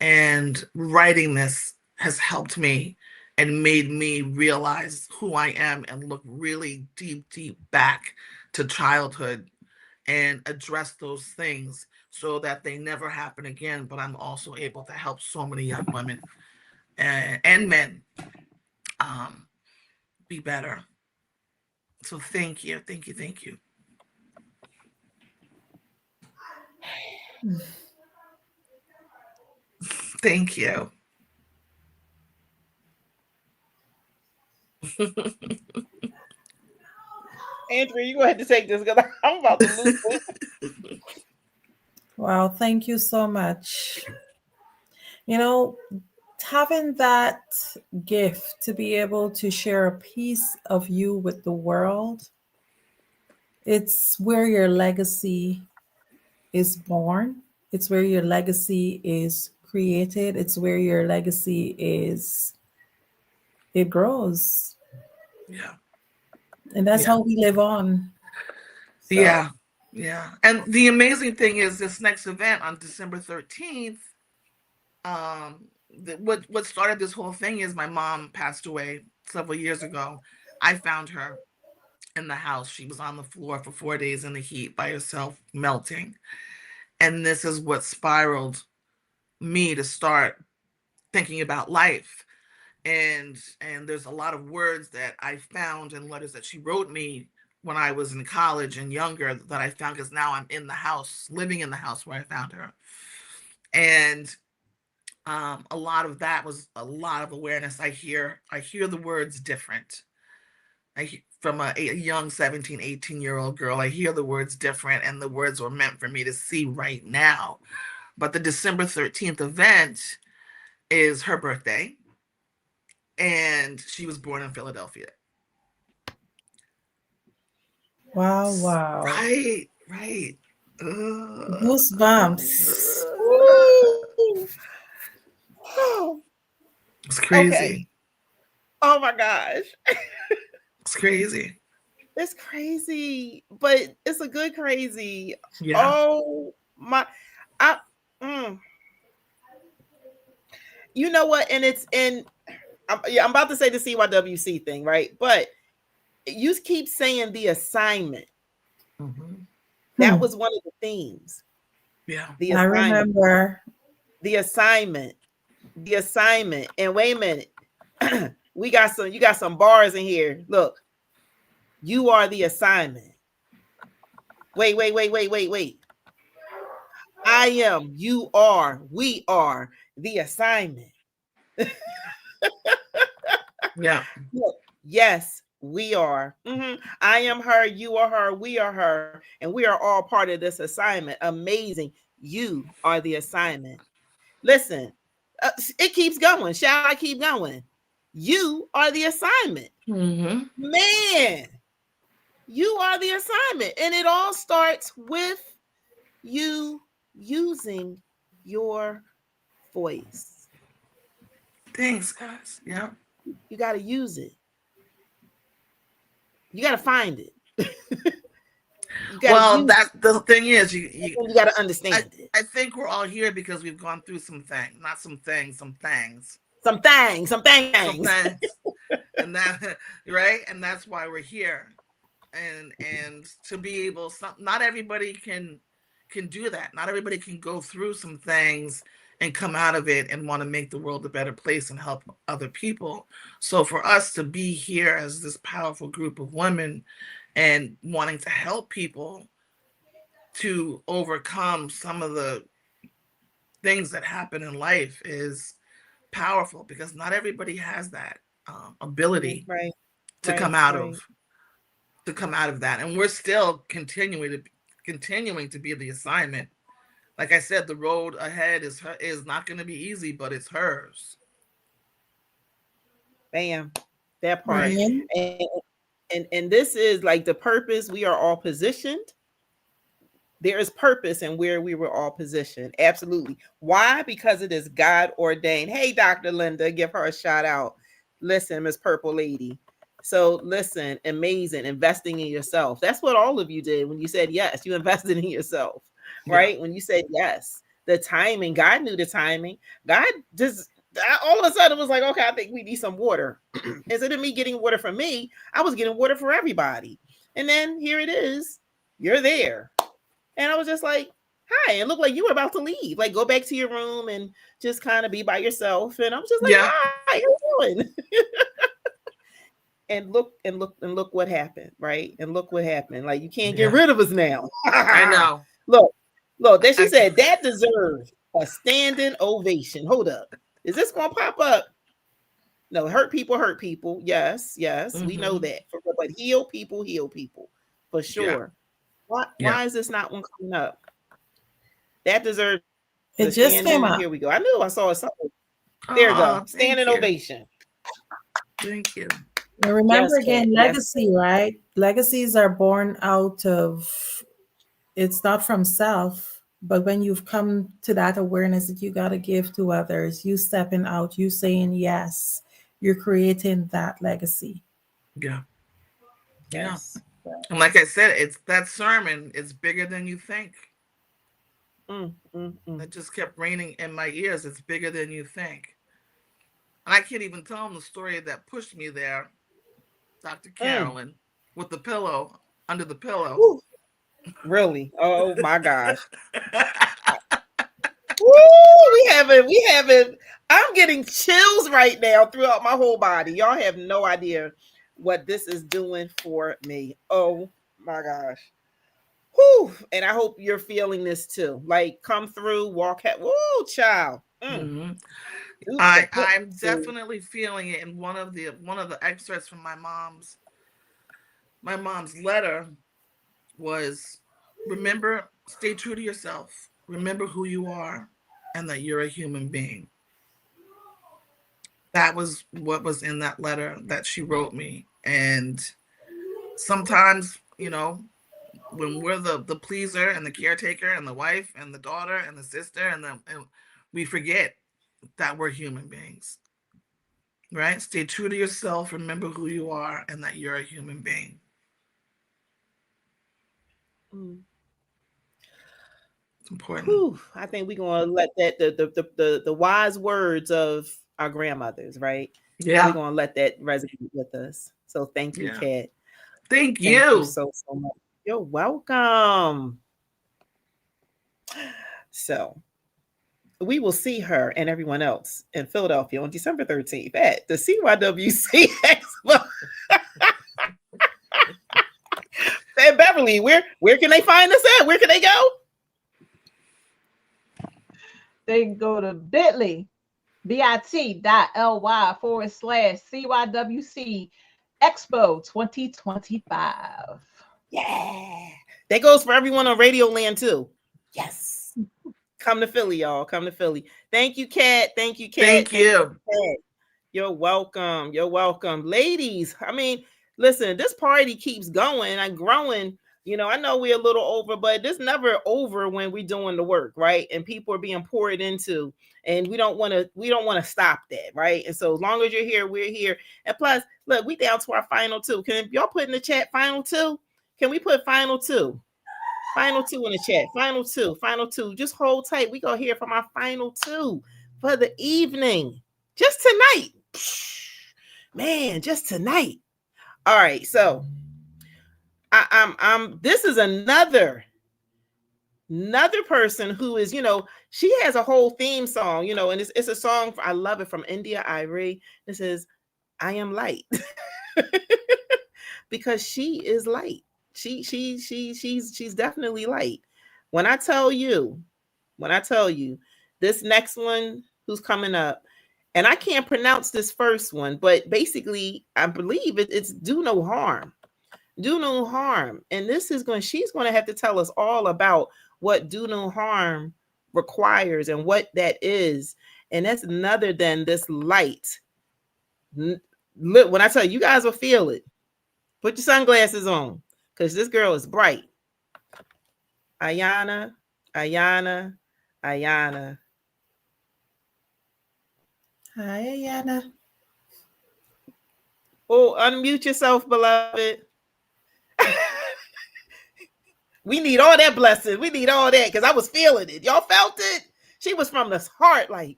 L: And writing this has helped me and made me realize who I am and look really deep, deep back to childhood and address those things so that they never happen again. But I'm also able to help so many young women and men be better. So thank you, thank you, thank you. Thank you.
A: Andrea, you go ahead to take this because I'm about to lose it.
B: Wow, thank you so much. You know, having that gift to be able to share a piece of you with the world, it's where your legacy is born. It's where your legacy is created. It's where your legacy is, it grows.
L: Yeah.
B: And that's
L: Yeah.
B: how we live on. So.
L: Yeah. Yeah. And the amazing thing is this next event on December 13th, what started this whole thing is my mom passed away several years ago. I found her in the house. She was on the floor for 4 days in the heat by herself, melting. And this is what spiraled me to start thinking about life. And there's a lot of words that I found in letters that she wrote me when I was in college and younger that I found, because now I'm in the house, living in the house where I found her. And a lot of that was a lot of awareness. I hear the words different. From a young 17, 18-year-old girl, I hear the words different, and the words were meant for me to see right now. But the December 13th event is her birthday, and she was born in Philadelphia.
B: Wow, wow.
L: Right.
B: Goosebumps.
L: It's crazy.
A: Okay. Oh my gosh.
L: It's crazy.
A: It's crazy, but it's a good crazy.
L: Yeah.
A: Oh my, you know what? And it's in. I'm about to say the CYWC thing, right? But you keep saying the assignment.
L: Mm-hmm.
A: That was one of the themes.
L: Yeah.
A: The
B: I
A: assignment.
B: remember.
A: The assignment. The assignment. And wait a minute. You got some bars in here. Look. You are the assignment. Wait. I am, you are, we are the assignment.
L: Yeah.
A: Look, yes, we are. I am her, you are her, we are her, and we are all part of this assignment. Amazing. You are the assignment. Listen, it keeps going. Shall I keep going? You are the assignment.
L: Mm-hmm.
A: Man, you are the assignment. And it all starts with you using your voice.
L: Thanks, guys. Yeah.
A: You got to use it. You got to find it.
L: Well, that's the thing is, you
A: got to understand it.
L: I think we're all here because we've gone through some things, not some things, some things.
A: Some things.
L: And that, right? And that's why we're here. And to be able, not everybody can do that. Not everybody can go through some things and come out of it and want to make the world a better place and help other people. So for us to be here as this powerful group of women and wanting to help people to overcome some of the things that happen in life is powerful, because not everybody has that ability to come out of that. And we're still continuing to be the assignment. Like I said, the road ahead is not going to be easy, but it's hers.
A: Bam, that part. And this is like the purpose. We are all positioned. There is purpose in where we were all positioned. Absolutely. Why? Because it is God ordained. Hey, Dr. Linda, give her a shout out. Listen, Miss Purple Lady. So listen, amazing. Investing in yourself. That's what all of you did when you said yes. You invested in yourself, right? Yeah. When you said yes, the timing, God knew the timing. God just all of a sudden it was like, okay, I think we need some water. Instead of me getting water for me, I was getting water for everybody. And then here it is, you're there. And I was just like, hi, it looked like you were about to leave. Like, go back to your room and just kind of be by yourself. And I was just like,
L: Yeah.
A: hi, how you doing? And look what happened, right? And look what happened. Like, you can't get rid of us now.
L: I know.
A: Look, then she said that deserves a standing ovation. Hold up. Is this gonna pop up? No, hurt people. Yes, we know that. But heal people for sure. Why is this not one coming up? That deserves
B: It just came up.
A: Here we go. I knew I saw something. There you go. Standing ovation.
L: Thank you.
B: Now remember
A: Yes,
B: again,
A: Kat,
B: legacy, right? Legacies are born out of, it's not from self, but when you've come to that awareness that you got to give to others, you stepping out, you saying yes, you're creating that legacy.
L: Yeah.
A: Yes.
L: Yeah. And like I said, it's that sermon is bigger than you think. It just kept ringing in my ears. It's bigger than you think. And I can't even tell them the story that pushed me there, Dr. Carolyn, with the pillow under the pillow.
A: Woo. Really? Oh my gosh. Woo, we haven't. I'm getting chills right now throughout my whole body. Y'all have no idea what this is doing for me. Oh my gosh. Whew. And I hope you're feeling this too. Like, come through, walk at woo, child.
L: I'm definitely feeling it in one of the excerpts from my mom's letter was, remember, stay true to yourself. Remember who you are and that you're a human being. That was what was in that letter that she wrote me. And sometimes, when we're the pleaser and the caretaker and the wife and the daughter and the sister and we forget that we're human beings, right? Stay true to yourself. Remember who you are and that you're a human being. It's important.
A: Whew. I think we're gonna let that the wise words of our grandmothers, right?
L: Yeah,
A: we're gonna let that resonate with us. So thank you, Kat.
L: Thank you
A: so much. You're welcome. So we will see her and everyone else in Philadelphia on December 13th at the CYWC Expo. And Beverly, where can they find us at? Where can they go?
C: They can go to bit.ly/CYWC Expo 2025.
A: Yeah. That goes for everyone on Radio Land too. Yes. Come to Philly, y'all. Come to Philly. Thank you, Kat. Thank you, Kat.
L: Thank you.
A: You're welcome. You're welcome. Ladies, I mean, listen, this party keeps going and growing. I know we're a little over, but this never over when we're doing the work, right? And people are being poured into, and we don't want to stop that, right? And so as long as you're here, we're here. And plus, look, we down to our final two. Can y'all put in the chat final two? Can we put final two? Final two in the chat. Final two. Just hold tight. We gonna hear from our final two for the evening. Just tonight. Man, just tonight. All right, so I'm this is another person who is, she has a whole theme song, and it's a song, I love it, from India Irie. This is I Am Light. Because she is light. She's definitely light. When I tell you, this next one who's coming up, and I can't pronounce this first one, but basically I believe it's Do No Harm. Do No Harm. And she's going to have to tell us all about what Do No Harm requires and what that is. And that's another than this light. Look, when I tell you guys will feel it. Put your sunglasses on, because this girl is bright. Ayana.
B: Hi, Ayana.
A: Oh, unmute yourself, beloved. We need all that blessing. We need all that, because I was feeling it. Y'all felt it? She was from the heart, like,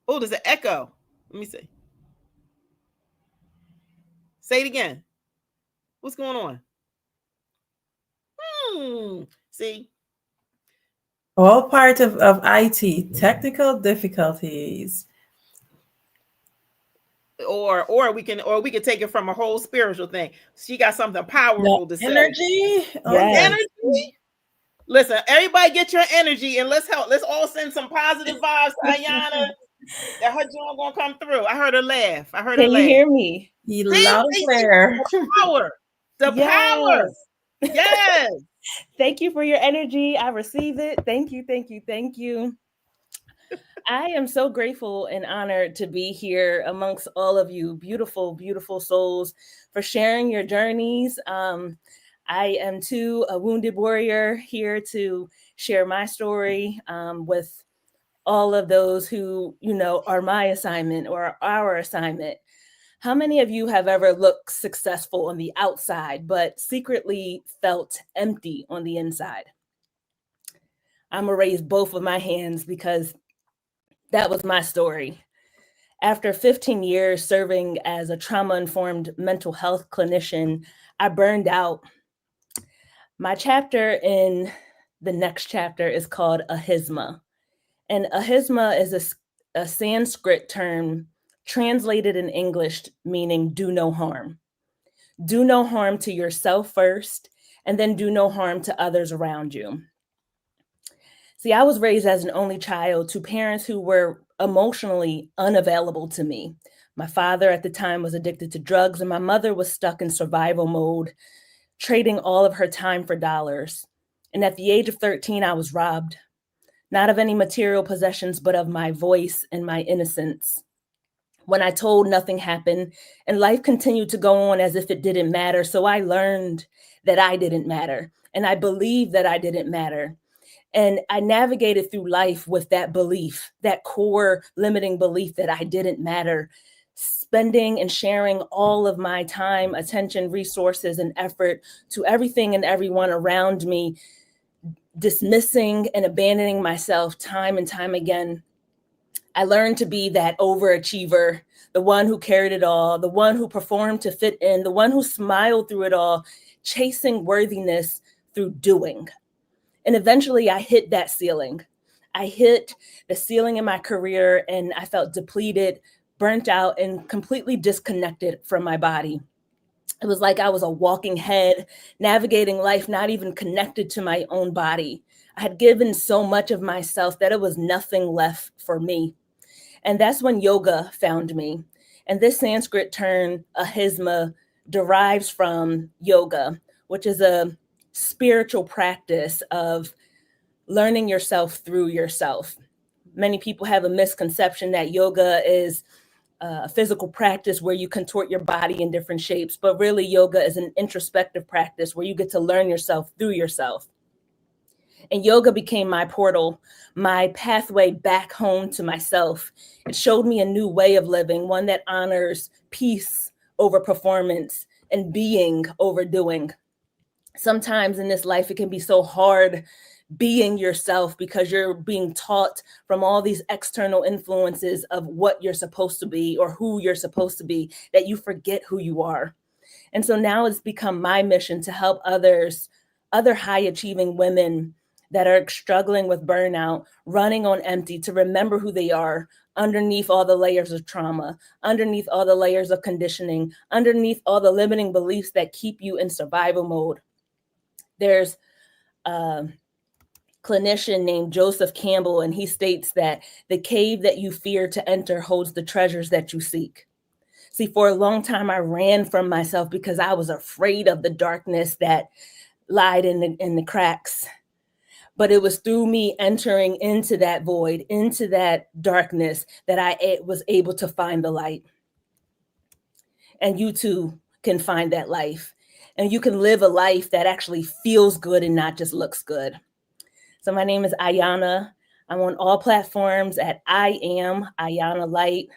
A: Oh, there's an echo. Let me see. Say it again. What's going on? See?
B: All part of IT, technical difficulties.
A: Or we can take it from a whole spiritual thing. She got something powerful to say.
B: Energy.
A: Yes. Energy. Listen, everybody get your energy and let's all send some positive vibes to Ayana. That her joint gonna come through. I heard her laugh.
M: Can you hear me?
B: Loud and clear.
A: The power. The power. Yes.
M: Thank you for your energy. I receive it. Thank you. Thank you. Thank you. I am so grateful and honored to be here amongst all of you beautiful, beautiful souls for sharing your journeys. I am too a wounded warrior here to share my story with all of those who, are my assignment or our assignment. How many of you have ever looked successful on the outside, but secretly felt empty on the inside? I'm gonna raise both of my hands because that was my story. After 15 years serving as a trauma-informed mental health clinician, I burned out. My chapter in the next chapter is called Ahisma. And ahisma is a Sanskrit term translated in English meaning do no harm. Do no harm to yourself first, and then do no harm to others around you. See, I was raised as an only child to parents who were emotionally unavailable to me. My father at the time was addicted to drugs, and my mother was stuck in survival mode, trading all of her time for dollars. And at the age of 13, I was robbed. Not of any material possessions, but of my voice and my innocence. When I told, nothing happened, and life continued to go on as if it didn't matter. So I learned that I didn't matter, and I believed that I didn't matter. And I navigated through life with that belief, that core limiting belief that I didn't matter, spending and sharing all of my time, attention, resources, and effort to everything and everyone around me, dismissing and abandoning myself time and time again. I learned to be that overachiever, the one who carried it all, the one who performed to fit in, the one who smiled through it all, chasing worthiness through doing. And eventually I hit that ceiling. I hit the ceiling in my career and I felt depleted, burnt out, and completely disconnected from my body. It was like I was a walking head, navigating life, not even connected to my own body. I had given so much of myself that it was nothing left for me. And that's when yoga found me. And this Sanskrit term, ahisma, derives from yoga, which is a spiritual practice of learning yourself through yourself. Many people have a misconception that yoga is a physical practice where you contort your body in different shapes, but really yoga is an introspective practice where you get to learn yourself through yourself. And yoga became my portal, my pathway back home to myself. It showed me a new way of living, one that honors peace over performance and being over doing. Sometimes in this life, it can be so hard being yourself because you're being taught from all these external influences of what you're supposed to be or who you're supposed to be that you forget who you are. And so now it's become my mission to help other high achieving women that are struggling with burnout, running on empty, to remember who they are underneath all the layers of trauma, underneath all the layers of conditioning, underneath all the limiting beliefs that keep you in survival mode. There's clinician named Joseph Campbell, and he states that the cave that you fear to enter holds the treasures that you seek. See, for a long time, I ran from myself because I was afraid of the darkness that lied in the cracks. But it was through me entering into that void, into that darkness, that I was able to find the light. And you too can find that life. And you can live a life that actually feels good and not just looks good. So my name is Ayana. I'm on all platforms at I am Ayana Light.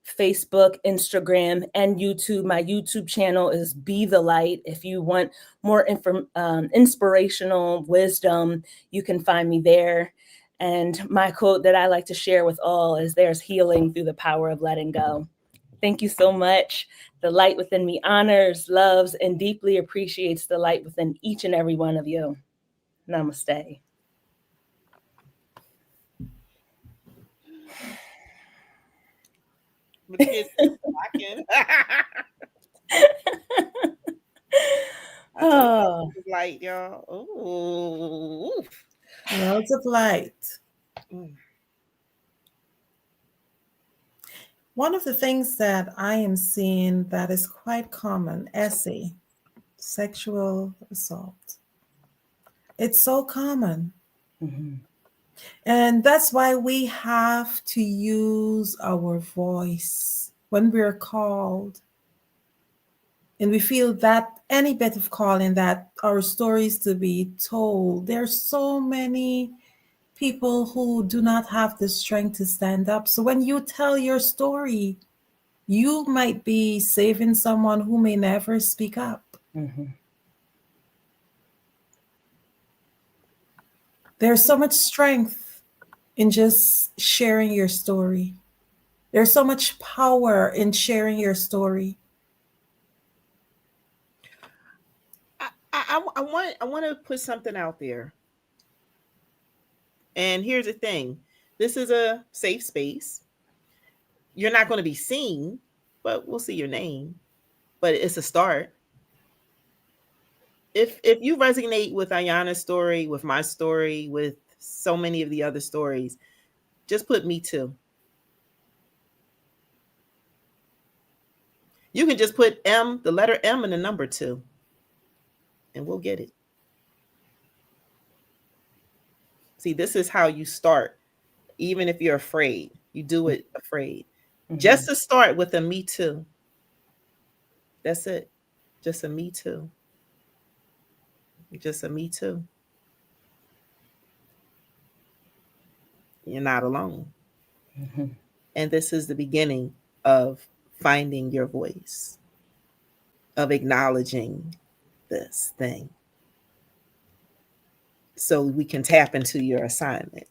M: Facebook, Instagram, and YouTube. My YouTube channel is Be the Light. If you want more inspirational wisdom, you can find me there. And my quote that I like to share with all is there's healing through the power of letting go. Thank you so much. The light within me honors, loves, and deeply appreciates the light within each and every one of you. Namaste.
A: The kids talking. I told
M: Oh,
A: you light, y'all. Ooh.
B: Loads of light.
A: Mm.
B: One of the things that I am seeing that is quite common, Essie, sexual assault. It's so common.
M: Mhm.
B: And that's why we have to use our voice when we're called. And we feel that any bit of calling that our stories to be told. There's so many people who do not have the strength to stand up. So when you tell your story, you might be saving someone who may never speak up.
M: Mhm.
B: There's so much strength in just sharing your story. There's so much power in sharing your story.
A: I want to put something out there. And here's the thing. This is a safe space. You're not going to be seen, but we'll see your name. But it's a start. If you resonate with Ayana's story, with my story, with so many of the other stories, just put me too. You can just put M, the letter M, and the number 2, and we'll get it. See, this is how you start. Even if you're afraid, you do it afraid.
M: Mhm.
A: Just to start with a me too. That's it. Just a me too. Just a me too. You're not alone.
M: Mhm.
A: And this is the beginning of finding your voice, of acknowledging this thing so we can tap into your assignment.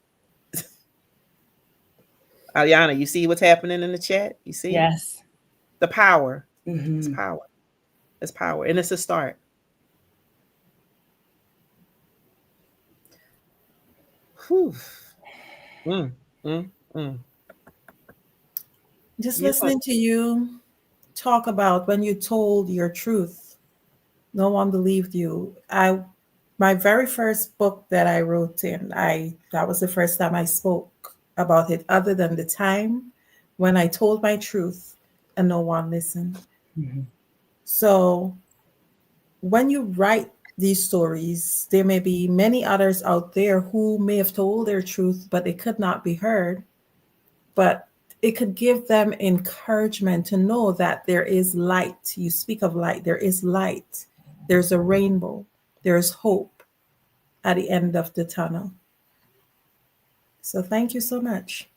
A: Ayana, you see what's happening in the chat? You see?
M: Yes.
A: The power.
M: Mhm.
A: It's power. It's power. And it's a start. Whew. Mm, mm, mm.
B: Just
A: You
B: listening to you talk about when you told your truth, no one believed you. My very first book that I wrote in, I that was the first time I spoke about it, other than the time when I told my truth and no one listened.
M: Mhm.
B: So when you write these stories, there may be many others out there who may have told their truth, but it could not be heard. But it could give them encouragement to know that there is light. You speak of light, there is light, there's a rainbow, there's hope at the end of the tunnel. So thank you so much.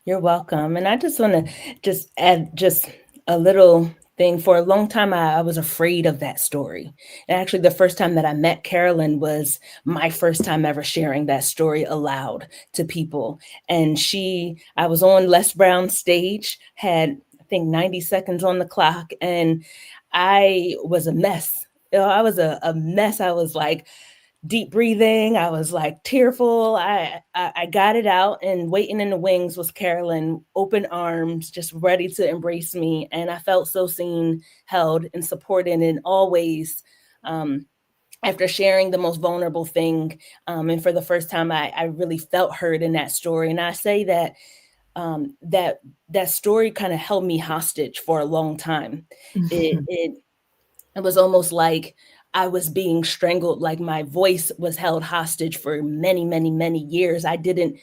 M: You're welcome. And I just want to just add just a little thing. For a long time, I was afraid of that story. And actually, the first time that I met Carolyn was my first time ever sharing that story aloud to people. And I was on Les Brown's stage, had, I think, 90 seconds on the clock, and I was a mess. I was a mess. I was like, deep breathing. I was like tearful. I got it out, and waiting in the wings was Carolyn, open arms, just ready to embrace me. And I felt so seen, held, and supported in all ways. After sharing the most vulnerable thing, and for the first time, I really felt heard in that story. And I say that that story kind of held me hostage for a long time. It was almost like I was being strangled, like my voice was held hostage for many, many, many years. I didn't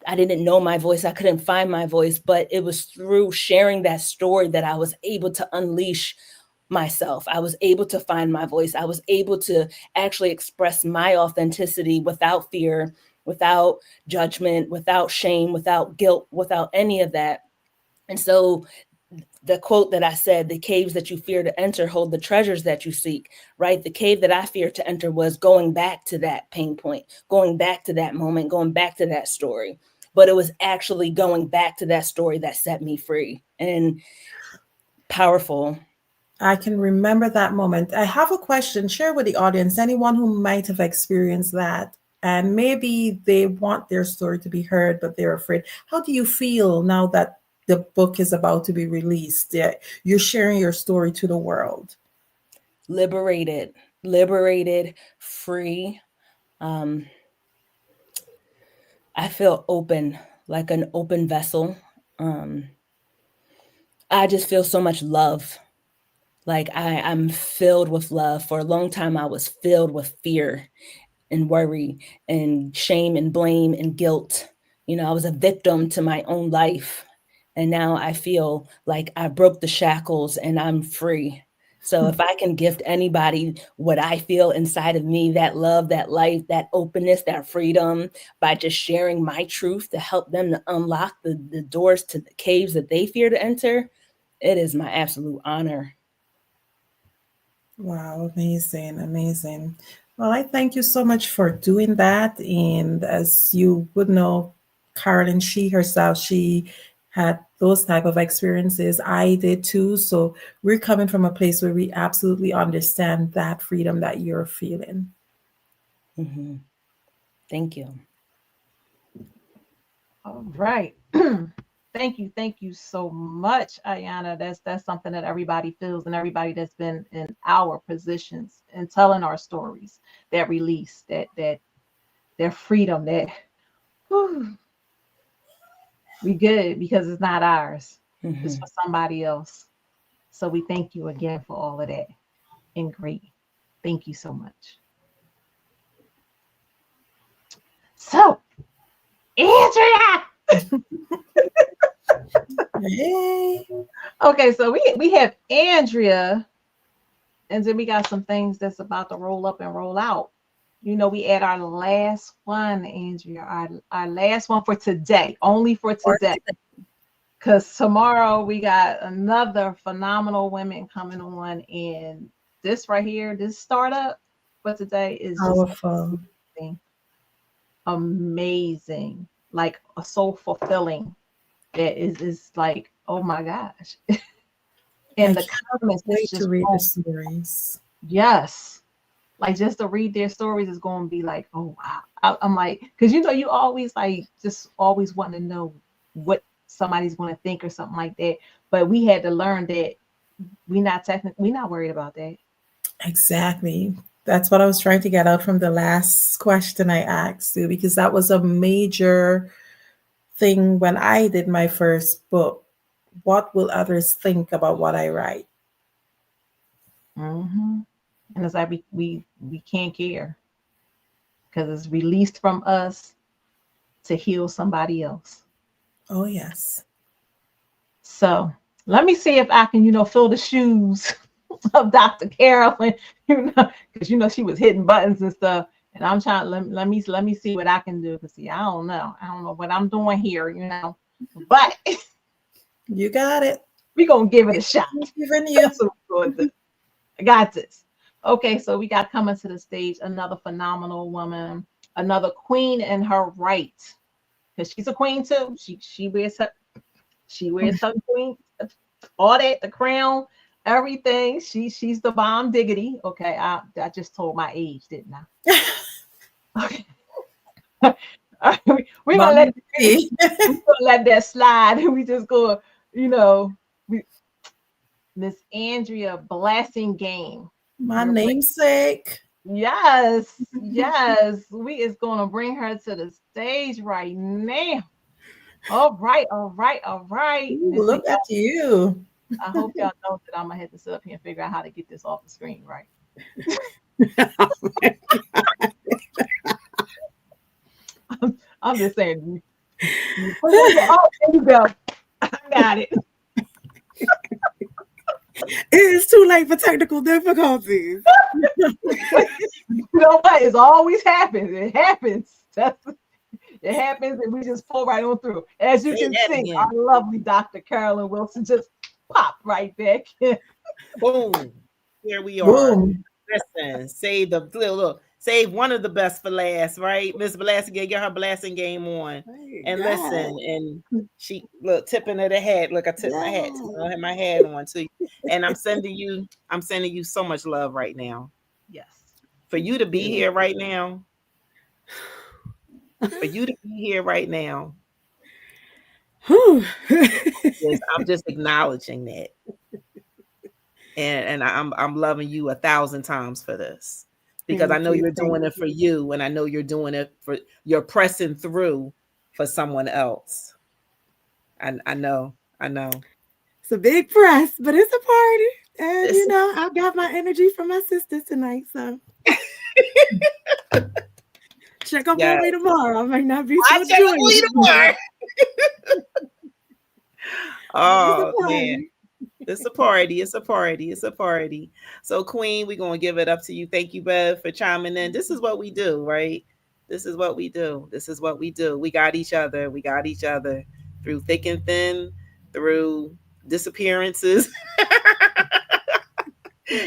M: know my voice. I couldn't find my voice, but it was through sharing that story that I was able to unleash myself. I was able to find my voice. I was able to actually express my authenticity without fear, without judgment, without shame, without guilt, without any of that. And so the quote that I said, the caves that you fear to enter hold the treasures that you seek, right? The cave that I feared to enter was going back to that pain point, going back to that moment, going back to that story. But it was actually going back to that story that set me free. And powerful.
B: I can remember that moment. I have a question. Share with the audience, anyone who might have experienced that, and maybe they want their story to be heard, but they're afraid. How do you feel now that the book is about to be released? You're sharing your story to the world.
M: Liberated, free. I feel open, like an open vessel. I just feel so much love. Like I'm filled with love. For a long time, I was filled with fear and worry and shame and blame and guilt. You know, I was a victim to my own life. And now I feel like I broke the shackles and I'm free. So if I can gift anybody what I feel inside of me, that love, that life, that openness, that freedom, by just sharing my truth to help them to unlock the doors to the caves that they fear to enter, it is my absolute honor.
B: Wow, amazing, amazing. Well, I thank you so much for doing that. And as you would know, Carolyn, she herself, she had those type of experiences. I did too. So we're coming from a place where we absolutely understand that freedom that you're feeling.
M: Mm-hmm. Thank you.
C: All right. Thank you so much, Ayana. That's something that everybody feels, and everybody that's been in our positions and telling our stories, that release, that their freedom, that whew, we good because it's not ours.
M: Mm-hmm.
C: It's for somebody else. So we thank you again for all of that. And great. Thank you so much. So, Andrea.
B: Hey.
C: Okay, so we have Andrea, and then we got some things that's about to roll up and roll out. You know, we add our last one, Andrea, our last one for today, only for today. Because tomorrow we got another phenomenal women coming on, and this right here, this startup for today is
B: powerful.
C: Just amazing, like so fulfilling. That is like, oh my gosh. And the comments
B: wait
C: just
B: to read the stories.
C: Yes. Like just to read their stories is going to be like, oh wow. I'm like, because you know, you always like just always want to know what somebody's going to think or something like that. But we had to learn that we're not worried about that.
B: Exactly. That's what I was trying to get out from the last question I asked you, because that was a major thing when I did my first book. What will others think about what I write?
C: Mm-hmm. And it's like we can't care because it's released from us to heal somebody else.
B: Oh yes.
C: So let me see if I can, fill the shoes of Dr. Carolyn, because she was hitting buttons and stuff. And I'm trying. Let me see what I can do. Because see, I don't know what I'm doing here, But
B: you got it.
C: We're gonna give it a shot.
B: Even you.
C: I got this. Okay, so we got coming to the stage another phenomenal woman, another queen in her right, because she's a queen too. She wears her queen, all that, the crown, everything. She's the bomb diggity. Okay, I just told my age, didn't I? Okay. We're gonna let that slide. We just go, Miss Andrea Blasingame.
B: My namesake.
C: Yes. We is gonna bring her to the stage right now. All right.
B: Ooh, look at you.
C: I hope y'all know that I'm gonna have to sit up here and figure out how to get this off the screen, right? I'm just saying. Oh, there you go. I got it.
F: It is too late for technical difficulties.
C: You know what? It always happens. It happens. It happens and we just pull right on through. As you
A: Say
C: can
A: that
C: see,
A: again.
C: our lovely Dr. Carolyn Wilson just popped right back.
A: Boom. Here we are.
B: Boom.
A: Listen, save the look, save one of the best for last, right? Miss Blasting Game, get her blasting game on. And listen, and she look tipping of the hat. Look, I tip my hat. I have my hat on too. And I'm sending you so much love right now.
C: Yes.
A: For you to be here right now. For you to be here right now. I'm just acknowledging that. And I'm loving you 1,000 times for this. Because I know you're doing it for you, and I know you're doing it you're pressing through for someone else. I know.
N: It's a big press, but it's a party. And
A: It's-
N: I got my energy from my sisters tonight. So check up on me tomorrow. I might not be so
A: check up on you tomorrow. Oh man. It's a party. It's a party. It's a party. So, Queen, we're going to give it up to you. Thank you, Bev, for chiming in. This is what we do, right? This is what we do. This is what we do. We got each other. We got each other through thick and thin, through disappearances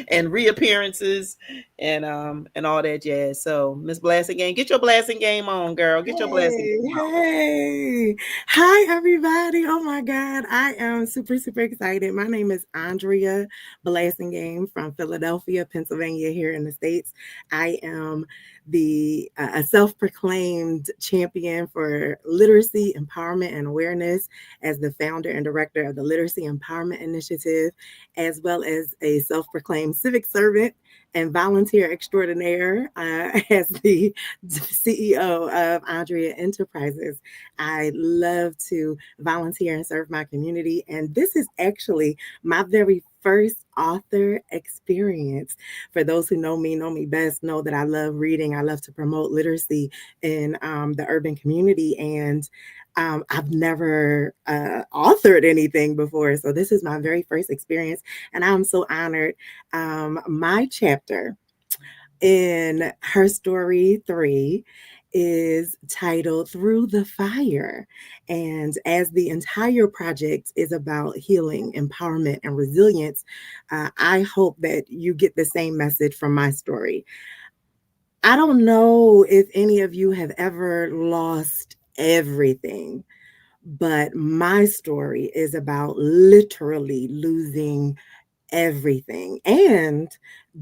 A: and reappearances and all that jazz. So, Miss Blasting Game, get your blasting game on, girl. Get your blasting game on.
N: Hey, hi everybody. Oh my God. I am super, super excited. My name is Andrea Blasingame from Philadelphia, Pennsylvania, here in the States. I am the a self-proclaimed champion for literacy, empowerment, and awareness as the founder and director of the Literacy Empowerment Initiative, as well as a self-proclaimed civic servant and volunteer extraordinaire as the CEO of Andrea Enterprises. I love to volunteer and serve my community. And this is actually my very first author experience. For those who know me best, know that I love reading. I love to promote literacy in the urban community. And I've never authored anything before. So this is my very first experience. And I'm so honored. My chapter in Her Story 3 is titled Through the Fire. And as the entire project is about healing, empowerment, and resilience, I hope that you get the same message from my story. I don't know if any of you have ever lost everything, but my story is about literally losing everything, and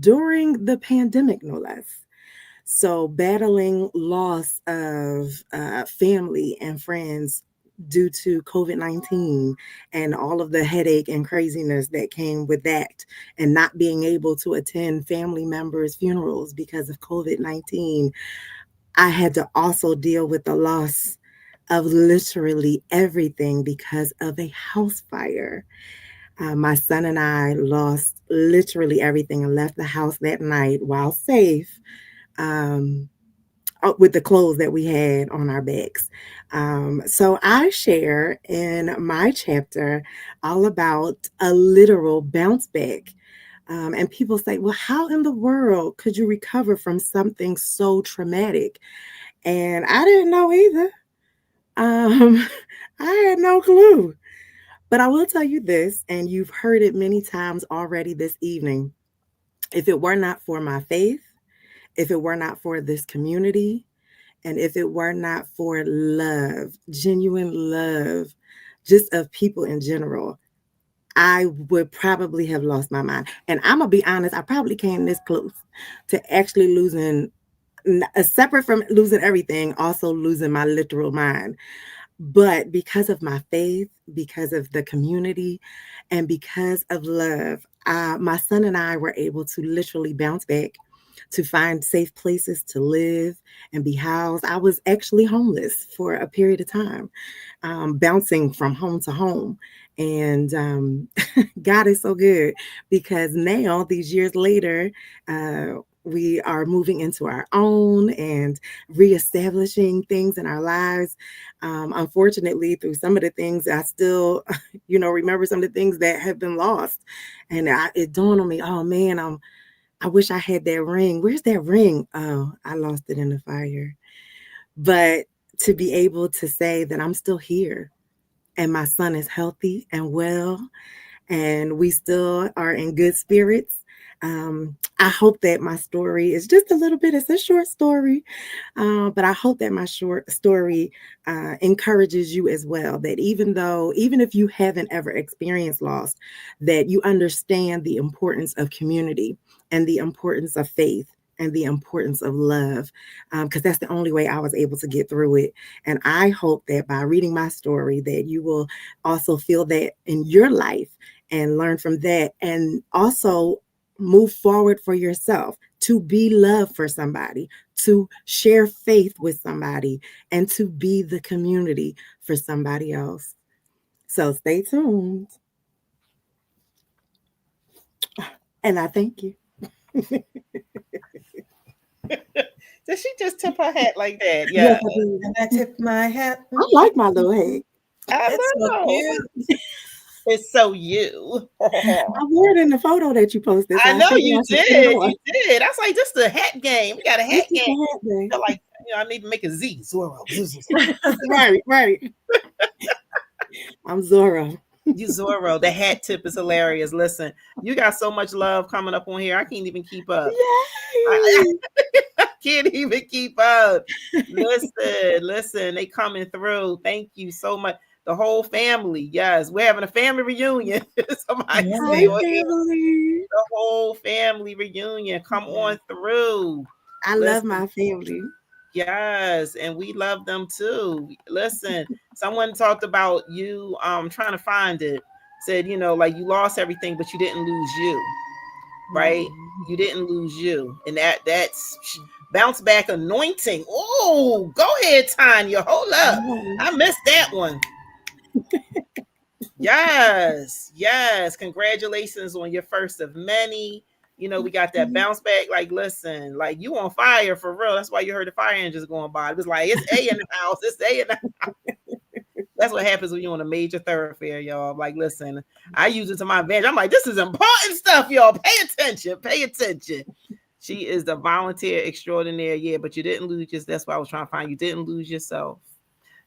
N: during the pandemic, no less. So battling loss of family and friends due to COVID-19 and all of the headache and craziness that came with that, and not being able to attend family members' funerals because of COVID-19. I had to also deal with the loss of literally everything because of a house fire. My son and I lost literally everything and left the house that night while safe, with the clothes that we had on our backs. So I share in my chapter all about a literal bounce back. And people say, well, how in the world could you recover from something so traumatic? And I didn't know either. I had no clue. But I will tell you this, and you've heard it many times already this evening. If it were not for my faith, if it were not for this community, and if it were not for love, genuine love, just of people in general, I would probably have lost my mind. And I'm going to be honest, I probably came this close to actually losing, separate from losing everything, also losing my literal mind. But because of my faith, because of the community, and because of love, my son and I were able to literally bounce back, to find safe places to live and be housed. I was actually homeless for a period of time, bouncing from home to home. And God is so good, because now, these years later, we are moving into our own and reestablishing things in our lives. Unfortunately, through some of the things, I still, remember some of the things that have been lost. And it dawned on me, oh man, I wish I had that ring. Where's that ring? Oh, I lost it in the fire. But to be able to say that I'm still here and my son is healthy and well and we still are in good spirits. I hope that my story is just a little bit, it's a short story, but I hope that my short story encourages you as well. That even if you haven't ever experienced loss, that you understand the importance of community and the importance of faith and the importance of love, because that's the only way I was able to get through it. And I hope that by reading my story, that you will also feel that in your life and learn from that, and also move forward for yourself, to be love for somebody, to share faith with somebody, and to be the community for somebody else. So stay tuned. And I thank you.
A: Did she just tip her hat like that?
B: Yes,
A: Yeah.
B: I do. And I tip my hat.
N: I like my little hat.
A: I
B: It's so
A: know.
B: cute.
A: It's so you.
N: I wore it in the photo that you posted, so
A: I
N: I
A: know
N: figured
A: you
N: I should put it
A: did.
N: on.
A: You did. I was like, this is a hat game. We got a hat
N: It's just
A: game.
N: a hat day.
A: Feel like, I need to make a Z. Zorro.
N: Right. I'm Zorro.
A: You Zorro. The hat tip is hilarious. Listen, you got so much love coming up on here. I can't even keep up. I can't even keep up. Listen, they coming through. Thank you so much. The whole family. Yes, we're having a family reunion. Somebody
B: Yeah.
A: say
N: Hi,
A: on here,
N: family.
A: the whole family reunion. Come on through.
N: I love my family.
A: Yes, and we love them too. Listen, someone talked about you trying to find it. Said, like you lost everything, but you didn't lose you. Right? You didn't lose you. And that's bounce back anointing. Oh, go ahead, Tanya. Hold up. I missed that one. Yes. Congratulations on your first of many. We got that bounce back. Like, listen, like you on fire for real. That's why you heard the fire engines going by. It was like, it's A in the house. It's A in the house. That's what happens when you're on a major thoroughfare, y'all. Like, listen, I use it to my advantage. I'm like, this is important stuff, y'all. Pay attention. She is the volunteer extraordinaire. Yeah, but you didn't lose yourself. That's what I was trying to find. You didn't lose yourself,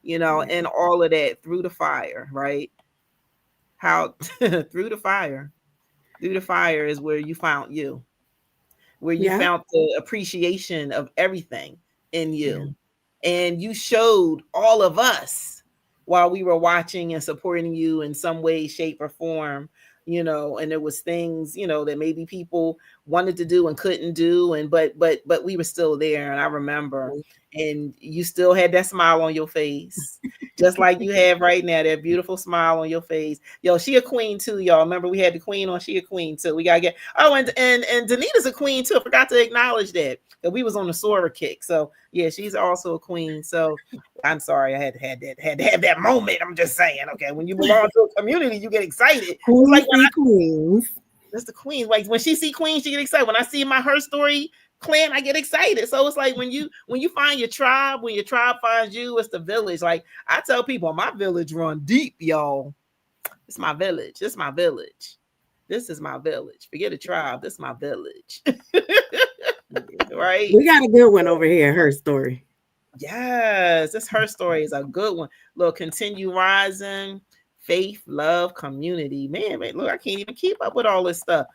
A: and all of that through the fire, right? How through the fire is where you found you, where you found the appreciation of everything in you. And you showed all of us while we were watching and supporting you in some way, shape, or form, and there was things, that maybe people wanted to do and couldn't do. And but we were still there. And I remember, and you still had that smile on your face, just like you have right now, that beautiful smile on your face. Yo, she a queen too, y'all. Remember we had the queen on, she a queen too. We gotta get, and Danita's a queen too. I forgot to acknowledge that we was on the Sora kick. So yeah, she's also a queen. So I'm sorry, I had to have that moment. I'm just saying, okay, when you belong to a community, you get excited. It's like
N: queens.
A: That's the queen. Like when she see queens, she get excited. When I see my Her Story clan, I get excited. So it's like when you find your tribe, when your tribe finds you, it's the village. Like I tell people, my village run deep, y'all. It's my village. This is my village. This is my village. Forget a tribe. This is my village. Right?
N: We got a good one over here, Her Story.
A: Yes, this Her Story is a good one. Look, continue rising, faith, love, community. Man, look, I can't even keep up with all this stuff.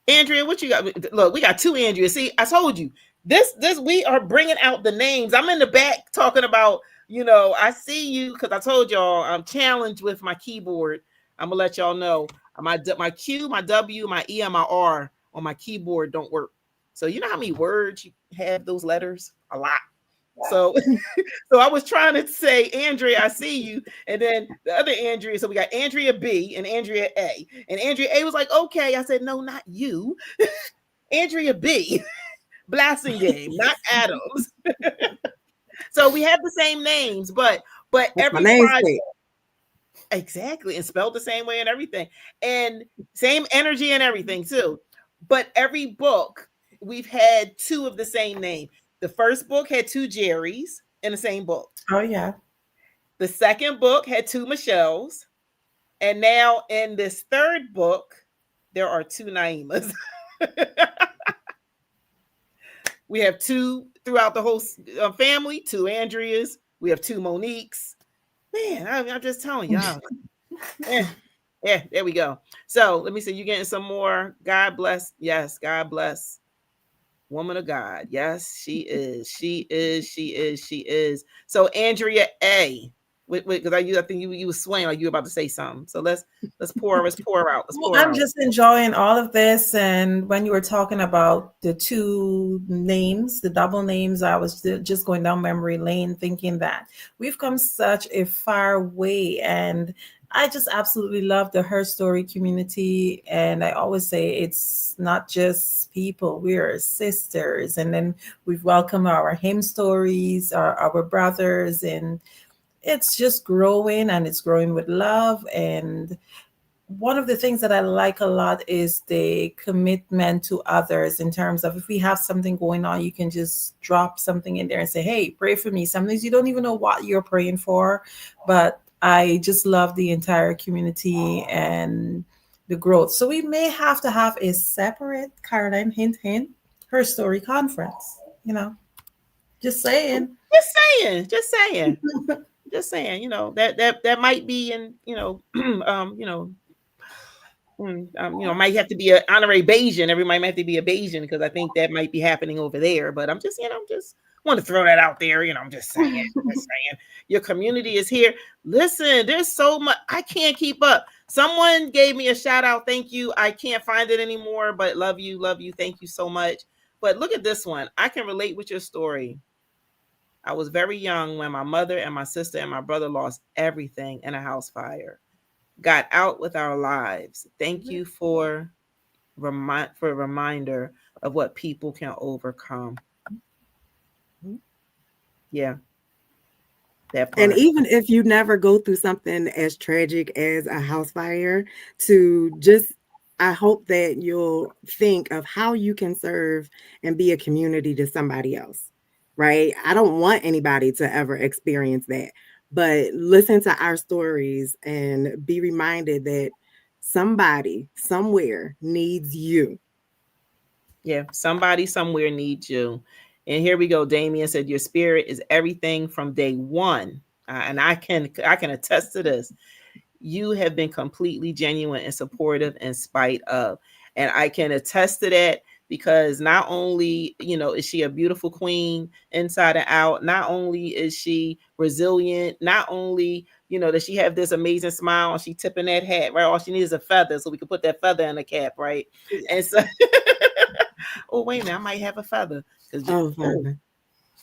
A: Andrea, what you got? Look, we got two Andrea. See, I told you this we are bringing out the names. I'm in the back talking about, I see you because I told y'all I'm challenged with my keyboard. I'm gonna let y'all know my Q, my W, my E, and my R on my keyboard don't work. So you know how many words you have those letters? A lot. So I was trying to say, Andrea, I see you. And then the other Andrea, so we got Andrea B and Andrea A. And Andrea A was like, okay. I said, no, not you. Andrea B. Blasingame, not Adams. So we have the same names, but
N: that's
A: every project. Exactly. And spelled the same way and everything. And same energy and everything too. But every book, we've had two of the same name. The first book had two Jerrys in the same book.
B: Oh, yeah.
A: The second book had two Michelles. And now in this third book, there are two Naimas. We have two throughout the whole family, two Andreas. We have 2 Moniques. Man, I'm just telling y'all. Yeah, there we go. So let me see. You getting some more? God bless. Yes, God bless. Woman of God. Yes, she is. She is. She is. She is. So Andrea A. Because I think you were swaying like you were about to say something. So let's pour out. Let's pour
B: I'm
A: out.
B: just enjoying all of this. And when you were talking about the 2 names, the double names, I was just going down memory lane thinking that we've come such a far way. And I just absolutely love the Her Story community. And I always say it's not just people, we are sisters. And then we've welcomed our hymn stories, our brothers, and it's just growing, and it's growing with love. And one of the things that I like a lot is the commitment to others, in terms of if we have something going on, you can just drop something in there and say, hey, pray for me. Sometimes you don't even know what you're praying for, but I just love the entire community and the growth. So we may have to have a separate, Caroline, hint, hint, Her Story conference, just saying.
A: Just saying. Just saying, that might be in, might have to be an honorary Bayesian. Everybody might have to be a Bayesian, because I think that might be happening over there. But I'm just, just want to throw that out there. I'm just saying, your community is here. Listen, there's so much. I can't keep up. Someone gave me a shout out. Thank you. I can't find it anymore, but love you. Thank you so much. But look at this one. I can relate with your story. I was very young when my mother and my sister and my brother lost everything in a house fire. Got out with our lives. Thank you for a reminder of what people can overcome. Yeah. That part.
N: And even if you never go through something as tragic as a house fire, I hope that you'll think of how you can serve and be a community to somebody else, right? I don't want anybody to ever experience that, but listen to our stories and be reminded that somebody somewhere needs you.
A: Yeah, somebody somewhere needs you. And here we go. Damien said, your spirit is everything from day one. And I can attest to this. You have been completely genuine and supportive in spite of. And I can attest to that, because not only, is she a beautiful queen inside and out, not only is she resilient, not only, does she have this amazing smile and she tipping that hat, right? All she needs is a feather, so we can put that feather in the cap, right? Yes. And so, oh, wait a minute, I might have a feather.
N: Feather.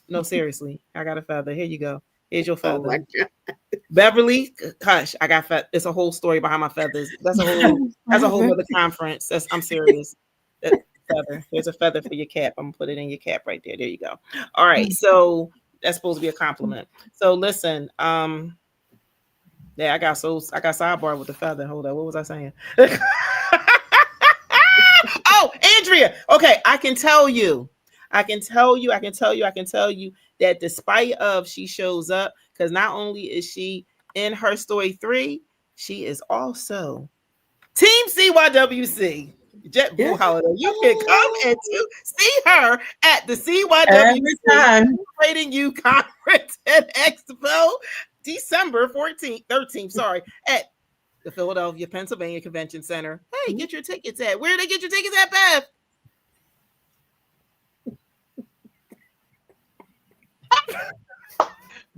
A: No, seriously, I got a feather. Here you go. Here's your feather.
N: Oh my God.
A: Beverly, hush! I got it's a whole story behind my feathers. That's a whole other conference. I'm serious. That feather. There's a feather for your cap. I'm gonna put it in your cap right there. There you go. All right. So that's supposed to be a compliment. So listen. Yeah, I got sidebar with the feather. Hold on. What was I saying? Oh, Andrea. Okay, I can tell you that despite of she shows up, because not only is she in Her Story 3, she is also Team CYWC. JetBlue Holiday. You can come and see her at the CYWC Celebrating You Conference and Expo, December 13th, at the Philadelphia, Pennsylvania Convention Center. Hey, get your tickets at. Where do they get your tickets at, Beth?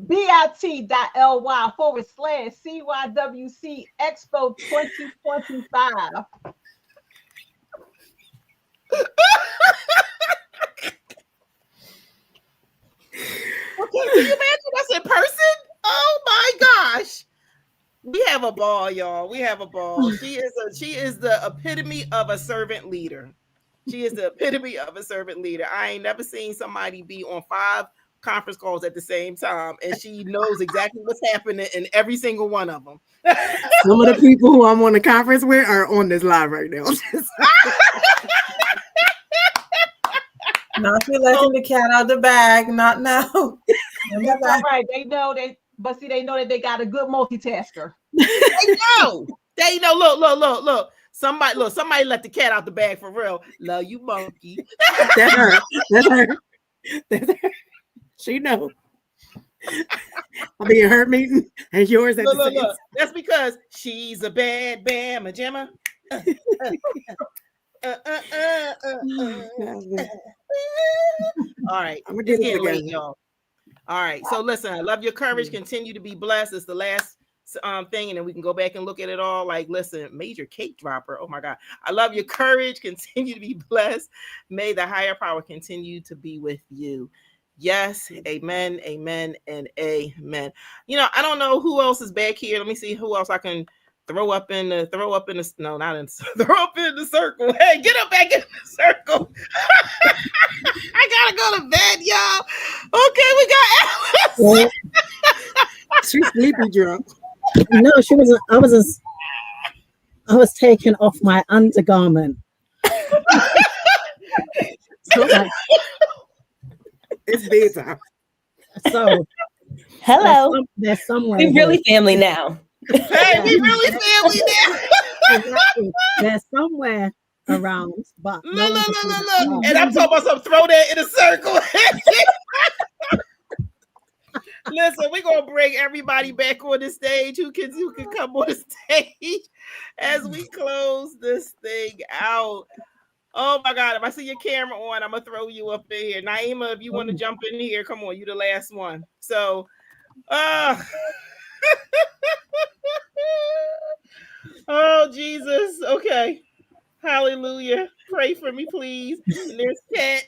C: bit.ly/CYWC Expo 2025.
A: Okay, can you imagine us in person? Oh my gosh. We have a ball, y'all. We have a ball. She is the epitome of a servant leader. She is the epitome of a servant leader. I ain't never seen somebody be on 5 conference calls at the same time, and she knows exactly what's happening in every single one of them.
N: Some of the people who I'm on the conference with are on this live right now.
B: Not you letting the cat out the bag. Not now.
C: That's all right. They know they know that they got a good multitasker.
A: They know. Look. Somebody let the cat out the bag for real. Love you, monkey.
N: That's her. She knows. I'll be in her meeting and yours at the same
A: Look. That's because she's a bad Bama Jamma. All right,
N: I'm gonna
A: it's
N: get it
A: getting late,
N: together.
A: y'all. All right, so listen, I love your courage. Continue to be blessed. It's the last thing, and then we can go back and look at it all. Like, listen, major cake dropper. Oh my God, I love your courage. Continue to be blessed. May the higher power continue to be with you. Yes, amen, amen, and amen. You know, I don't know who else is back here. Let me see who else I can throw up in the throw up in the circle. Hey, get up back in the circle. I gotta go to bed, y'all. Okay, we got Alice.
N: She's sleepy drunk.
K: No, she wasn't. I was taking off my undergarment. So,
N: it's bedtime.
K: So
M: hello.
K: There's somewhere.
M: We really family now.
A: Hey, we really family now.
K: Exactly. There's somewhere around, but
A: look. And I'm talking about some throw that in a circle. Listen, we're gonna bring everybody back on the stage who can come on the stage as we close this thing out. Oh my God, if I see your camera on, I'm gonna throw you up in here. Naima, if you want to jump in here, come on, you the last one. So oh Jesus. Okay. Hallelujah. Pray for me, please. And there's Kat.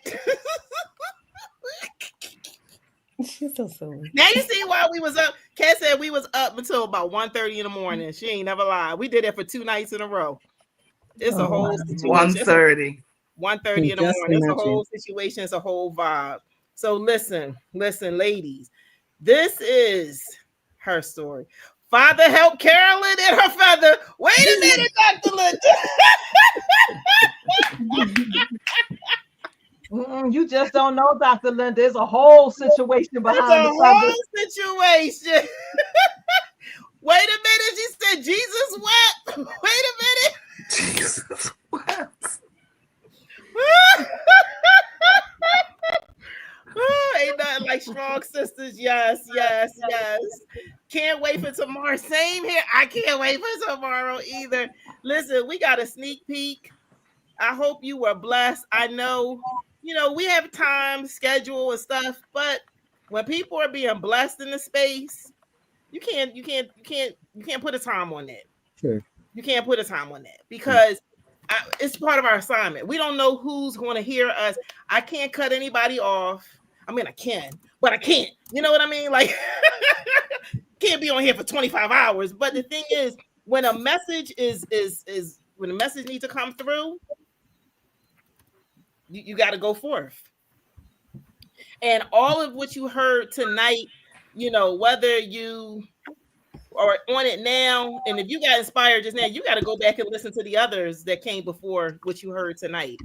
M: She's so silly.
A: Now you see why we was up. Kat said we was up until about 1:30 in the morning. She ain't never lied. We did it for 2 nights in a row. It's a whole situation.
L: 1:30.
A: 1:30 in the morning. It's a whole situation. It's a whole vibe. So listen, ladies. This is her story. Father help Carolyn and her father. Wait a minute, Dr.
C: Linda. You just don't know, Dr. Linda. There's a whole situation behind
A: the whole situation. Wait a minute. She said Jesus wept. Wait a minute.
L: Jesus wept.
A: Ain't nothing like strong sisters. Yes. Can't wait for tomorrow. Same here. I can't wait for tomorrow either. Listen, we got a sneak peek. I hope you were blessed. I know, we have time, schedule, and stuff, but when people are being blessed in the space, you can't put a time on that.
K: Sure.
A: You can't put a time on that because it's part of our assignment. We don't know who's going to hear us. I can't cut anybody off. I mean, I can, but I can't. You know what I mean? Like, can't be on here for 25 hours. But the thing is, when a message is when a message needs to come through, you got to go forth. And all of what you heard tonight, whether you are on it now, and if you got inspired just now, you got to go back and listen to the others that came before what you heard tonight.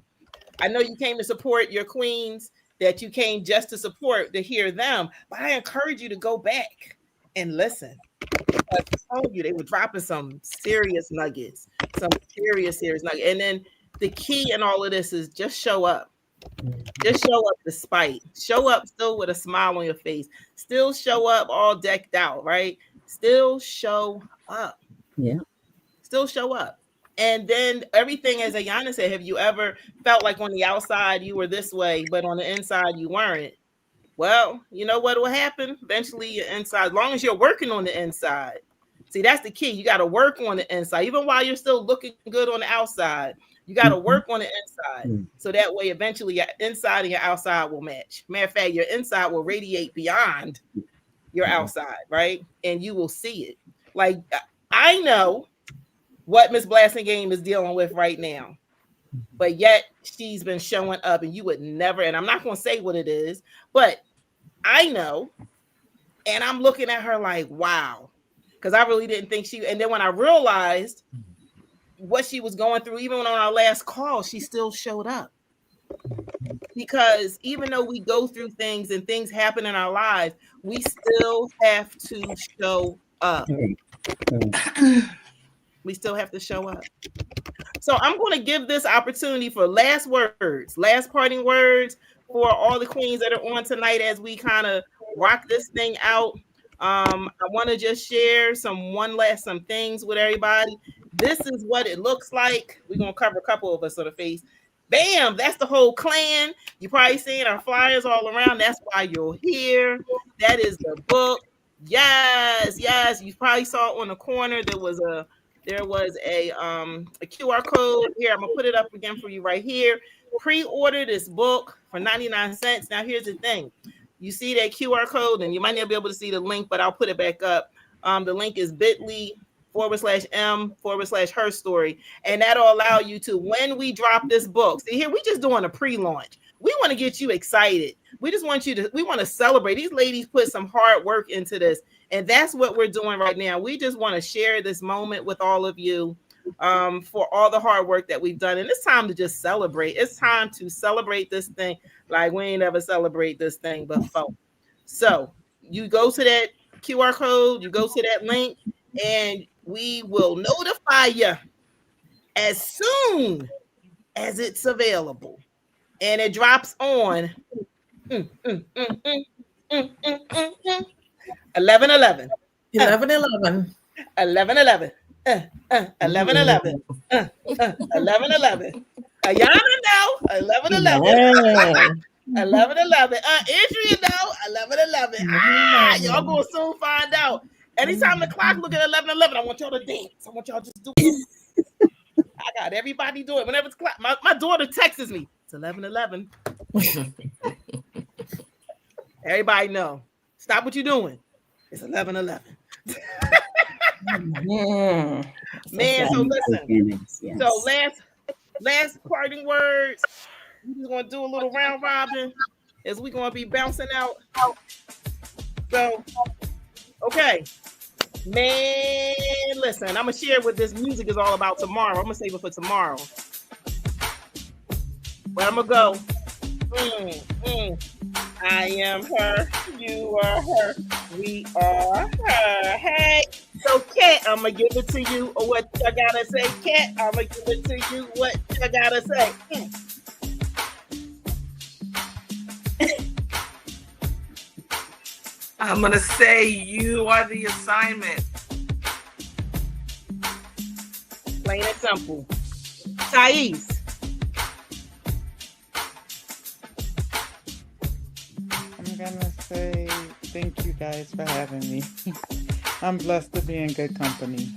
A: I know you came to support your queens, that you came just to support, to hear them, but I encourage you to go back and listen. I told you they were dropping some serious nuggets, some serious nuggets. And then the key in all of this is just show up. Just show up despite. Show up still with a smile on your face. Still show up all decked out, right? Still show up.
K: Yeah.
A: Still show up. And then everything, as Ayana said, have you ever felt like on the outside you were this way, but on the inside you weren't? Well, you know what will happen? Eventually your inside, as long as you're working on the inside. See, that's the key. You got to work on the inside. Even while you're still looking good on the outside, you got to work on the inside. So that way, eventually your inside and your outside will match. Matter of fact, your inside will radiate beyond your outside, right? And you will see it. Like, I know what Miss Blasingame is dealing with right now, but yet she's been showing up, and you would never, and I'm not going to say what it is, but I know, and I'm looking at her like, wow, because I really didn't think she, and then when I realized what she was going through, even on our last call, she still showed up. Because even though we go through things and things happen in our lives, we still have to show up. We still have to show up. So I'm going to give this opportunity for last words, last parting words for all the queens that are on tonight as we kind of rock this thing out. I want to just share some things with everybody. This is what it looks like. We're gonna cover a couple of us on the face. Bam, that's the whole clan. You probably seen our flyers all around. That's why you're here. That is the book. Yes, yes. You probably saw it on the corner. There was a QR code here. I'm gonna put it up again for you right here. Pre-order this book for 99 cents. Now here's the thing. You see that QR code, and you might not be able to see the link, but I'll put it back up. The link is bit.ly/m/her story. And that'll allow you to, when we drop this book, see here, we just doing a pre-launch. We want to get you excited. We want to celebrate. These ladies put some hard work into this. And that's what we're doing right now. We just want to share this moment with all of you for all the hard work that we've done. And it's time to just celebrate. It's time to celebrate this thing like we ain't ever celebrate this thing before. So you go to that QR code, you go to that link, and we will notify you as soon as it's available. And it drops on 11/11.
B: 11/11.
A: 11/11. 11/11. 11/11. Ayana know 11/11. 11/11. Andrea know 11/11. Y'all gonna soon find out. Anytime the clock look at 11/11, I want y'all to dance. I want y'all just do it. I got everybody do it. Whenever it's clock, my daughter texts me. It's 11/11. Everybody know. Stop what you're doing. It's 11/11. Man, so listen.
K: Yes.
A: So last parting words. We're just gonna do a little round robin as we're gonna be bouncing out. So, okay. Man, listen, I'm gonna share what this music is all about tomorrow. I'm gonna save it for tomorrow. But I'm gonna go. I am her, you are her, we are her. Hey, so Kat, I'm gonna give it to you. What you gotta say, Kat? I'm gonna give it to you. What you gotta say?
L: I'm gonna say you are the assignment.
A: Plain and simple. Thais.
F: I'm gonna say thank you guys for having me. I'm blessed to be in good company.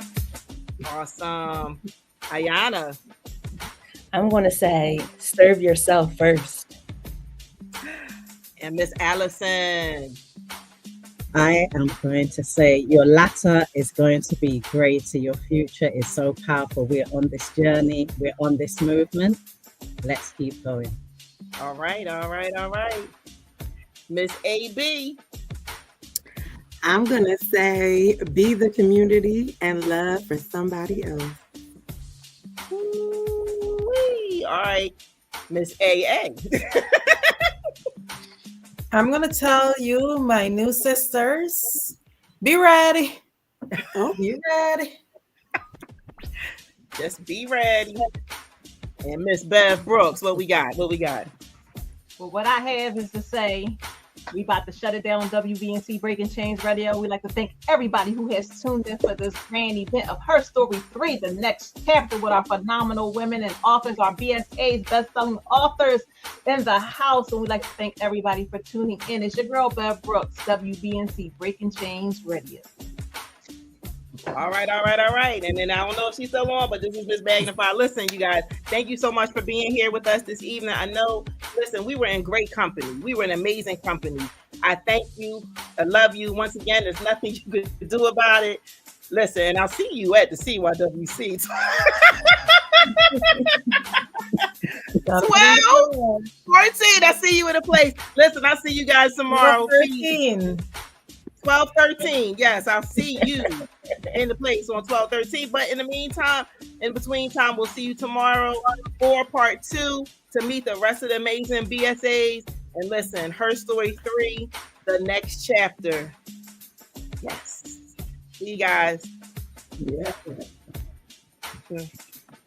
A: Awesome. Ayana.
M: I'm going to say serve yourself first.
A: And Miss Allison.
K: I am going to say your latter is going to be greater. Your future is so powerful. We're on this journey. We're on this movement. Let's keep going.
A: All right. Miss AB.
N: I'm going to say be the community and love for somebody else.
A: Ooh-wee. All right. Miss AA.
B: I'm going to tell you, my new sisters, be ready. Oh, be ready.
A: Just be ready. And Miss Bev Brooks, what we got?
C: Well, what I have is to say, we about to shut it down, WBNC Breaking Chains Radio. We'd like to thank everybody who has tuned in for this grand event of Her Story 3, the next chapter with our phenomenal women and authors, our BSAs, best-selling authors in the house. And we'd like to thank everybody for tuning in. It's your girl, Bev Brooks, WBNC Breaking Chains Radio.
A: All right. And then I don't know if she's still on, but this is Miss Magnify. Listen, you guys, thank you so much for being here with us this evening. I know, listen, we were in great company. We were in amazing company. I thank you. I love you. Once again, there's nothing you could do about it. Listen, and I'll see you at the CYWC. 12, 14. I see you in a place. Listen, I'll see you guys tomorrow. 12/13. Yes, I'll see you in the place on 12/13. But in the meantime, in between time, we'll see you tomorrow for part 2 to meet the rest of the amazing BSAs. And listen, Her Story 3, the next chapter. Yes. See you guys.
N: Yeah.